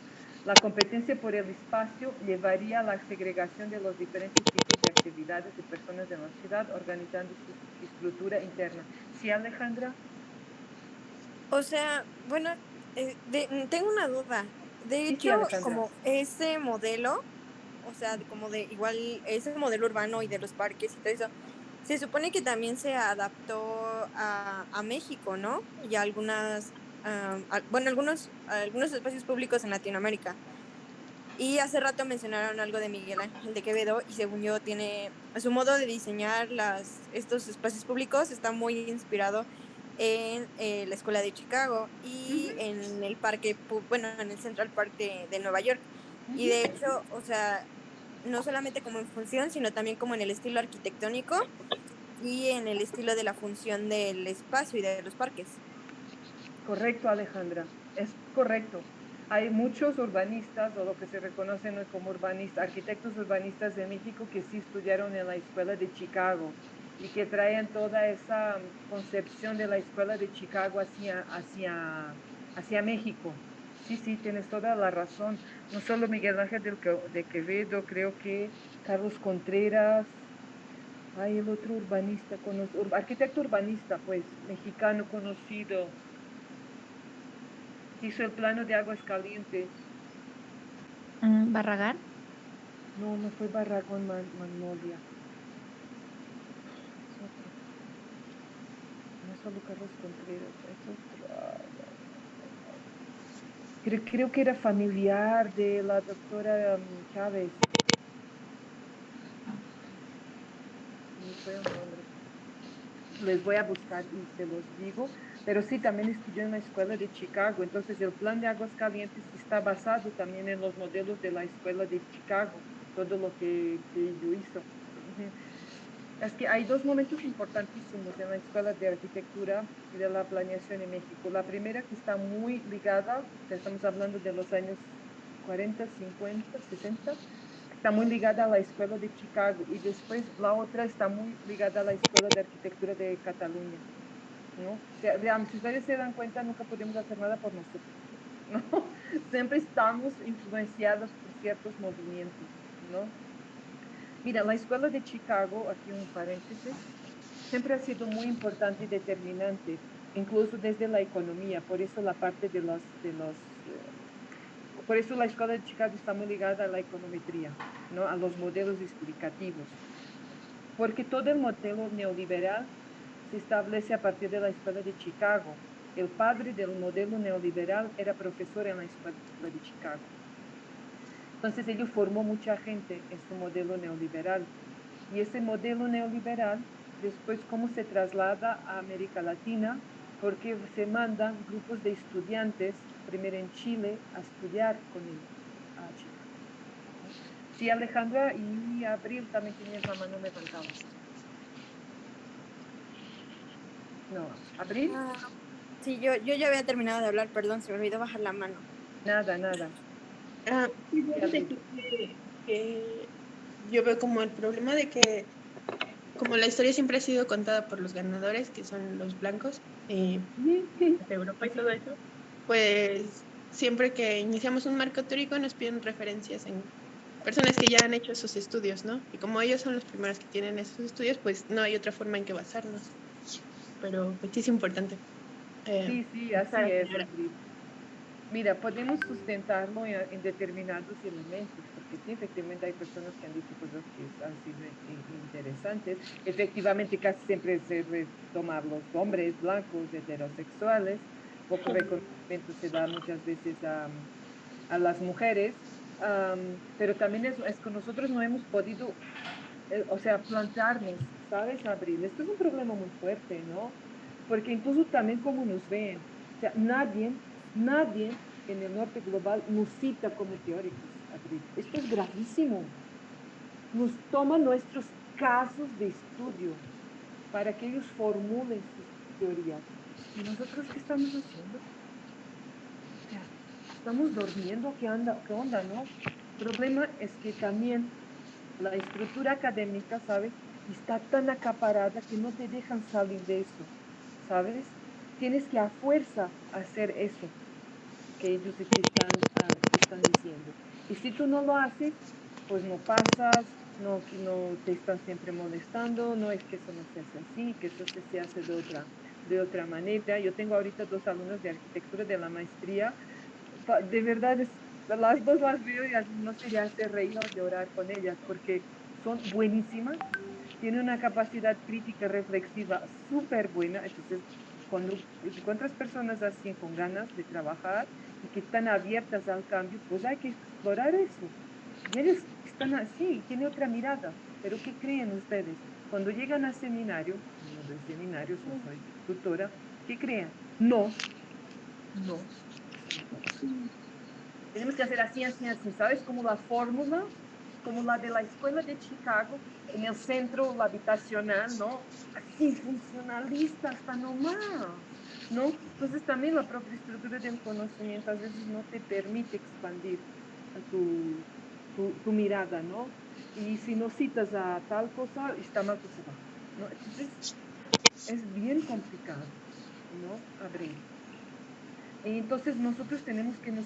la competencia por el espacio llevaría a la segregación de los diferentes tipos de actividades de personas en la ciudad, organizando su estructura interna. ¿Sí, Alejandra? O sea, bueno, tengo una duda. De Sí, hecho, Alejandra. como ese modelo, o sea, como de igual ese modelo urbano y de los parques y todo eso, se supone que también se adaptó a México, ¿no? Y a bueno, algunos espacios públicos en Latinoamérica. Y hace rato mencionaron algo de Miguel Ángel de Quevedo y según yo tiene su modo de diseñar estos espacios públicos está muy inspirado en la escuela de Chicago y en el parque, bueno, en el Central Park de Nueva York. Y de hecho, o sea, no solamente como en función, sino también como en el estilo arquitectónico, y en el estilo de la función del espacio y de los parques. Correcto, Alejandra, es correcto. Hay muchos urbanistas, o lo que se reconocen hoy como urbanistas, arquitectos urbanistas de México que sí estudiaron en la escuela de Chicago y que traen toda esa concepción de la escuela de Chicago hacia México. Sí, sí, tienes toda la razón. No solo Miguel Ángel de Quevedo, creo que Carlos Contreras, hay el otro urbanista, arquitecto urbanista, pues, mexicano conocido, hizo el plano de Aguas Calientes. Barragán. No, no fue Barragón Magnolia. Es otro. No es solo Carlos Contreras, es otro. Creo que era familiar de la doctora Chávez. Me fue el nombre. Les voy a buscar y se los digo. Pero sí, también estudió en la escuela de Chicago. Entonces, el plan de Aguas Calientes está basado también en los modelos de la escuela de Chicago. Todo lo que ello hizo. Ujú. Es que hay dos momentos importantísimos en la Escuela de Arquitectura y de la Planeación en México. La primera que está muy ligada, estamos hablando de los años 40, 50, 60, está muy ligada a la Escuela de Chicago y después la otra está muy ligada a la Escuela de Arquitectura de Cataluña, ¿no? Si ustedes se dan cuenta, nunca podemos hacer nada por nosotros, ¿no? Siempre estamos influenciados por ciertos movimientos, ¿no? Mira, la Escuela de Chicago, aquí un paréntesis, siempre ha sido muy importante y determinante, incluso desde la economía. Por eso la parte por eso la Escuela de Chicago está muy ligada a la econometría, ¿no? A los modelos explicativos. Porque todo el modelo neoliberal se establece a partir de la Escuela de Chicago. El padre del modelo neoliberal era profesor en la Escuela de Chicago. Entonces, él formó mucha gente en su modelo neoliberal. Y ese modelo neoliberal, después, ¿cómo se traslada a América Latina? Porque se mandan grupos de estudiantes, primero en Chile, a estudiar con él a Chicago. Sí, Alejandra y Abril también tenías la mano levantada. No, Abril, Ah, sí, yo ya había terminado de hablar, perdón, se me olvidó bajar la mano. nada, nada. Sí, Sí, fíjate Abril. que yo veo como el problema de que, como la historia siempre ha sido contada por los ganadores, que son los blancos, de Europa y todo eso, pues siempre que iniciamos un marco teórico nos piden referencias en personas que ya han hecho esos estudios, ¿no? Y como ellos son los primeros que tienen esos estudios, pues no hay otra forma en que basarnos. Pero pues sí es importante. Sí, sí, Empezar así a es, generar. Abril. Mira, podemos sustentarlo en determinados elementos, porque sí, efectivamente hay personas que han dicho cosas que han sido interesantes. Efectivamente, casi siempre se retoma los hombres blancos, heterosexuales, poco reconocimiento se da muchas veces a las mujeres, pero también es que nosotros no hemos podido, o sea, plantarnos, ¿sabes, Abril? Esto es un problema muy fuerte, ¿no? Porque incluso también como nos ven, o sea, nadie en el norte global nos cita como teóricos, Abril. Esto es gravísimo. Nos toman nuestros casos de estudio para que ellos formulen sus teorías. ¿Y nosotros qué estamos haciendo? O sea, estamos durmiendo, qué onda, no? El problema es que también la estructura académica, ¿sabes? Está tan acaparada que no te dejan salir de eso, ¿sabes? Tienes que a fuerza hacer eso que ellos te están diciendo. Y si tú no lo haces, pues no pasas, no te están siempre molestando, no es que eso no se hace así, que eso se hace de otra manera. Yo tengo ahorita dos alumnos de arquitectura de la maestría, de verdad, las dos las veo y no sé, ya hacer reír o llorar con ellas, porque son buenísimas, tienen una capacidad crítica reflexiva súper buena, entonces cuando encuentras personas así con ganas de trabajar y que están abiertas al cambio, pues hay que explorar eso. Y ellos están así, tienen otra mirada, pero ¿qué creen ustedes? Cuando llegan al seminario, no doy seminarios, yo soy tutora, ¿qué creen? No, no. Tenemos que hacer así, así, así. ¿Sabes cómo la fórmula? como la de la escuela de Chicago, en el centro, la habitacional, ¿no? Así, funcionalista hasta nomás, ¿no? Entonces también la propia estructura del conocimiento a veces no te permite expandir tu mirada, ¿no? Y si no citas a tal cosa, está mal tu trabajo, ¿no? Entonces es bien complicado, ¿no? Abrir. Y entonces nosotros tenemos que nos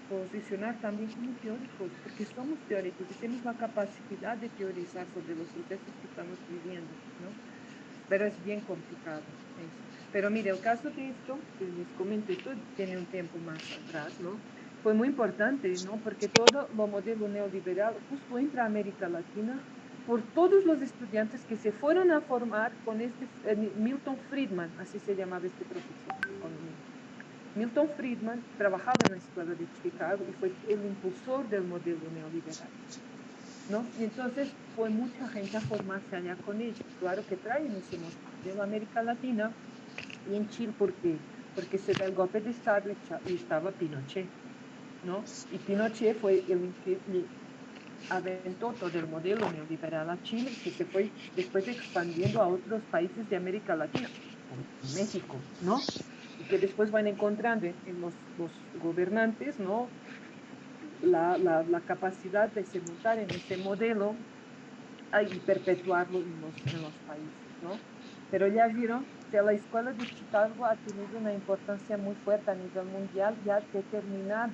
posicionar también como teóricos, porque somos teóricos y tenemos la capacidad de teorizar sobre los procesos que estamos viviendo, ¿no? Pero es bien complicado eso. Pero mire, el caso de esto, que les comento, esto tiene un tiempo más atrás, ¿no? Fue muy importante, ¿no? Porque todo lo modelo neoliberal justo entra a América Latina por todos los estudiantes que se fueron a formar con este Milton Friedman, así se llamaba este profesor de economía. Milton Friedman trabajaba en la escuela de Chicago y fue el impulsor del modelo neoliberal, ¿no? Y entonces fue mucha gente a formarse allá con ellos. Claro que traen ese modelo a América Latina y en Chile, ¿por qué? Porque se da el golpe de Estado y estaba Pinochet, ¿no? Y Pinochet fue el que aventó todo el modelo neoliberal a Chile, que se fue después expandiendo a otros países de América Latina, como México, ¿no? Y que después van encontrando en los gobernantes, ¿no? La capacidad de se montar en ese modelo y perpetuarlo en los países, ¿no? Pero ya vieron que la escuela de Chicago ha tenido una importancia muy fuerte a nivel mundial y ha determinado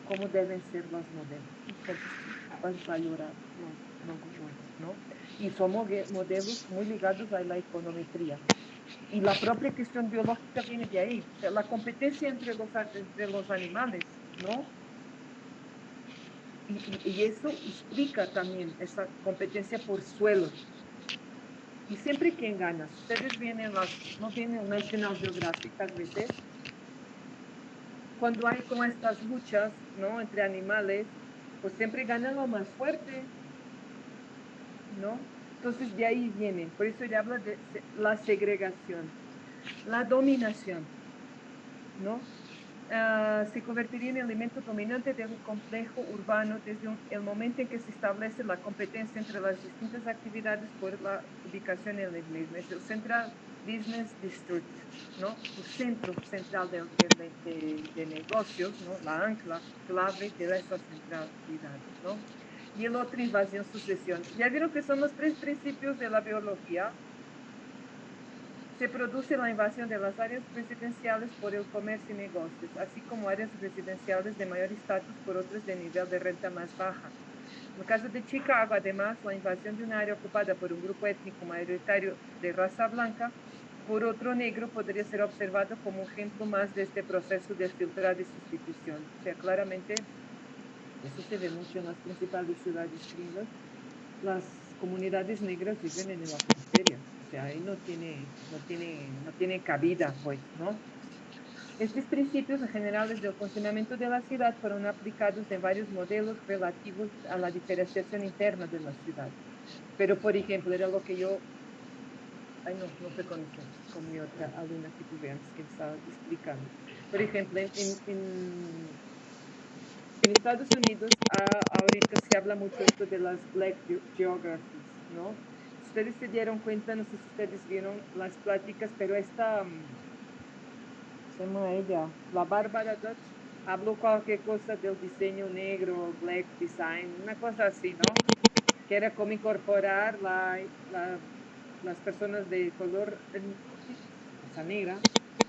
cómo deben ser los modelos. Entonces, valorar ¿no? Y son modelos muy ligados a la econometría. Y la propia cuestión biológica viene de ahí. O sea, la competencia entre los animales, ¿no? Y eso explica también esa competencia por suelo. Y siempre quien gana. Ustedes vienen, no vienen National Geographic a veces, cuando hay como estas luchas, ¿no? Entre animales, pues siempre gana lo más fuerte, ¿no? Entonces de ahí viene. Por eso ella habla de la segregación, la dominación, ¿no? Se convertiría en elemento dominante de un complejo urbano desde el momento en que se establece la competencia entre las distintas actividades por la ubicación en el mismo. Es el Central Business District, ¿no? El centro central de negocios, ¿no? La ancla clave de esas centralidades, ¿no? Y el otro, invasión, sucesión. Ya vieron que son los tres principios de la biología. Se produce la invasión de las áreas residenciales por el comercio y negocios, así como áreas residenciales de mayor estatus por otras de nivel de renta más baja. En el caso de Chicago, además, la invasión de un área ocupada por un grupo étnico mayoritario de raza blanca por otro negro podría ser observado como ejemplo más de este proceso de filtrado y sustitución. O sea, claramente, eso se ve mucho en las principales ciudades gringas. Las comunidades negras viven en la periferia, o sea, ahí no tiene cabida, pues, ¿no? Estos principios generales del funcionamiento de la ciudad fueron aplicados en varios modelos relativos a la diferenciación interna de la ciudad. Pero, por ejemplo, era lo que yo, ay, no fue con mi otra alumna que tuve antes que estaba explicando. Por ejemplo, en Estados Unidos ahorita se habla mucho esto de las Black Geographies, ¿no? Si ustedes se dieron cuenta, no sé si ustedes vieron las pláticas, pero esta, se llama ella, la Bárbara Dutch, habló cualquier cosa del diseño negro, black design, una cosa así, ¿no? Que era como incorporar las personas de color, o sea, negra,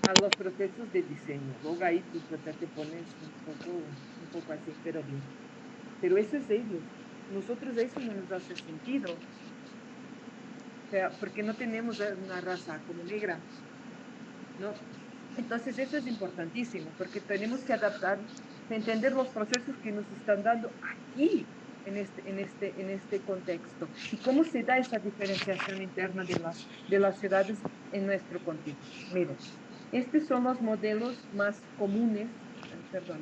a los procesos de diseño. Luego ahí tú te pones un poco así, pero bien. Pero eso es ellos. Nosotros eso no nos hace sentido. O sea, porque no tenemos una raza como negra, ¿no? Entonces eso es importantísimo, porque tenemos que adaptar, entender los procesos que nos están dando aquí, en este contexto, y cómo se da esa diferenciación interna de las ciudades en nuestro contexto. Miren, estos son los modelos más comunes, perdón,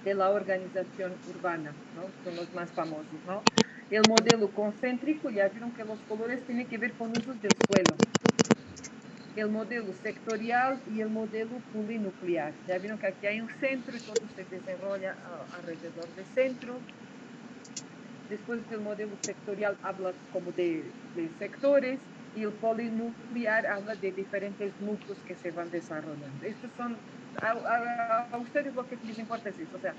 de la organización urbana, ¿no? Son los más famosos, ¿no? El modelo concéntrico, ya vieron que los colores tienen que ver con usos del suelo. El modelo sectorial y el modelo polinuclear. Ya vieron que aquí hay un centro y todo se desarrolla alrededor del centro. Después del modelo sectorial habla como de sectores y el polinuclear habla de diferentes núcleos que se van desarrollando. Estos son, a ustedes lo que les importa es eso, o sea,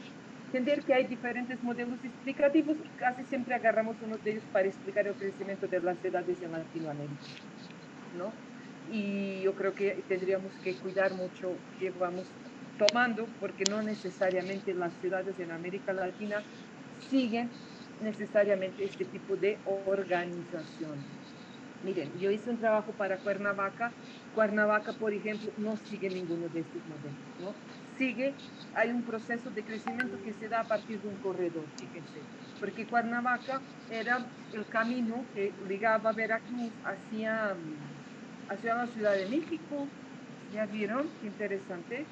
entender que hay diferentes modelos explicativos y casi siempre agarramos uno de ellos para explicar el crecimiento de las ciudades en Latinoamérica, ¿no? Y yo creo que tendríamos que cuidar mucho que vamos tomando, porque no necesariamente las ciudades en América Latina siguen necesariamente este tipo de organización. Miren, yo hice un trabajo para Cuernavaca. Cuernavaca, por ejemplo, no sigue ninguno de estos modelos, ¿no? Sigue, hay un proceso de crecimiento que se da a partir de un corredor, fíjense, porque Cuernavaca era el camino que ligaba Veracruz hacia la Ciudad de México. ¿Ya vieron? Qué interesante.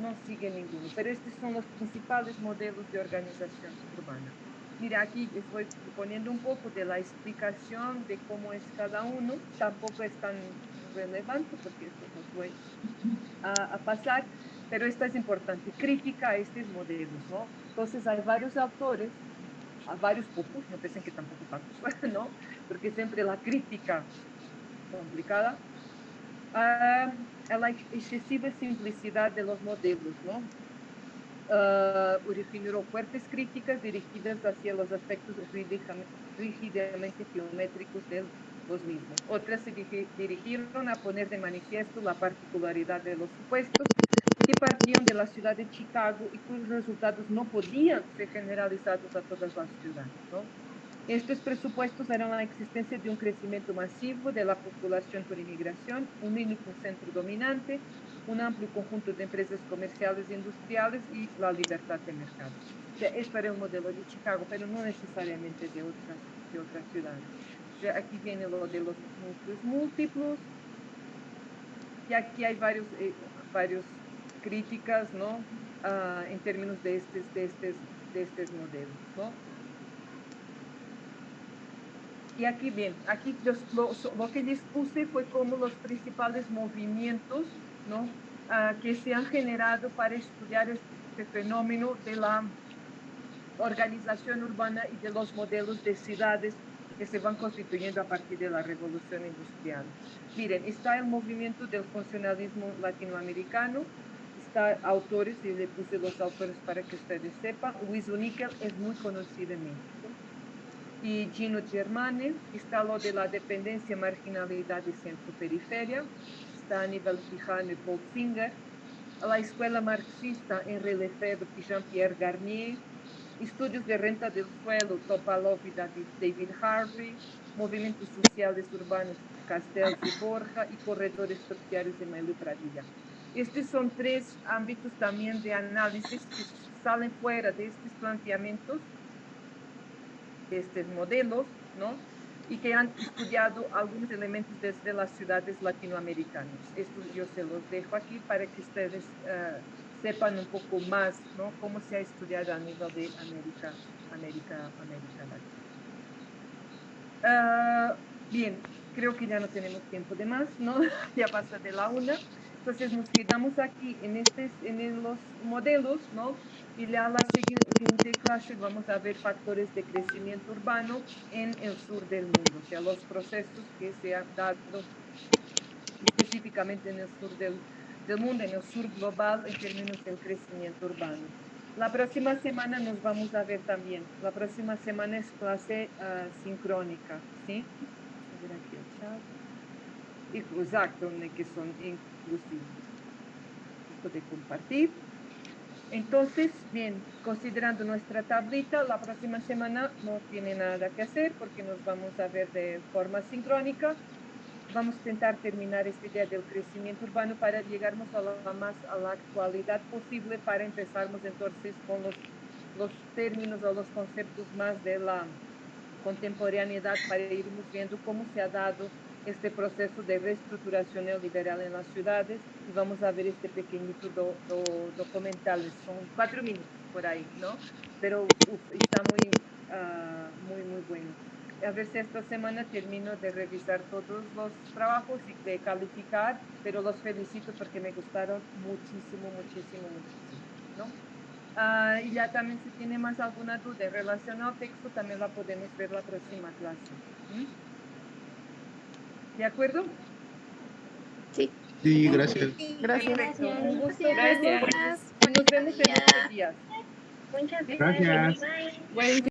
No sigue ninguno, pero estos son los principales modelos de organización urbana. Mira, aquí les voy poniendo un poco de la explicación de cómo es cada uno. Tampoco es tan relevante porque esto los voy a pasar, pero esta es importante. Crítica a estos modelos, ¿no? Entonces hay varios autores, a varios pocos, no piensen que tampoco tantos, ¿no? Porque siempre la crítica complicada a la excesiva simplicidad de los modelos, ¿no? Originó fuertes críticas dirigidas hacia los aspectos rígidamente geométricos de los mismos. Otras se dirigieron a poner de manifiesto la particularidad de los supuestos que partían de la ciudad de Chicago y cuyos resultados no podían ser generalizados a todas las ciudades, ¿no? Estos presupuestos eran la existencia de un crecimiento masivo de la población por inmigración, un único centro dominante, un amplio conjunto de empresas comerciales e industriales y la libertad de mercado. O sea, esto era el modelo de Chicago, pero no necesariamente de otras ciudades. O sea, aquí viene lo de los núcleos múltiplos, y aquí hay varios críticas, ¿no? En términos de estos modelos, ¿no? Y aquí bien, aquí lo que les puse fue como los principales movimientos, ¿no? Que se han generado para estudiar este fenómeno de la organización urbana y de los modelos de ciudades que se van constituyendo a partir de la revolución industrial. Miren, está el movimiento del funcionalismo latinoamericano, está autores, y le puse los autores para que ustedes sepan. Luis Uníquel es muy conocido en México. Y Gino Germani, está lo de la dependencia, marginalidad y centro-periferia, está Aníbal Quijano y Paul Singer, la escuela marxista Henri Lefebvre y Jean-Pierre Garnier, estudios de renta del suelo Topalov y David Harvey, movimientos sociales urbanos Castells y Borja y corredores terciarios de Manuel Pradilla. Estos son tres ámbitos también de análisis que salen fuera de estos planteamientos, estos modelos, ¿no? Y que han estudiado algunos elementos desde las ciudades latinoamericanas. Esto yo se los dejo aquí para que ustedes sepan un poco más, ¿no? Cómo se ha estudiado a nivel de América Latina. Bien, creo que ya no tenemos tiempo de más, ¿no? Ya pasa de la una. Entonces nos quedamos aquí en los modelos, ¿no? Y a la siguiente clase vamos a ver factores de crecimiento urbano en el sur del mundo, o sea, los procesos que se han dado específicamente en el sur del mundo, en el sur global, en términos del crecimiento urbano. La próxima semana nos vamos a ver también. La próxima semana es clase sincrónica, ¿sí? A ver aquí el chat. Exacto, que son inclusivos. Esto de compartir. Entonces, bien, considerando nuestra tablita, la próxima semana no tiene nada que hacer porque nos vamos a ver de forma sincrónica. Vamos a intentar terminar esta idea del crecimiento urbano para llegarnos a la actualidad posible, para empezarmos entonces con los términos o los conceptos más de la contemporaneidad, para irnos viendo cómo se ha dado este proceso de reestructuración neoliberal en las ciudades, y vamos a ver este pequeñito documental, son 4 minutos por ahí, ¿no? Pero está muy bueno. A ver si esta semana termino de revisar todos los trabajos y de calificar, pero los felicito porque me gustaron muchísimo, ¿no? Y ya también si tiene más alguna duda relacionada al texto, también la podemos ver la próxima clase. ¿De acuerdo? Sí. Sí, gracias. Gracias. Perfecto. Un gusto. Gracias. Nos vemos en estos días. Muchas Gracias. gracias. Bye. Buen